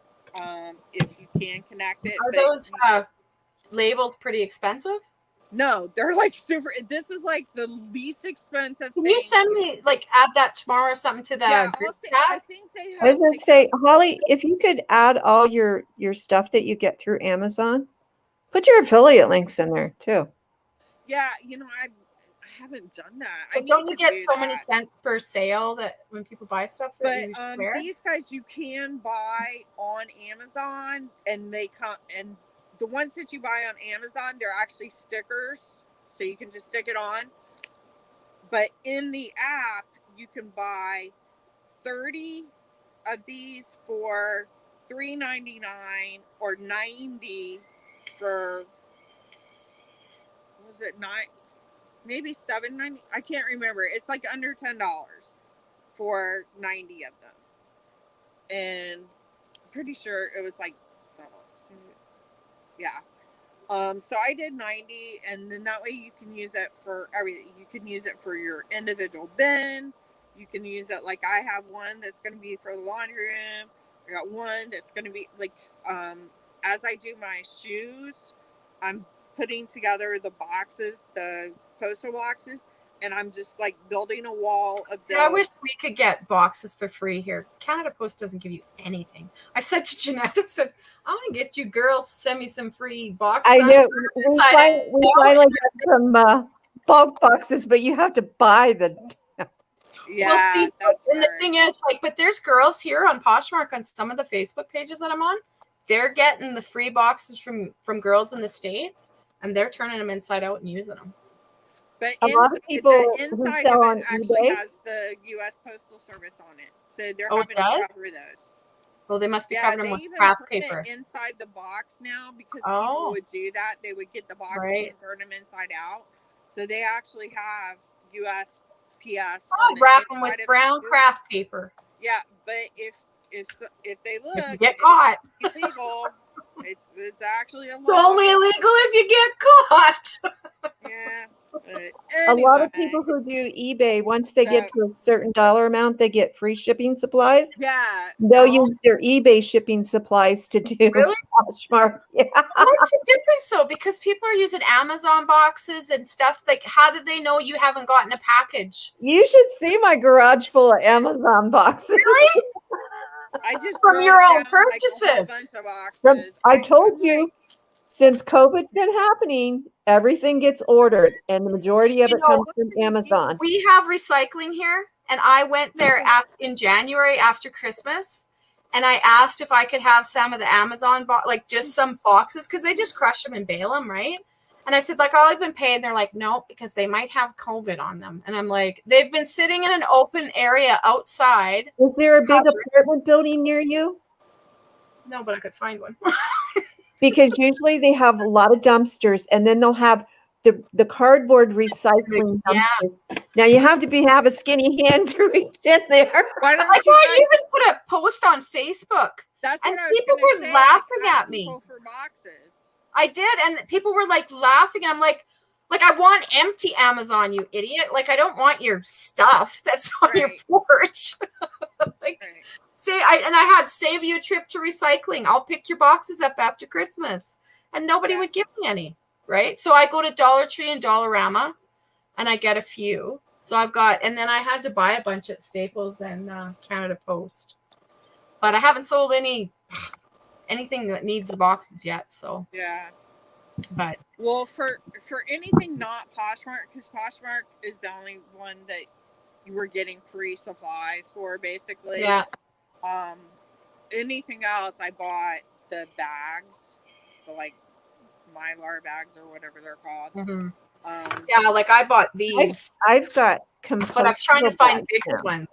if you can connect it. Are those labels pretty expensive? No, they're like super. This is like the least expensive. Can you send me add that tomorrow or something to the group chat? I think they have. I was going to say, Holly, if you could add all your stuff that you get through Amazon, put your affiliate links in there too. Yeah, I haven't done that. Don't you get so many cents per sale that when people buy stuff? But these guys you can buy on Amazon, and they come, and the ones that you buy on Amazon, they're actually stickers, so you can just stick it on. But in the app, you can buy 30 of these for $3.99 or 90 for, what was it, maybe $7.90? I can't remember. It's like under $10 for 90 of them. And I'm pretty sure it was like, yeah. So I did 90, and then that way you can use it for everything. You can use it for your individual bins. You can use it, like I have one that's going to be for the laundry room. I got one that's going to be like, as I do my shoes, I'm putting together the boxes, the postal boxes, and I'm just like building a wall of those. I wish we could get boxes for free here. Canada Post doesn't give you anything. I said to Jeanette, I said, I'm going to get you girls to send me some free boxes. I know. We finally got some bulk boxes, but you have to buy the... Yeah, well, see, and the thing is, but there's girls here on Poshmark on some of the Facebook pages that I'm on. They're getting the free boxes from girls in the States, and they're turning them inside out and using them. But a lot of people who sell on actually eBay has the U.S. Postal Service on it, so they're having to cover those. Well, they must be covering them with craft paper inside the box now, because people would do that. They would get the boxes and turn them inside out. So they actually have USPS. Wrap them with brown craft paper. Yeah, but if they look, if you get caught, it's illegal. It's actually illegal. It's only illegal if you get caught. Yeah. Anyway. A lot of people who do eBay, once they get to a certain dollar amount, they get free shipping supplies. Yeah. They'll use their eBay shipping supplies to do Poshmark. Yeah. What's the difference though? Because people are using Amazon boxes and stuff. Like, how do they know you haven't gotten a package? You should see my garage full of Amazon boxes. Really? I just from your own purchases. Like a whole bunch of boxes. I told you, since COVID's been happening, everything gets ordered, and the majority of it comes from Amazon. We have recycling here, and I went there in January after Christmas, and I asked if I could have some of the Amazon, like just some boxes, because they just crush them and bail them, right? And I said, like, I'll even pay. And they're like, no, because they might have COVID on them. And I'm like, they've been sitting in an open area outside. Is there a big apartment building near you? No, but I could find one. Because usually they have a lot of dumpsters, and then they'll have the cardboard recycling Yeah. dumpster. Now you have to have a skinny hand to reach in there. Why don't I you thought you guys, even put a post on Facebook. that's and what I was people gonna were say, laughing ask at me. people for boxes. I did, and people were like laughing. And I'm like, I want empty Amazon, you idiot. Like, I don't want your stuff that's on your Right. porch. Like, Right. and I had save you a trip to recycling. I'll pick your boxes up after Christmas. And nobody would give me any, right? So I go to Dollar Tree and Dollarama, and I get a few. So I've got, and then I had to buy a bunch at Staples and Canada Post. But I haven't sold anything that needs the boxes yet. So Yeah. but Well, for anything not Poshmark, because Poshmark is the only one that you were getting free supplies for, basically. yeah, Anything else, I bought the bags, the like Mylar bags or whatever they're called. mhm. Um, Yeah, like I bought these, I've got but I'm trying to compostable find bags bigger now. ones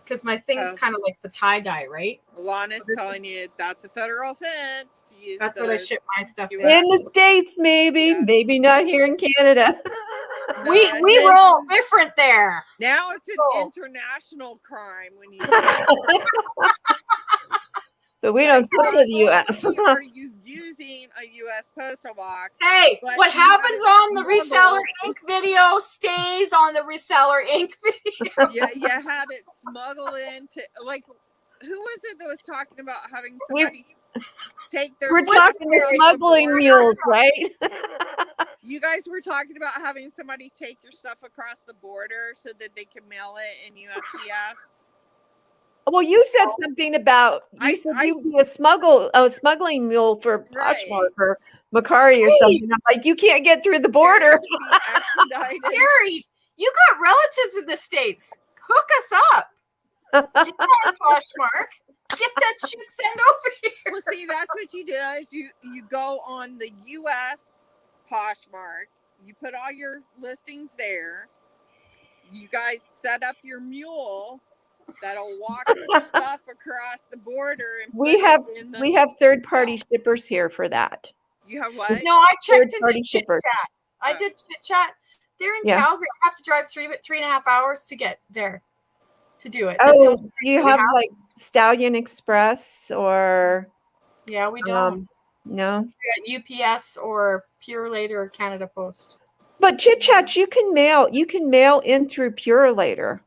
because my thing's Oh. kind of like the tie dye, right? Alana's telling you that's a federal offense to use. That's what I those ship my stuff in. US In the States, maybe, Yeah. maybe not here in Canada. No, We and roll different there. now it's an Oh. international crime when you. But we Yeah, don't come to the U.S. not only are you using a U.S. postal box? Hey, But what you had happens it on the smuggled. Reseller Inc. video stays on the Reseller Inc. video. Yeah, you had it smuggled into, like, who was it that was talking about having somebody take their We're stuff talking the across smuggling border? mules, right? You guys were talking about having somebody take your stuff across the border so that they can mail it in USPS. Well, you said something about you'd be a smuggling mule for Right. Poshmark or Macari or Hey. something. I'm like, you can't get through the border. To be expedited. Gary, you got relatives in the States. Hook us up. Get that Poshmark. Get that shit sent over here. Well, see, that's what you do is you go on the U.S. Poshmark. You put all your listings there. You guys set up your mule that'll walk your stuff across the border. And We have third-party shippers here for that. You have what? No, I checked Third-party into Chit shippers. Chat. I did Chit Chat. They're in Yeah. Calgary. I have to drive 3.5 hours to get there to do it. That's the Oh, only place you that we have like Stallion Express or Yeah, we don't. no? We got UPS or Pure Later or Canada Post. But Chit Chat, you can mail in through Pure Later.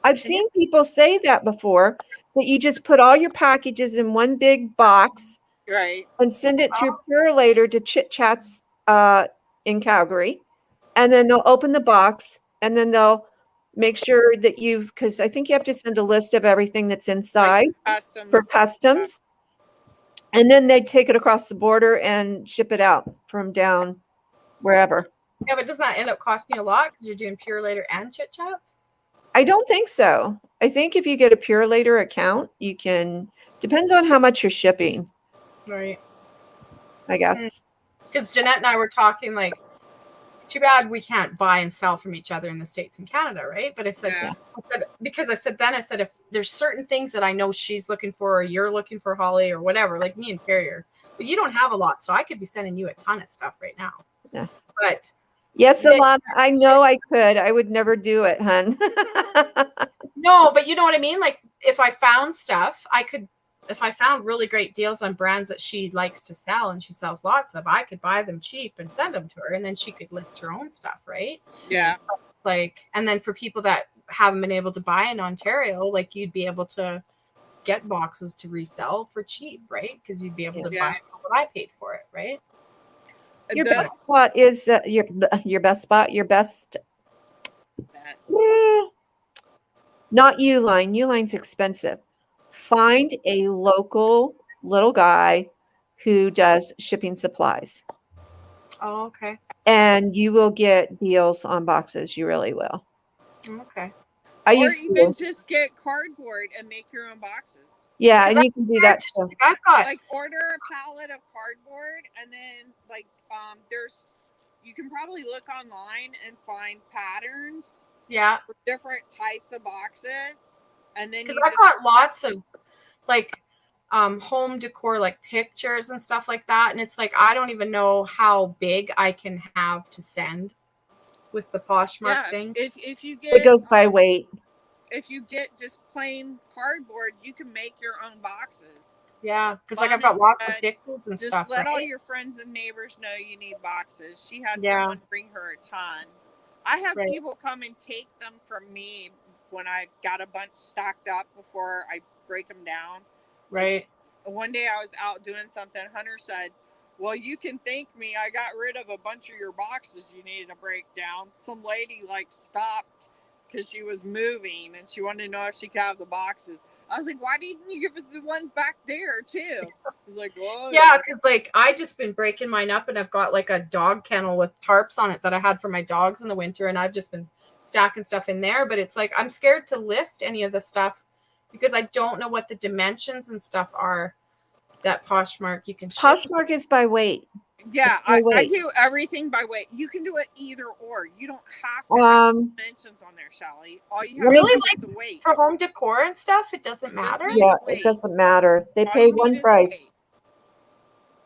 I've seen people say that before, that you just put all your packages in one big box Right. and send it through Pure Later to Chit Chats in Calgary. And then they'll open the box and then they'll make sure that because I think you have to send a list of everything that's inside Customs. for customs. And then they take it across the border and ship it out from down wherever. Yeah, but doesn't that end up costing a lot because you're doing Pure Later and Chit Chats? I don't think so. I think if you get a Pure Later account, you can, depends on how much you're shipping, Right. I guess. Because Jeanette and I were talking, like, it's too bad we can't buy and sell from each other in the States and Canada, right? But I said, Yeah. I said, if there's certain things that I know she's looking for or you're looking for, Holly, or whatever, like me and Carrier, but you don't have a lot, so I could be sending you a ton of stuff right now. Yeah. But Yes, Alana, I know I could. I would never do it, hun. no, but you know what I mean? Like, if I found stuff, if I found really great deals on brands that she likes to sell and she sells lots of, I could buy them cheap and send them to her, and then she could list her own stuff, right? Yeah. It's like, and then for people that haven't been able to buy in Ontario, like, you'd be able to get boxes to resell for cheap, right? Because you'd be able to buy it for what I paid for it, right? Your best spot is your best spot. Your best, not Uline. Uline's expensive. Find a local little guy who does shipping supplies, Oh, okay. and you will get deals on boxes. You really will. Okay. I Or used even to. just get cardboard and make your own boxes. Yeah, Because and you can do that too. I've got Like order a pallet of cardboard, and then like there's you can probably look online and find patterns yeah. for different types of boxes, and then Because you I've just got lots of like home decor, like pictures and stuff like that, and it's like I don't even know how big I can have to send with the Poshmark thing. if you It get goes by weight. if you get just plain cardboard, you can make your own boxes. Yeah, because like Mom I've got had lots of said, pictures and just stuff, let all right? your friends and neighbors know you need boxes. She had Yeah. someone bring her a ton. I have Right. people come and take them from me when I've got a bunch stacked up before I break them down. Right. Like, one day I was out doing something. Hunter said, "Well, you can thank me. I got rid of a bunch of your boxes you needed to break down." Some lady like stopped because she was moving and she wanted to know if she could have the boxes. I was like, "Why didn't you give us the ones back there too?" He's like, "Oh Yeah, because like I just been breaking mine up, and I've got like a dog kennel with tarps on it that I had for my dogs in the winter, and I've just been stacking stuff in there. But it's like I'm scared to list any of the stuff because I don't know what the dimensions and stuff are that Poshmark you can ship. Poshmark is by weight. Yeah, It's by I weight. do everything by weight. You can do it either or. You don't have to have dimensions on there, Shelly. All you have Really, to do is the weight. For home decor and stuff, it doesn't Just matter. need Yeah, the weight. it doesn't matter. They All pay you need one is the price. weight.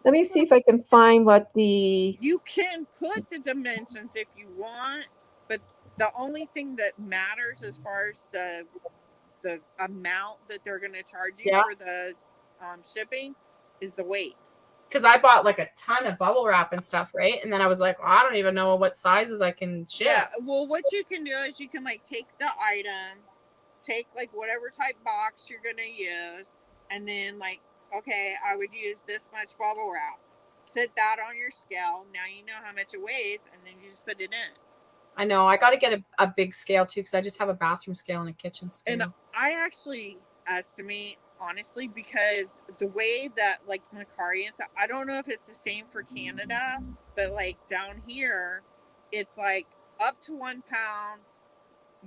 Let me see if I can find what the You can put the dimensions if you want, but the only thing that matters as far as the amount that they're going to charge you Yeah. for the shipping is the weight. Because I bought like a ton of bubble wrap and stuff, right? And then I was like, well, I don't even know what sizes I can ship. Yeah. Well, what you can do is you can like take the item, take like whatever type box you're going to use, and then like, okay, I would use this much bubble wrap. Set that on your scale. Now you know how much it weighs, and then you just put it in. I know. I got to get a big scale too because I just have a bathroom scale and a kitchen scale. And I actually estimate, honestly, because the way that like Macari and stuff, I don't know if it's the same for Canada, but like down here, it's like up to 1 pound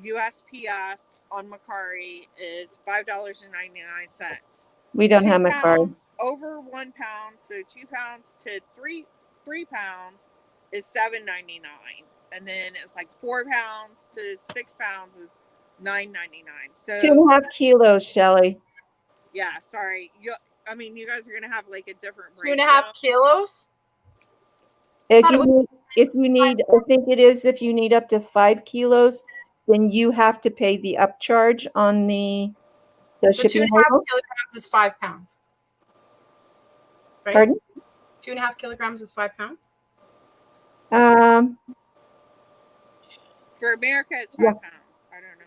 USPS on Macari is $5.99. we don't 2 have my card. pounds over 1 pound, so 2 pounds to 3 pounds is $7.99, and then it's like 4 pounds to 6 pounds is $9.99. So 2.5 kilos, Shelly. yeah, sorry. You guys are gonna have like a different 2.5 kilos. If you need, I think it is if you need up to 5 kilos, then you have to pay the upcharge on the So shipping 2.5 label. kilograms is 5 pounds. Right? Pardon? 2.5 kilograms is 5 pounds. For America, it's 5 Yeah. pounds. I don't know.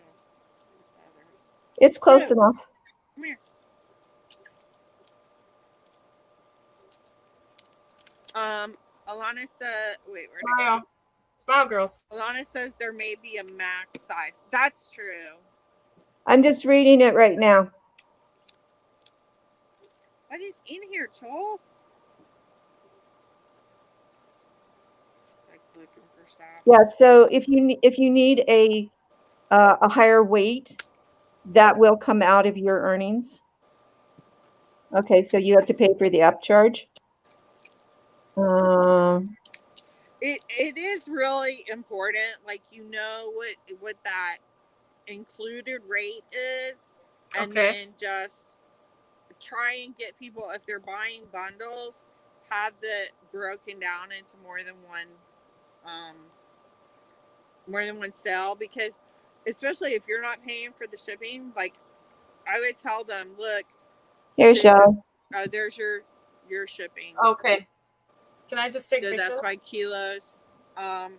It's close enough. Come here. Alana said, wait, where'd it go? Smile. Smile, girls. Alana says there may be a max size. That's true. I'm just reading it right now. What is in here, Joel? Like looking for stuff. Yeah, so if you need a higher weight, that will come out of your earnings. Okay, so you have to pay for the upcharge. It is really important, like what that included rate is, and then just try and get people, if they're buying bundles, have the broken down into more than one sale, because especially if you're not paying for the shipping, like I would tell them, look, Here's Shelly. there's your shipping. Okay. Can I just take a picture? That's by kilos. Okay,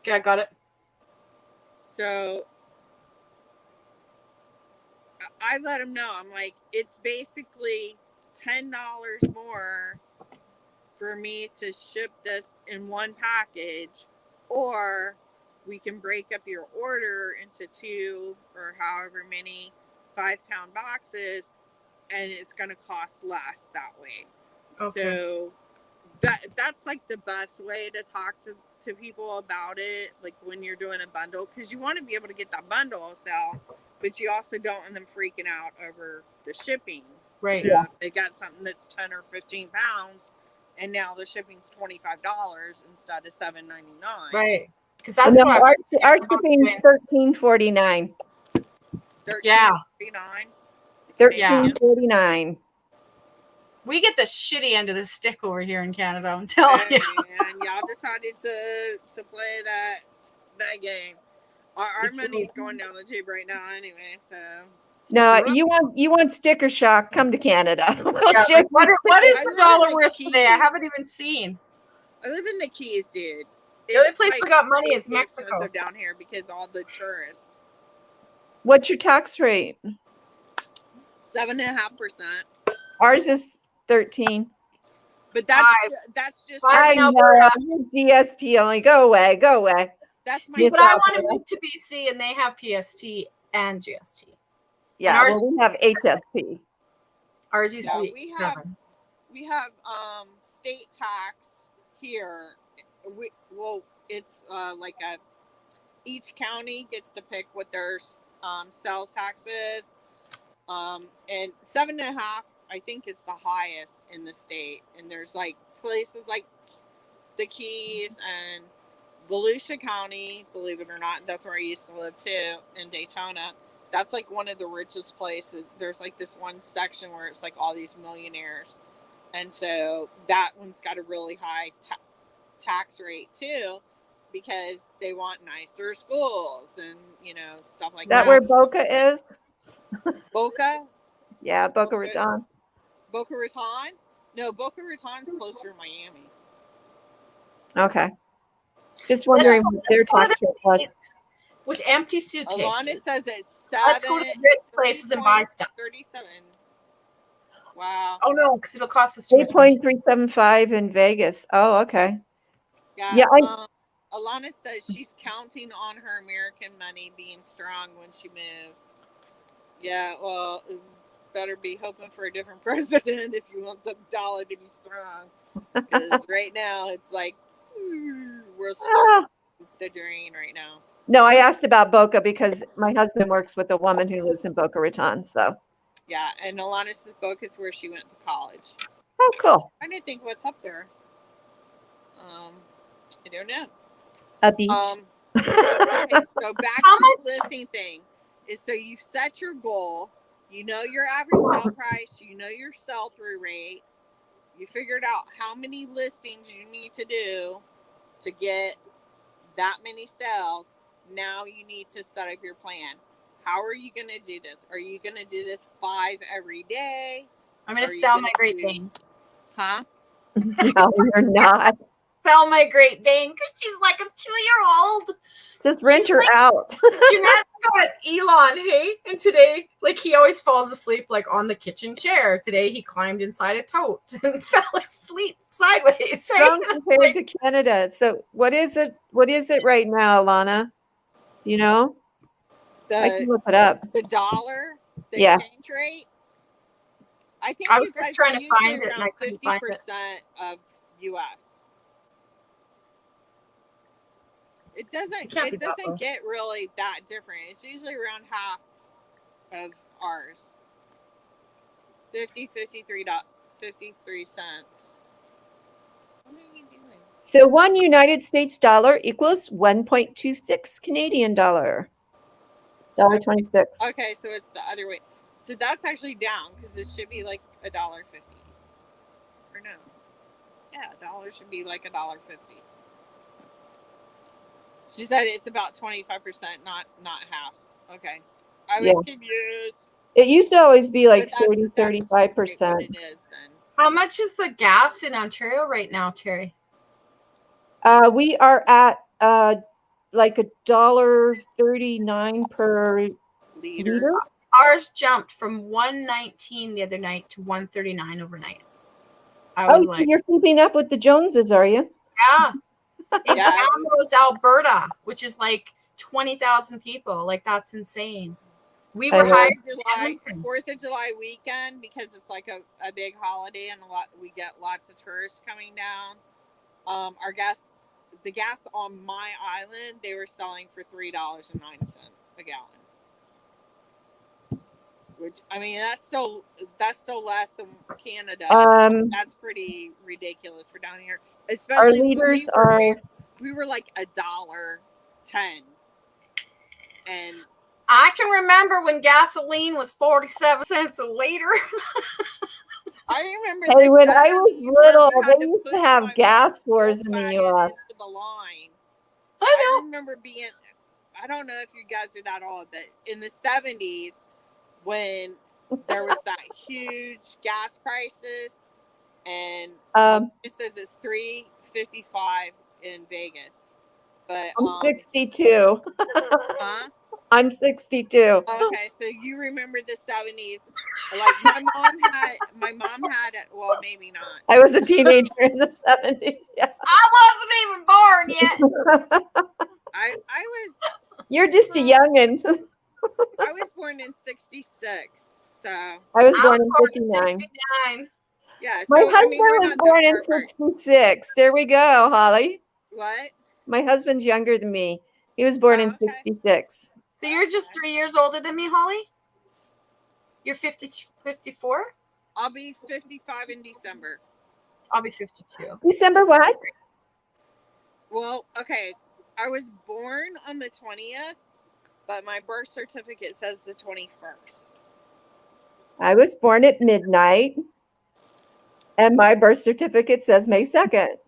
I got it. So I let them know. I'm like, it's basically $10 more for me to ship this in one package, or we can break up your order into 2 or however many 5-pound boxes, and it's going to cost less that way. Okay. So that's like the best way to talk to people about it, like when you're doing a bundle, because you want to be able to get that bundle sale, but you also don't want them freaking out over the shipping. Right. You know, if they got something that's 10 or 15 pounds, and now the shipping's $25 instead of $7.99. Right. Because that's No, what I our, was our about shipping is $13.49. Yeah. $13.49. $13.49. We get the shitty end of the stick over here in Canada, I'm telling you. And y'all decided to play that game. Our It's money's like- going down the tube right now anyway, so No, you want sticker shock? Come to Canada. We'll Yeah, ship like, what is I the live dollar in worth today? I Keys. haven't even seen. I live in the Keys, dude. The only It's place we got money is crazy Mexico. expensive down here because all the tourists. What's your tax rate? 7.5%. Ours is 13. But Five. that's just Five. I in know. Alberta. Your GST only. Go away. Go away. that's my See, Yes, but I I'll want to do it. move to BC and they have PST and GST. Yeah, ours- well, we have HST. Ours used to Yeah, be we have state tax here. It's like each county gets to pick what their sales tax is. And 7.5, I think, is the highest in the state. And there's like places like the Keys and Volusia County, believe it or not, that's where I used to live too, in Daytona. That's like one of the richest places. There's like this one section where it's like all these millionaires. And so that one's got a really high tax rate too, because they want nicer schools and, you know, stuff like Is that. that where Boca is? Boca? Yeah, Boca Raton. Boca Raton? No, Boca Raton's closer to Miami. Okay. Just wondering what their tax rate was. with empty Alana suitcases. says it's Let's go to the rich places and buy stuff. 37. Wow. Oh no, because it'll cost us too much money. 8.375 in Vegas. Oh, okay. Yeah. Yeah, Alana says she's counting on her American money being strong when she moves. Yeah, well, better be hoping for a different president if you want the dollar to be strong. Because right now it's like we're surfing the drain right now. No, I asked about Boca because my husband works with a woman who lives in Boca Raton. So, Yeah, and Alana's book is where she went to college. oh, cool. I didn't think what's up there. I don't know. A beach. Okay, so back to the listing thing is, so you set your goal, you know your average sale price, you know your sell-through rate, you figured out how many listings you need to do to get that many sales. Now you need to set up your plan. How are you going to do this? Are you going to do this 5 every day? I'm going Are to you sell gonna my great do- thing. Huh? No, you're not. Sell my great thing because she's like a 2-year-old. Just rent She's her like- out. Jeanette's got Elon, hey? And today, like, he always falls asleep, like, on the kitchen chair. Today, he climbed inside a tote and fell asleep sideways. Hey? Strong compared to Canada. So, what is it? What is it right now, Alana? Do you know? I can look it up. The dollar, the Yeah. exchange rate. I think I was you just guys trying are to find usually it, and I around couldn't find 50% of US. It doesn't can't be that low. get really that different. It's usually around half of ours. 53 cents. What are you doing? So, one United States dollar equals 1.26 Canadian dollar. $1.26. Okay, so it's the other way. So that's actually down because it should be like $1.50. Or no. Yeah, a dollar should be like $1.50. She said it's about 25%, not half. Okay. I was confused. It used to always be like But that's 30, what 35%. it is then. How much is the gas in Ontario right now, Terry? We are at like $1.39 per liter. Ours jumped from 119 the other night to 139 overnight. I was So like, you're keeping up with the Joneses, are you? yeah. In Yeah. Kamloops, Alberta, which is like 20,000 people. Like, that's insane. We I were know. hired. 4th of July weekend, because it's like a big holiday and we get lots of tourists coming down. The gas on my island, they were selling for $3.09 a gallon. which I mean that's so less than Canada. That's pretty ridiculous for down here, Our especially when leaders are. we were like $1.10, and I can remember when gasoline was 47 cents a liter. I remember. Hey, when I 70s was where little, we had they to used to push have my gas stores in the Volkswagen U.S. into the line. I I remember being, I don't know if you guys are that old, but in the 70s when there was that huge gas prices, and it says it's $3.55 in Vegas, but I'm 62. huh? I'm 62. Okay, so you remember the 70s? Like my mom had it. Well, maybe not. I was a teenager in the 70s. Yeah. I wasn't even born yet. I was. You're just a youngin. I was born in '66, so I was born in in 59. 69. yeah. My So I husband mean, we're was not born that far in apart. 66. There we go, Holly. What? My husband's younger than me. He was born in Oh, okay. 66. So you're just 3 years older than me, Holly? You're 54? I'll be 55 in December. I'll be 52. December what? Well, okay. I was born on the 20th, but my birth certificate says the 21st. I was born at midnight, and my birth certificate says May 2nd.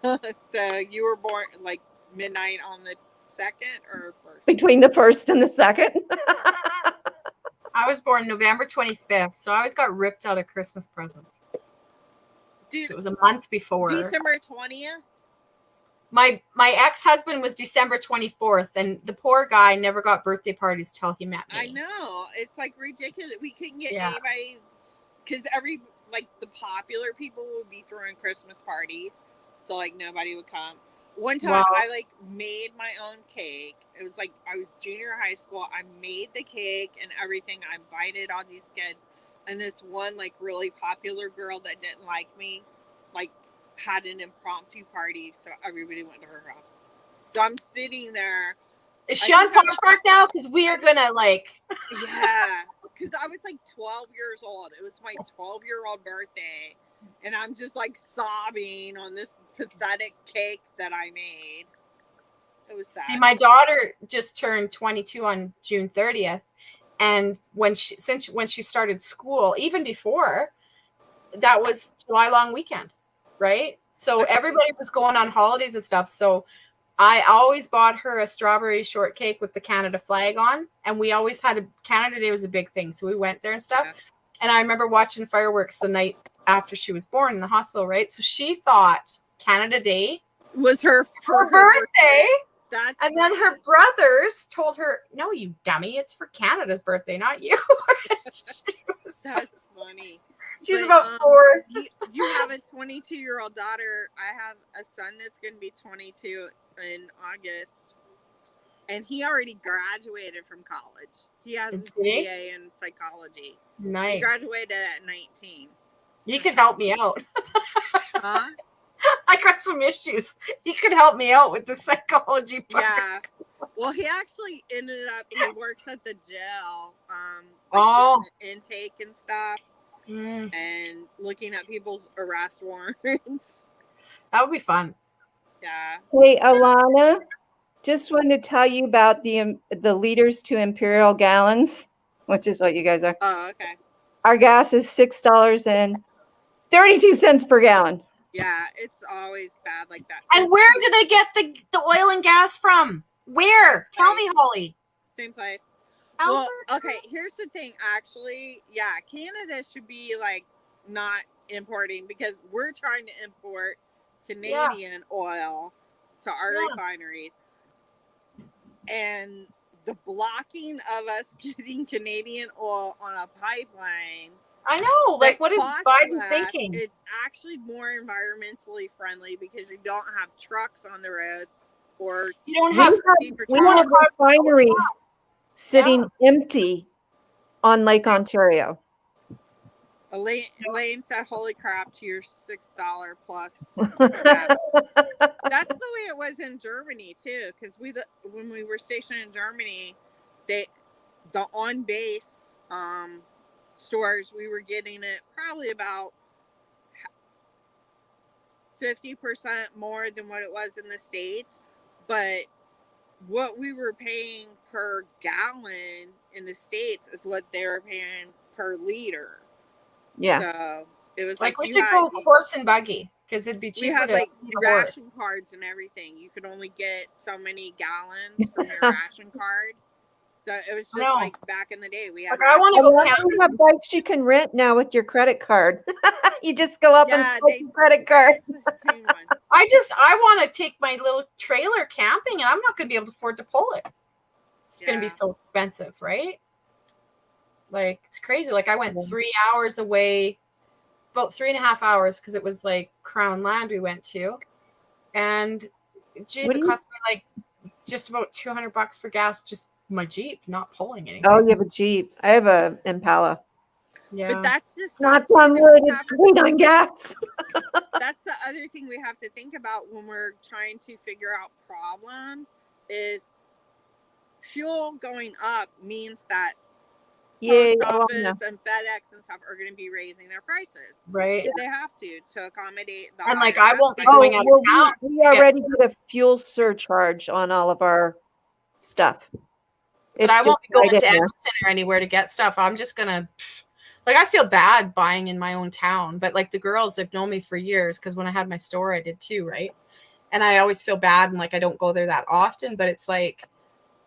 So you were born like midnight on the 2nd or 1st? Between the 1st and the 2nd. I was born November 25th, so I always got ripped out of Christmas presents. Dude, It was a month before. December 20th? My ex-husband was December 24th, and the poor guy never got birthday parties till he met me. I know. It's like ridiculous. We couldn't get Yeah. anybody, because the popular people would be throwing Christmas parties, so like nobody would come. One time Wow. I like made my own cake. It was like I was junior high school. I made the cake and everything. I invited all these kids, and this one like really popular girl that didn't like me, like had an impromptu party, so everybody went to her house. So I'm sitting there. Is she on Poshmark now? Because we are gonna Yeah, because I was like 12 years old. It was my 12-year-old birthday, and I'm just like sobbing on this pathetic cake that I made. It was sad. See, my daughter just turned 22 on June 30th, and when she started school, even before that was July long weekend, right? So everybody was going on holidays and stuff. So I always bought her a strawberry shortcake with the Canada flag on, and we always had Canada Day was a big thing, so we went there and stuff. Yeah. And I remember watching fireworks the night after she was born in the hospital, right? So she thought Canada Day was her birthday. And then her brothers told her, "No, you dummy! It's for Canada's birthday, not you." That's funny. She's about 4. You have a 22-year-old daughter. I have a son that's going to be 22 in August, and he already graduated from college. He has his BA in psychology. Nice. He graduated at 19. You could help me out. Huh? I got some issues. He could help me out with the psychology part. Yeah. Well, he actually ended up, he works at the jail, doing intake and stuff, and looking at people's arrest warrants. That would be fun. Yeah. Hey, Alana, just wanted to tell you about the liters to imperial gallons, which is what you guys are. Oh, okay. Our gas is $6.32 per gallon. Yeah, it's always bad like that. And where do they get the oil and gas from? Where? Tell me, Holly. Same place. Well, okay, here's the thing. Actually, yeah, Canada should be like not importing, because we're trying to import Canadian oil to our refineries. And the blocking of us getting Canadian oil on a pipeline. I know. Like, what is Biden thinking? It's actually more environmentally friendly because you don't have trucks on the roads, or you don't have. We have refineries sitting empty on Lake Ontario. Elaine said, "Holy crap!" to your $6 plus. That's the way it was in Germany too. Because when we were stationed in Germany, the on base stores, we were getting it probably about 50% more than what it was in the States. But what we were paying per gallon in the States is what they were paying per liter. Yeah. So it was Like like we should go horse and buggy because it'd be we cheaper had to like eat a horse. ration cards and everything. You could only get so many gallons from your ration card. So it was just No. like back in the day. We had Like, I want to And go also camping. you have bikes you can rent now with your credit card. You just go up and Yeah, swipe your credit card. actually seen one. I want to take my little trailer camping, and I'm not going to be able to afford to pull it. It's going to be Yeah. so expensive, right? Like, it's crazy. Like, I went Yeah. 3 hours away, about 3.5 hours, because it was like Crown Land we went to, and geez, What it do you- cost me like just about $200 for gas, just my Jeep, not pulling anything. Oh, you have a Jeep. I have a Impala. Yeah, But that's the stuff Not too on that wood, we it's have. great on gas. That's the other thing we have to think about when we're trying to figure out problems is fuel going up means that Yay, post office Alana. and FedEx and stuff are going to be raising their prices right. because they have to accommodate the And like, higher I won't be gas Oh, going prices. out of well, town. we to get already stuff. did a fuel surcharge on all of our stuff. But It's I won't just be going right to in there. Edmonton or anywhere to get stuff. I'm just gonna, like, I feel bad buying in my own town, but like the girls have known me for years because when I had my store, I did too, right? And I always feel bad and like I don't go there that often, but it's like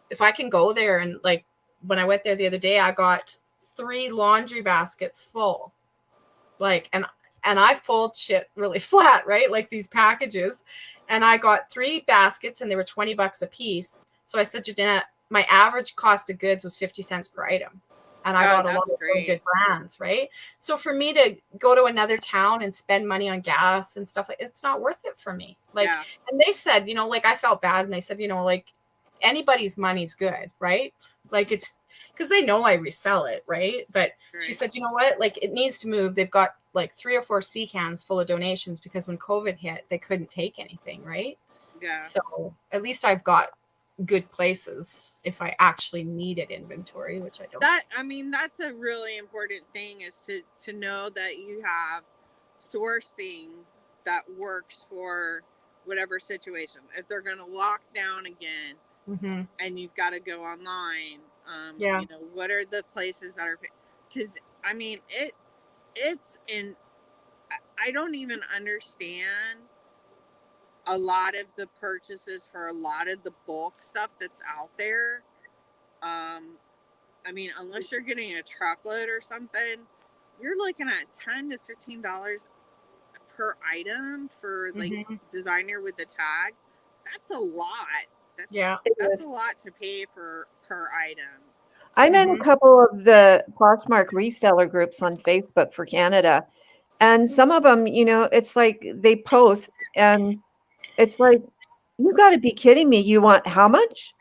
if I can go there and like when I went there the other day, I got 3 laundry baskets full, like and I fold shit really flat, right? Like these packages, and I got 3 baskets and they were $20 a piece. So I said, Jeanette, my average cost of goods was 50 cents per item. And I got a lot that's of really great. good brands, right? So for me to go to another town and spend money on gas and stuff, like it's not worth it for me. Like, Yeah. and they said, you know, like I felt bad, and they said, you know, like anybody's money's good, right? Like it's because they know I resell it, right? But she Right. said, you know what? Like it needs to move. They've got like 3 or 4 sea cans full of donations because when COVID hit, they couldn't take anything, right? Yeah. So at least I've got good places if I actually needed inventory, which I don't. That's a really important thing is to know that you have sourcing that works for whatever situation. If they're going to lock down again Mm-hmm. and you've got to go online, Yeah. you know, what are the places that are, because it's in, I don't even understand a lot of the purchases for a lot of the bulk stuff that's out there. Unless you're getting a truckload or something, you're looking at $10 to $15 per item for like designer with the tag. That's a lot. That's a lot to pay for per item. I'm in a couple of the Poshmark reseller groups on Facebook for Canada. And some of them, you know, it's like they post and it's like, you got to be kidding me. You want how much?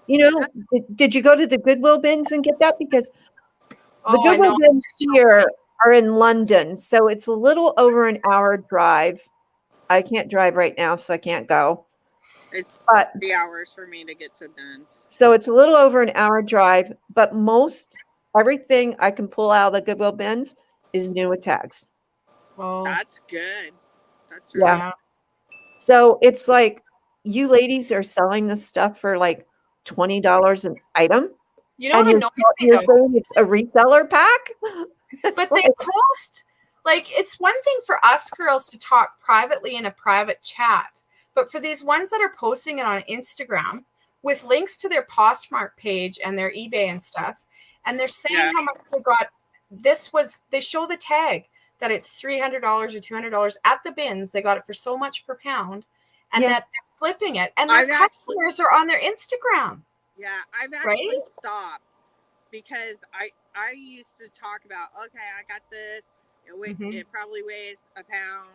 You know, did you go to the Goodwill bins and get that? Because the Goodwill bins here are in London. So it's a little over an hour drive. I can't drive right now, so I can't go. It's But 3 hours for me to get to bins. so it's a little over an hour drive, but everything I can pull out of the Goodwill bins is new with tags. Oh, That's good. That's Yeah. right. So it's like you ladies are selling this stuff for like $20 an item. You know what and annoys me you're though? saying it's a reseller pack? But they post, like, it's one thing for us girls to talk privately in a private chat, but for these ones that are posting it on Instagram with links to their Poshmark page and their eBay and stuff, and they're saying how much they got, they show the tag that it's $300 or $200 at the bins. They got it for so much per pound, and that they're flipping it. And their customers are on their Instagram. Yeah, I've actually stopped because I used to talk about, okay, I got this. It probably weighs a pound,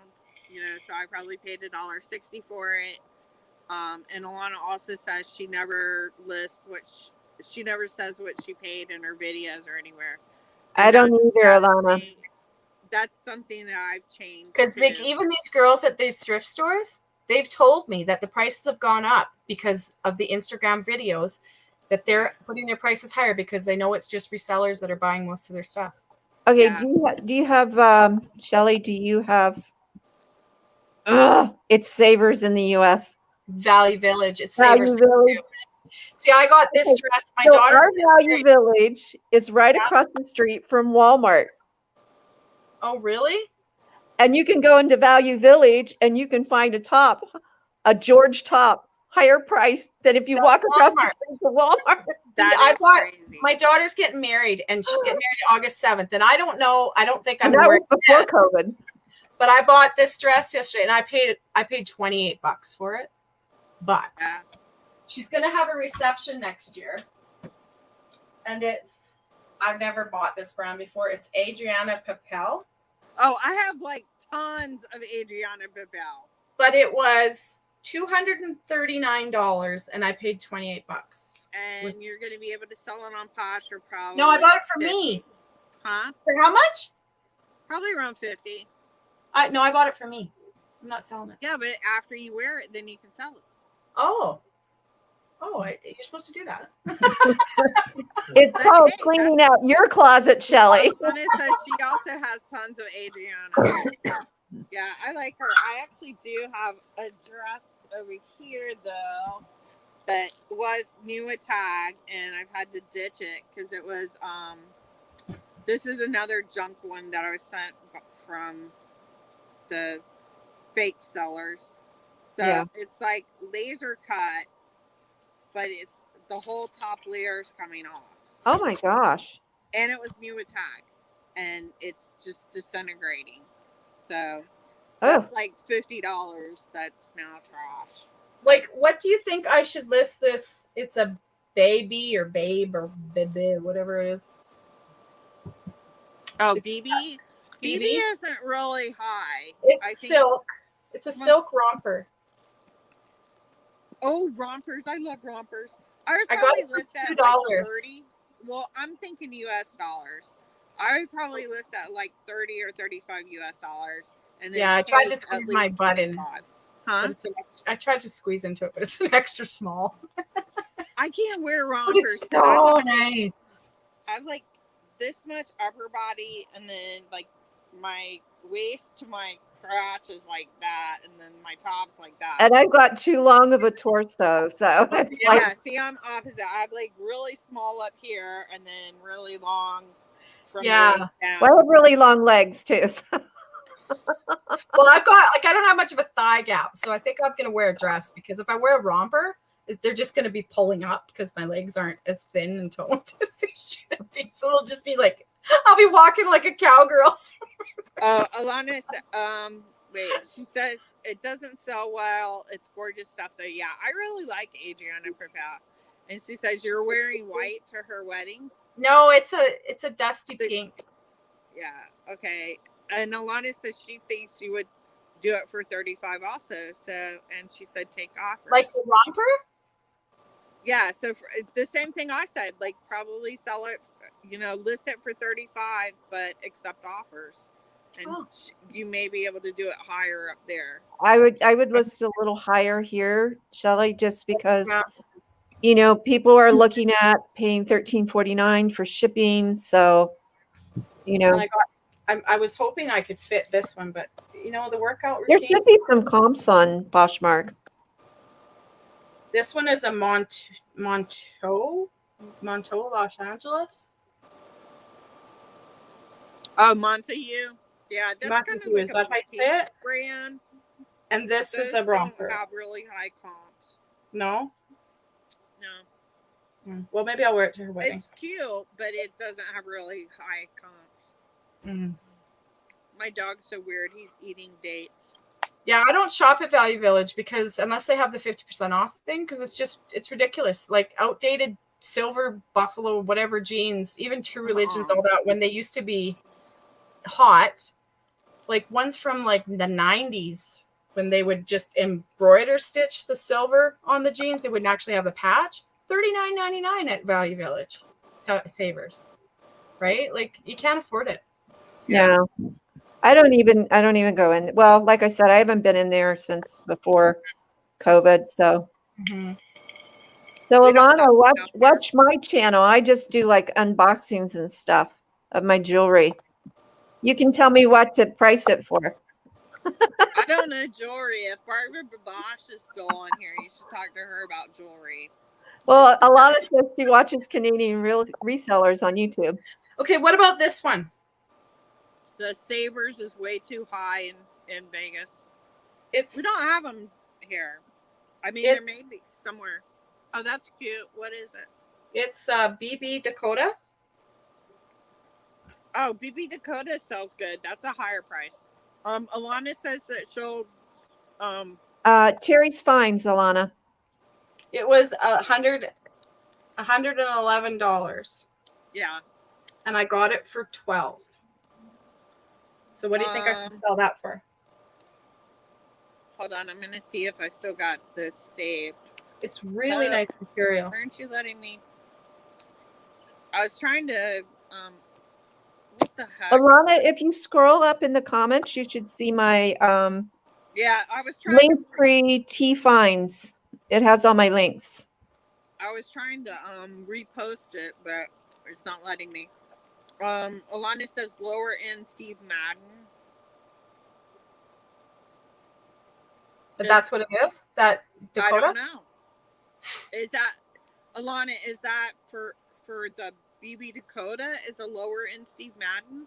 you know, so I probably paid $1.60 for it. And Alana also says she never lists she never says what she paid in her videos or anywhere. And I don't either, Alana. That's something that I've changed. Because like, even these girls at these thrift stores, they've told me that the prices have gone up because of the Instagram videos. that they're putting their prices higher because they know it's just resellers that are buying most of their stuff. Okay, Yeah. do you have Shelly, do you have it's Savers in the US. Value Village, it's Value Savers Village. too. See, I got this Okay, dress. My So daughter. our Value Village is right across the street from Walmart. Oh, really? And you can go into Value Village and you can find a George top, higher price than if you That's walk across the Walmart. street to Walmart. That I is bought crazy. my daughter's getting married, and she's getting married August 7th. And I don't know. I don't think I'm And that wearing was before this, COVID. but I bought this dress yesterday, and I paid $28 for it. But Yeah. she's gonna have a reception next year, and I've never bought this brand before. It's Adriana Papel, Oh, I have like tons of Adriana Babel. but it was $239, and I paid $28. And you're going to be able to sell it on Posh for probably. No, I bought it for 50. me. Huh? For how much? Probably around 50. No, I bought it for me. I'm not selling it. Yeah, but after you wear it, then you can sell it. Oh, you're supposed to do that. It's called Hey, cleaning out your closet, Shelly. Anna says she also has tons of Adriana. Yeah, I like her. I actually do have a dress over here, though, that was new at tag, and I've had to ditch it because it was, this is another junk one that I was sent from the fake sellers. So Yeah. it's like laser cut, but it's the whole top layer is coming off. Oh my gosh. And it was new attack, and it's just disintegrating. So that's like $50 that's now trash. Like, what do you think I should list this? It's a baby or babe or bebe, whatever it is. Oh, It's BB? BB isn't really high. It's silk. It's a silk romper. Oh, rompers. I love rompers. I would I got probably it for list that $2. like 30. Well, I'm thinking US dollars. I would probably list that like 30 or 35 US dollars. And then Yeah, I tried to take squeeze at my least butt in. 25. But Huh? I tried to squeeze into it, but it's an extra small. I can't wear But rompers. it's so nice. I have like this much upper body, and then like my waist to my crotch is like that, and then my top's like that. And I've got too long of a torso, so it's Yeah, like see, I'm opposite. I have like really small up here, and then really long from the Yeah. waist down. well, I have really long legs too. So. Well, I've got I don't have much of a thigh gap, so I think I'm gonna wear a dress because if I wear a romper, they're just gonna be pulling up because my legs aren't as thin and toned as they should be. So it'll just be like I'll be walking like a cowgirl. Oh, Alana said, wait, she says it doesn't sell well. It's gorgeous stuff though. Yeah, I really like Adriana Papel. And she says you're wearing white to her wedding. No, it's a dusty pink. Yeah, okay. And Alana says she thinks you would do it for 35 also. So, and she said take offers. Like the romper? Yeah, so for, the same thing I said, like probably sell it, list it for 35, but accept offers. And you may be able to do it higher up there. I would list a little higher here, Shelly, just because people are looking at paying $13.49 for shipping. So, And I was hoping I could fit this one, but the workout there routine. should be some comps on Poshmark. This one is a Monto, Los Angeles. Oh, Montague. Yeah, that's kind of Montague, like is a that how you say boutique it? brand. And this Those is a romper. don't have really high comps. No? No. Well, maybe I'll wear it to her wedding. It's cute, but it doesn't have really high comps. My dog's so weird. He's eating dates. Yeah, I don't shop at Value Village because unless they have the 50% off thing, because it's ridiculous. Like outdated silver buffalo, whatever jeans, even True Religions, all that, when they used to be hot, like ones from like the 90s when they would just embroider stitch the silver on the jeans, they wouldn't actually have the patch. $39.99 at Value Village. Savers. Right? Like you can't afford it. No. I don't even go in. Well, like I said, I haven't been in there since before COVID. So So We don't Alana, have watch enough here. watch my channel. I just do like unboxings and stuff of my jewelry. You can tell me what to price it for. I don't know jewelry. If Barbara Babosh is still on here, you should talk to her about jewelry. Well, Alana says she watches Canadian resellers on YouTube. Okay, what about this one? So Savers is way too high in Vegas. It's We don't have them here. I mean, there may be somewhere. Oh, that's cute. What is it? it's BB Dakota. Oh, BB Dakota sells good. That's a higher price. Alana says that she'll Terry's Finds, Alana. It was $111, yeah. and I got it for $12. So what do you think I should sell that for? Hold on, I'm gonna see if I still got this saved. It's really nice material. Aren't you letting me? I was trying to what the heck? Alana, if you scroll up in the comments, you should see my Yeah, I was trying Linktree T Finds. It has all my links. I was trying to repost it, but it's not letting me. Alana says lower end Steve Madden. But that's what it is? That Dakota? I don't know. Is that Alana, is that for the BB Dakota is a lower end Steve Madden?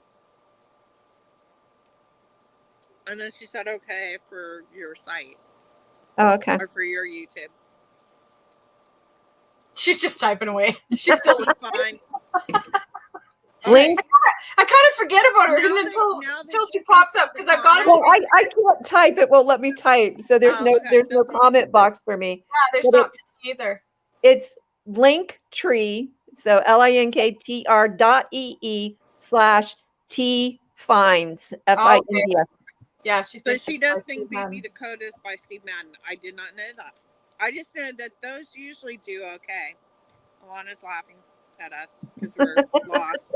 And then she said okay for your site. Oh, okay. Or for your YouTube. She's just typing away. She's still fine. Link. I kind of forget about her until she pops up because I've got it. Well, I can't type. It won't let me type. So there's no comment box for me. Yeah, there's But not either. It's Linktree. So linktr.ee/T Finds FINDS. Yeah, she But she does think BB Dakota is by Steve Madden. I did not know that. I just know that those usually do okay. Alana's laughing at us because we're lost.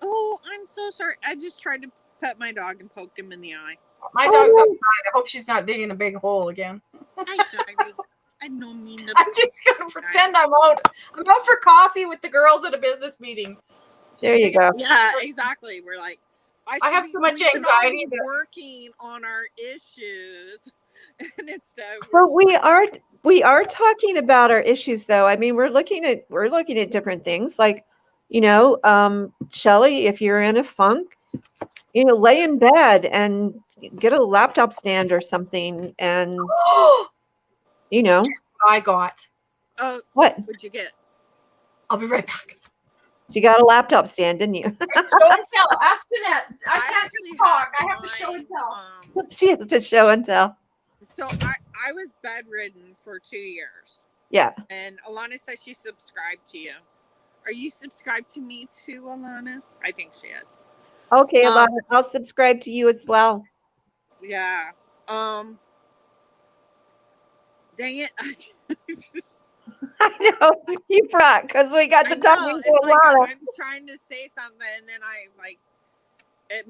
Oh, I'm so sorry. I just tried to pet my dog and poked him in the eye. My dog's outside. I hope she's not digging a big hole again. Hi, doggy. I don't mean to. I'm just gonna pretend I'm out. I'm out for coffee with the girls at a business meeting. There you go. Yeah, exactly. We're like, I have so much anxiety. Working on our issues, and instead, Well, we are talking about our issues, though. I mean, we're looking at different things, like, Shelley, if you're in a funk, lay in bed and get a laptop stand or something, and I got. Oh, what? What'd you get? I'll be right back. You got a laptop stand, didn't you? Show and tell. Ask Jeanette. I can't just talk. I have to show and tell. She has to show and tell. So I was bedridden for 2 years. Yeah. And Alana says she subscribed to you. Are you subscribed to me too, Alana? I think she is. Okay, Alana, I'll subscribe to you as well. Yeah. Dang it. I know you brought because we got the talking to Alana. I'm trying to say something and then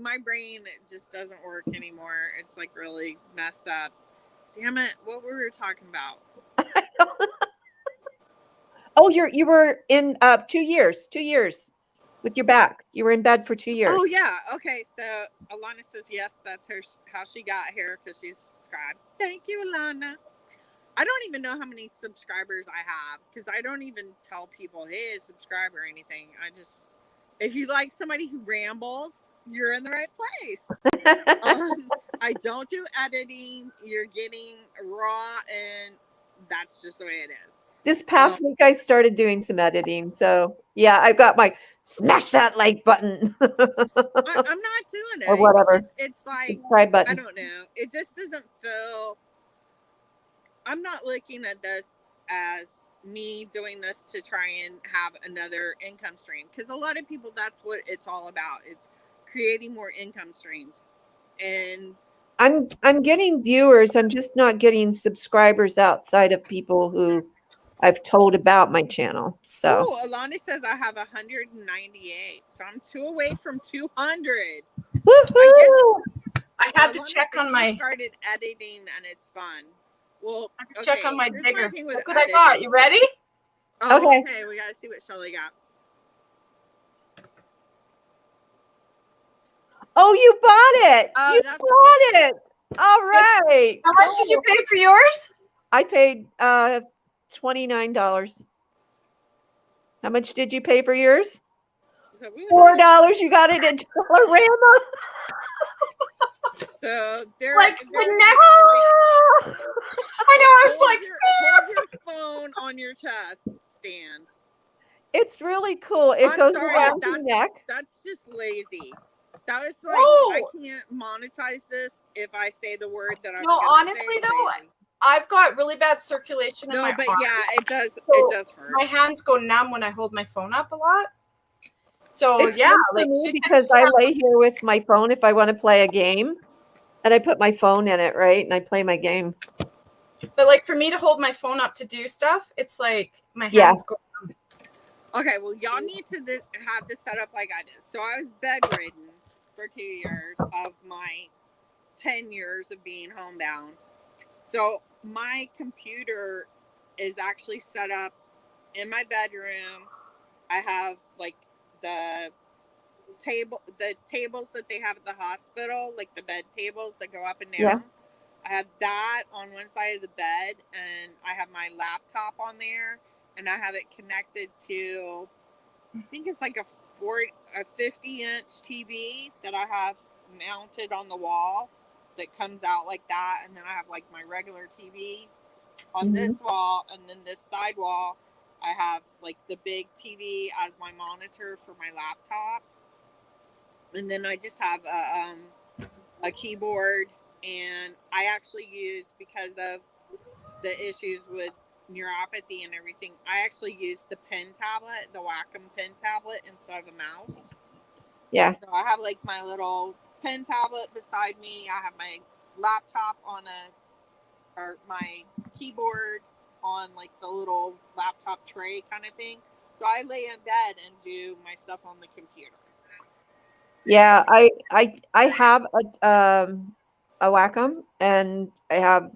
my brain just doesn't work anymore. It's like really messed up. Damn it! What were we talking about? Oh, you were in 2 years. 2 years with your back. You were in bed for 2 years. Oh yeah. Okay. So Alana says yes. That's how she got here because she's God. Thank you, Alana. I don't even know how many subscribers I have because I don't even tell people, hey, subscribe or anything. If you like somebody who rambles, you're in the right place. I don't do editing. You're getting raw, and that's just the way it is. This past week, I started doing some editing. So, yeah, I've got my smash that like button. I'm not doing it. Or whatever. It's like, subscribe button. I don't know. It just doesn't feel... I'm not looking at this as me doing this to try and have another income stream. Because a lot of people, that's what it's all about. It's creating more income streams. And I'm getting viewers. I'm just not getting subscribers outside of people who I've told about my channel. So Alana says I have 198. So I'm 2 away from 200. Woohoo! I had to check on my... started editing and it's fun. Well, I have to check on my here's digger. thing with Look what I editing. got. You ready? Oh, Okay. okay. We gotta see what Shelly got. Oh, you bought it. Oh, You that's bought it. All right. How much did you pay for yours? I paid $29. How much did you pay for yours? She said, $4. You got it at Dollarama. So they're Like the they're next. I know. I was hold like, your phone on your chest stand. It's really cool. It I'm goes sorry, around your neck. that's just lazy. That was like Oh. I can't monetize this if I say the word that I'm No, gonna honestly, say, though, lazy. I've got really bad circulation in No, my but arm. yeah, it So does hurt. my hands go numb when I hold my phone up a lot. So It's yeah, fun for like me she said because she I had- lay here with my phone if I want to play a game, and I put my phone in it, right, and I play my game. but like for me to hold my phone up to do stuff, it's like my hands Yeah. go. Okay, well, y'all need to have this set up like I did. So I was bedridden for 2 years of my 10 years of being homebound. So my computer is actually set up in my bedroom. I have like the tables that they have at the hospital, like the bed tables that go up and down. Yeah. I have that on one side of the bed, and I have my laptop on there, and I have it connected to, I think it's like a 50-inch TV that I have mounted on the wall that comes out like that, and then I have like my regular TV on this wall, and then this side wall I have like the big TV as my monitor for my laptop, and then I just have a keyboard, and I actually use, because of the issues with neuropathy and everything, I actually use the pen tablet, the Wacom pen tablet, instead of a mouse. Yeah. So I have like my little pen tablet beside me. I have my laptop on or my keyboard on like the little laptop tray kind of thing. So I lay in bed and do my stuff on the computer. Yeah, I have a Wacom, and I have,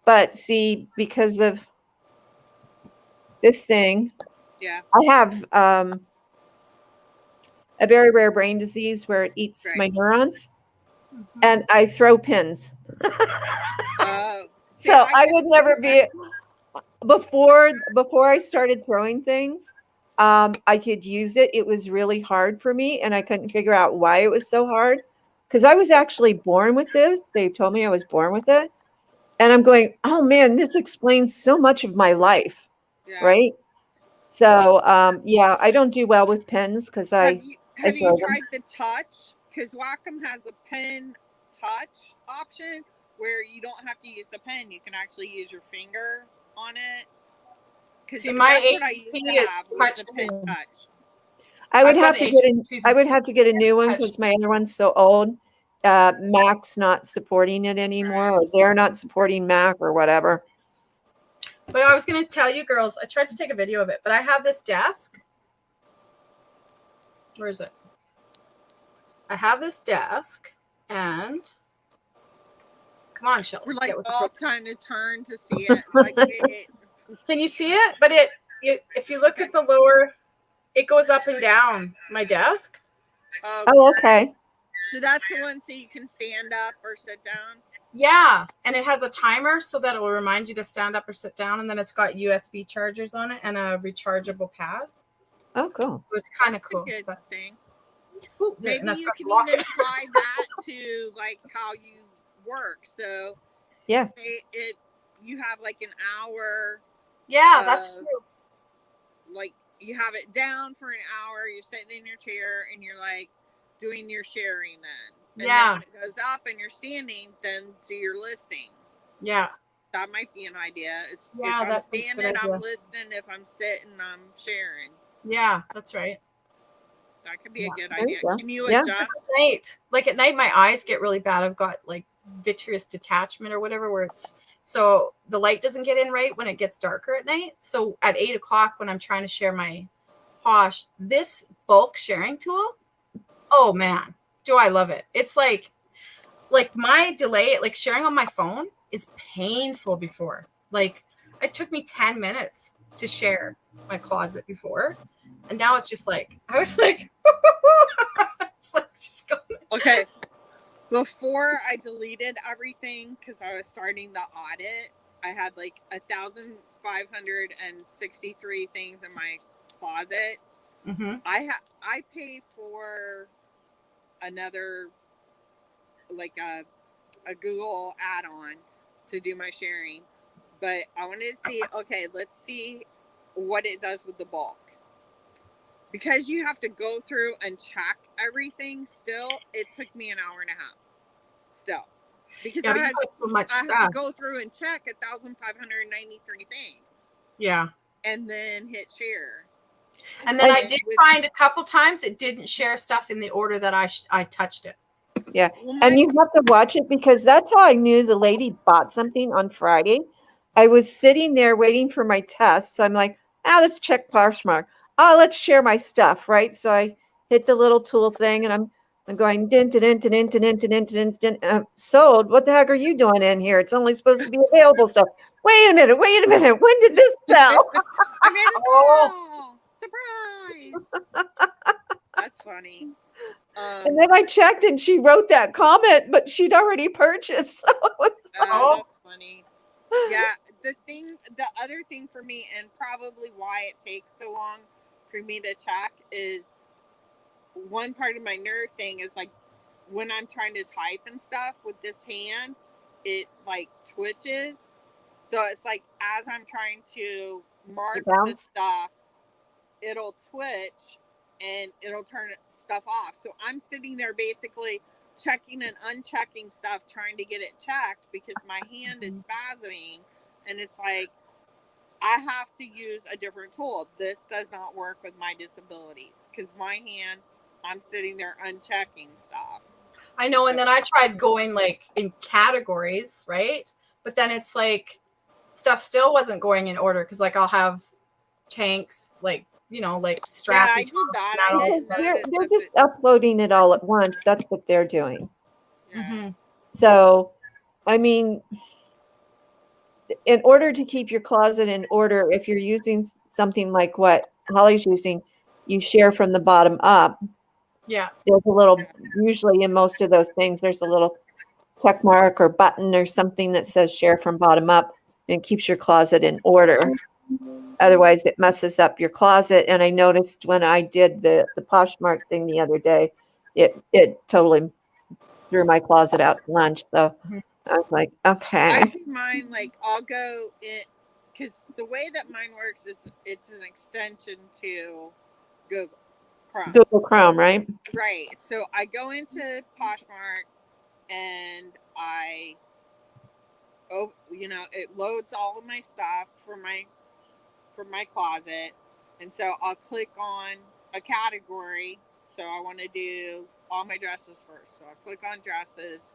but see, because of this thing, Yeah. I have a very rare brain disease where it eats my neurons, and I throw pins. See, So I would never be before I started throwing things. I could use it. It was really hard for me, and I couldn't figure out why it was so hard, because I was actually born with this. They told me I was born with it, and I'm going, oh man, this explains so much of my life, right? So yeah, I don't do well with pens because have I you throw tried the touch? Because Wacom has a pen touch option where you don't have to use the pen. You can actually use your finger on it. Because See, my that's what I used HP to is have with touch the pen screen. touch. I would I've have got to an get a, HP I would have to get a new one touch. because my other one's so old. Mac's not supporting it anymore, or they're not supporting Mac or whatever. But I was going to tell you girls, I tried to take a video of it, but I have this desk. Where is it? I have this desk, and come on, Shelly. We're like get with the all program. trying to turn to see it. It's like, wait. Can you see it? But if you look at the lower, it goes up and down my desk. Oh, okay. So that's the one so you can stand up or sit down? Yeah, and it has a timer so that it will remind you to stand up or sit down, and then it's got USB chargers on it and a rechargeable pad. Oh, cool. So it's kind of That's cool. a good thing. Ooh, Maybe and I've you got can the locket. even tie that to like how you work. So Yeah. say you have like an hour. Yeah, that's true. Like you have it down for an hour, you're sitting in your chair and you're like doing your sharing then. And then when it goes up and you're standing, then do your listing. Yeah. That might be an idea. If Yeah, I'm that's a good standing, I'm idea. listening. If I'm sitting, I'm sharing. Yeah, that's right. That could be a good There you idea. go. Can you Yeah. adjust? At night, like at night, my eyes get really bad. I've got like vitreous detachment or whatever, where it's so the light doesn't get in right when it gets darker at night. So at 8 o'clock when I'm trying to share my Posh, this bulk sharing tool, oh man, do I love it. It's like my delay, like sharing on my phone, is painful before. Like, it took me 10 minutes to share my closet before. And now it's just like, I was like, it's like just going. Okay. Before I deleted everything, because I was starting the audit, I had like 1,563 things in my closet. Mm-hmm. I pay for another, like a Google add-on to do my sharing, but I wanted to see, okay, let's see what it does with the bulk, because you have to go through and check everything. Still, it took me an hour and a half still, because Yeah, I but you had, got so much I had to stuff. go through and check 1,593 things Yeah. and then hit share. And then I And did with- find a couple times it didn't share stuff in the order that I touched it. Yeah. well, And you have to watch it, because that's how I knew the lady bought something on Friday. I was sitting there waiting for my test. So I'm like, let's check Poshmark. Let's share my stuff, right? So I hit the little tool thing, and I'm going, dint, dint, dint, dint, dint, dint, dint, sold. What the heck are you doing in here? It's only supposed to be available stuff. Wait a minute. When did this sell? I made a sale! Surprise! That's funny. And then I checked, and she wrote that comment, but she'd already purchased. So it was That's funny. Yeah, the other thing for me, and probably why it takes so long for me to check, is one part of my nerve thing is like when I'm trying to type and stuff with this hand, it like twitches. So it's like as I'm trying to mark the stuff, it'll twitch and it'll turn stuff off. So I'm sitting there basically checking and unchecking stuff, trying to get it checked, because my hand is spasming, and it's like I have to use a different tool. This does not work with my disabilities, because my hand, I'm sitting there unchecking stuff. I know, and then I tried going like in categories, right? But then it's like stuff still wasn't going in order, because like I'll have tanks, like, you know, like strappy. Yeah, I did that. I didn't they're just uploading it all at once. That's what they're doing. Yeah. Mm-hmm. So, I mean, in order to keep your closet in order, if you're using something like what Holly's using, you share from the bottom up. Yeah. There's a little, usually in most of those things, there's a little check mark or button or something that says share from bottom up, and keeps your closet in order. Otherwise, it messes up your closet. And I noticed when I did the Poshmark thing the other day, it totally threw my closet out to lunch. So I was like, okay. I do mine like I'll go in, because the way that mine works is it's an extension to Google Chrome. Google Chrome, right? Right. So I go into Poshmark and it loads all of my stuff from my closet, and so I'll click on a category. So I want to do all my dresses first. So I click on dresses,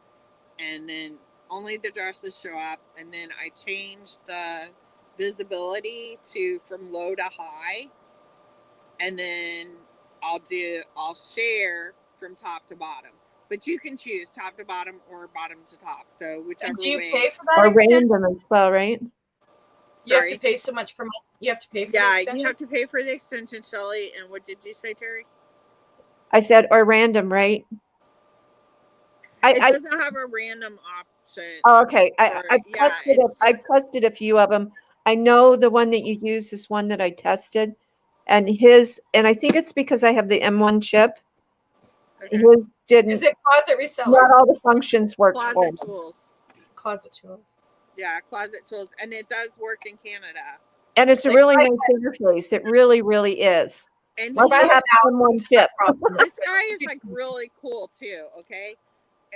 and then only the dresses show up, and then I change the visibility to from low to high, and then I'll share from top to bottom. But you can choose top to bottom or bottom to top. So whichever And do you way. pay for that Or extension? random as well, right? You have to pay so much per month. You have to pay for the extension? You have to pay for the extension, Shelly. And what did you say, Terry? I said, or random, right? It doesn't have a random option. Oh, okay. I tested a few of them. I know the one that you use is one that I tested, and I think it's because I have the M1 chip. Okay. His didn't. Is it Closet Reseller? Not all the functions worked for Closet me. Tools. Closet Tools. Yeah, Closet Tools, and it does work in Canada. And it's a really nice interface. It really, really is. And Once I have M1 chip. This guy is like really cool too. Okay,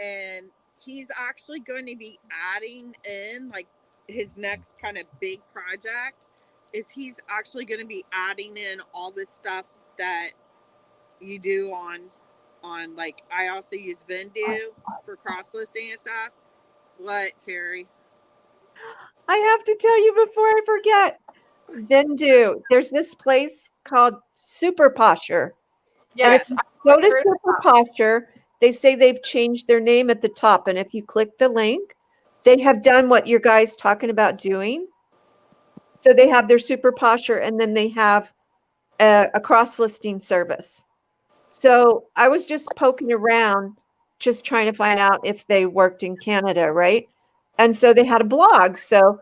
and he's actually going to be adding in like his next kind of big project is he's actually going to be adding in all this stuff that you do on like I also use Vendu for cross listing and stuff. What, Terry? I have to tell you before I forget. Vendu. There's this place called Super Posture. Yes. Go to Super Posture. They say they've changed their name at the top, and if you click the link, they have done what your guys talking about doing. So they have their super posher, and then they have a cross listing service. So I was just poking around, just trying to find out if they worked in Canada, right? And so they had a blog. So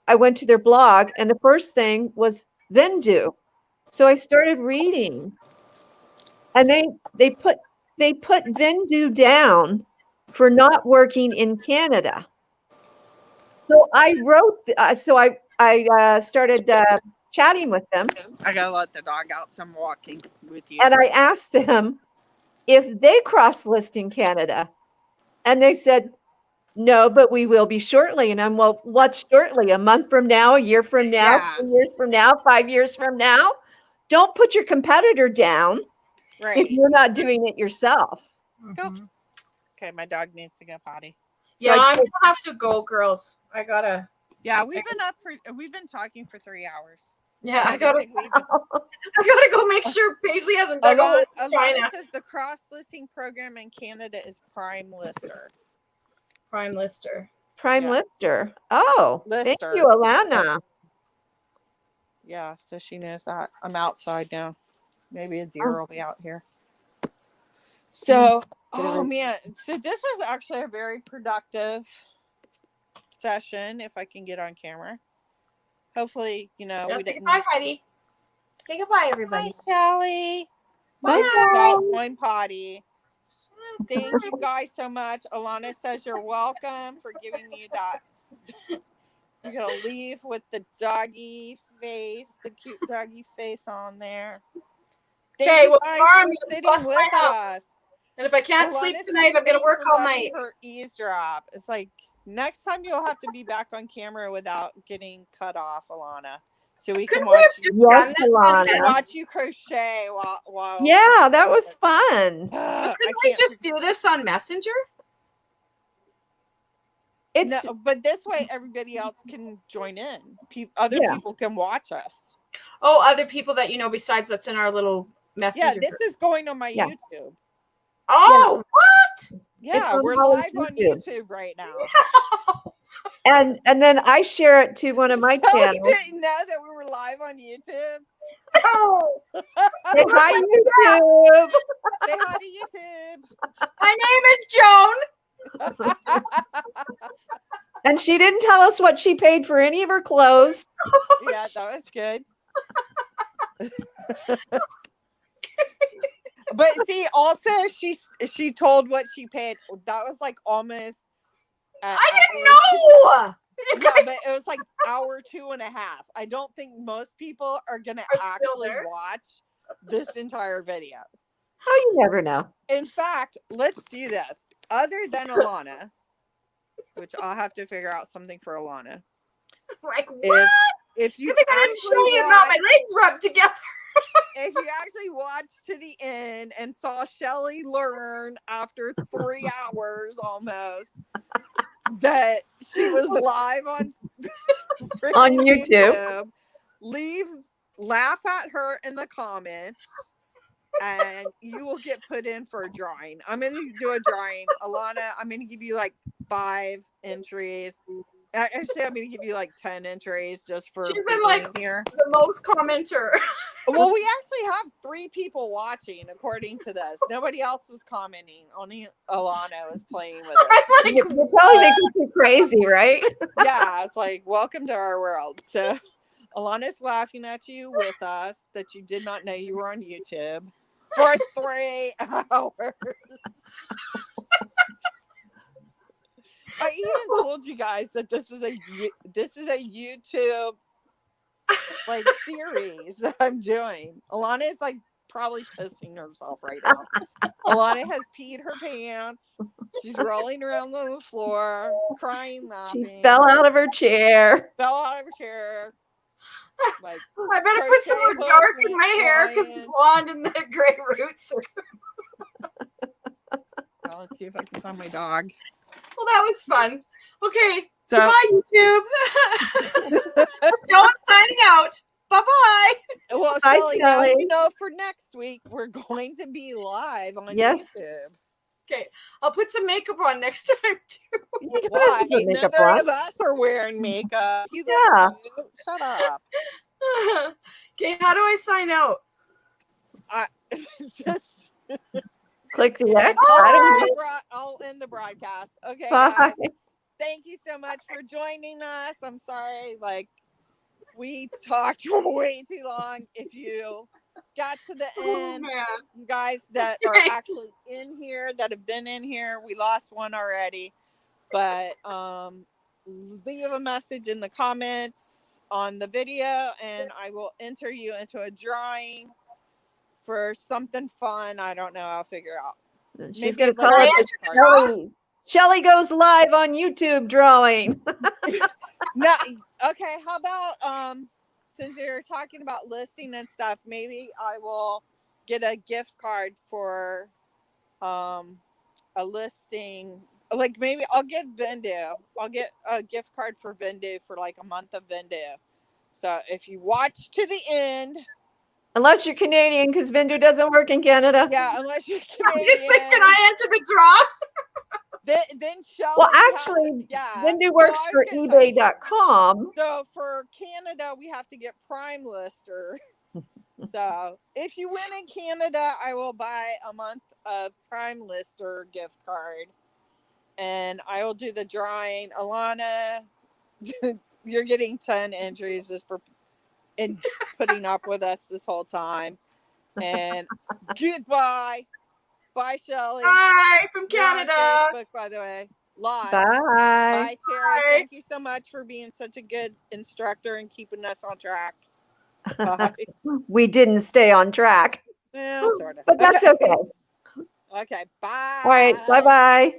I went to their blog, and the first thing was Vendu. So I started reading, and they put Vendu down for not working in Canada. So I wrote. So I started chatting with them, I gotta let the dog out, so I'm walking with you. and I asked them if they cross list in Canada, and they said no, but we will be shortly. And I'm, well, what's shortly? A month from now, a year from now, Yeah. 2 years from now, 5 years from now? Don't put your competitor down if Right. you're not doing it yourself. Go. Mhm. Okay, my dog needs to go potty. Yeah, I I'm gonna have to go, girls. I gotta. Yeah, we've been talking for 3 hours. Yeah, I don't gotta. think we've- I gotta go make sure Paisley hasn't dug a hole in Alana China. says the cross listing program in Canada is Prime Lister. Prime Lister. Prime Yeah. Lister. Oh, thank Lister. you, Alana. Yeah, so she knows that. I'm outside now. Maybe a deer will be out here. So, oh man. So this was actually a very productive session, if I can get on camera. Hopefully, we Say didn't. goodbye, Heidi. Say goodbye, everybody. Hi, Shelly. Bye. Got one potty. Thank you guys so much. Alana says you're welcome for giving me that. You're gonna leave with the doggy face, the cute doggy face on there. Thank Okay, you well, guys tomorrow I'm for gonna sitting bust with mine out. us. And if I can't sleep Alana tonight, says I'm gonna thanks work for all letting night. her eavesdrop. It's like next time you'll have to be back on camera without getting cut off, Alana. So we can Couldn't we watch have you. just Yes, done this? Alana. We can watch you crochet while Yeah, that was fun. I Couldn't we can't just do this on Messenger? It's No, but this way everybody else can join in. Other Yeah. people can watch us. Oh, other people that you know besides that's in our little Messenger. Yeah, this is going on my Yeah. YouTube. Oh, what? Yeah, on we're Holly's live on YouTube. YouTube right now. and then I share it to one of my Shelly channels. didn't know that we were live on YouTube. No. Say hi, YouTube. Say hi to YouTube. My name is Joan. And she didn't tell us what she paid for any of her clothes. Yeah, that was good. But see, also she told what she paid. That was like almost. I didn't know. You Yeah, guys but it was like hour 2.5. I don't think most people are gonna Are still actually there? watch this entire video. How you never know. In fact, let's do this. Other than Alana, which I'll have to figure out something for Alana. like what? If you You think I didn't actually show you about watch, my legs rubbed together? if you actually watched to the end and saw Shelly learn after 3 hours almost that she was live on On YouTube. Laugh at her in the comments and you will get put in for a drawing. I'm going to do a drawing. Alana, I'm going to give you like 5 entries. Actually, I'm going to give you like 10 entries just for She's been being like here. the most commenter. Well, we actually have 3 people watching according to this. Nobody else was commenting. Only Alana was playing with us. I'm You like, probably think you're crazy, right? Yeah, it's like welcome to our world. So Alana's laughing at you with us that you did not know you were on YouTube for 3 hours. I even told you guys that this is a YouTube like series that I'm doing. Alana is like probably pissing herself right now. Alana has peed her pants. She's rolling around on the floor, crying, laughing. She fell out of her chair. Fell out of her chair. Like I better put some more crochet dark hook in my hair because went the blonde and the gray roots. well, let's see if I can find my dog. Well, that was fun. Okay, So goodbye, YouTube. Joan signing out. Bye-bye. well, Hi, Shelly, now Shelly. you know for next week we're going to be live on Yes. YouTube. Okay, I'll put some makeup on next time, too. You don't have Why? to put makeup Neither on. of us are wearing makeup. You Yeah. look cute. Shut up. Okay, how do I sign out? I just Click the and X. I don't know. I'll end the broadcast. Okay, Bye. guys. Thank you so much for joining us. I'm sorry, like we talked way too long. If you got to the end, man. you guys that are Okay. actually in here, that have been in here, we lost one already. But leave a message in the comments on the video, and I will enter you into a drawing for something fun. I don't know. I'll figure out. She's Maybe going to it's like call a it gift the card. Shelly goes live on YouTube drawing. No, okay. How about since you're talking about listing and stuff, maybe I will get a gift card for a listing. Like maybe I'll get Vendu. I'll get a gift card for Vendu for like a month of Vendu. So if you watch to the end, Unless you're Canadian, because Vindu doesn't work in Canada. yeah, unless you're You say, Canadian, can I enter the draw? then Shelly. Well, has actually, to, yeah. Vindu works I for was gonna say, eBay.com. so for Canada, we have to get Prime Lister. So if you win in Canada, I will buy a month of Prime Lister gift card, and I will do the drawing. Alana, you're getting 10 entries just for putting up with us this whole time. And goodbye. Bye, Shelly. Hi, from You're on Canada. Facebook, by the way. Live. Bye. Bye, Terry. Bye. Thank you so much for being such a good instructor and keeping us on track. Bye. We didn't stay on track, Yeah, sort of. but that's okay. Okay, bye. All right. Bye-bye.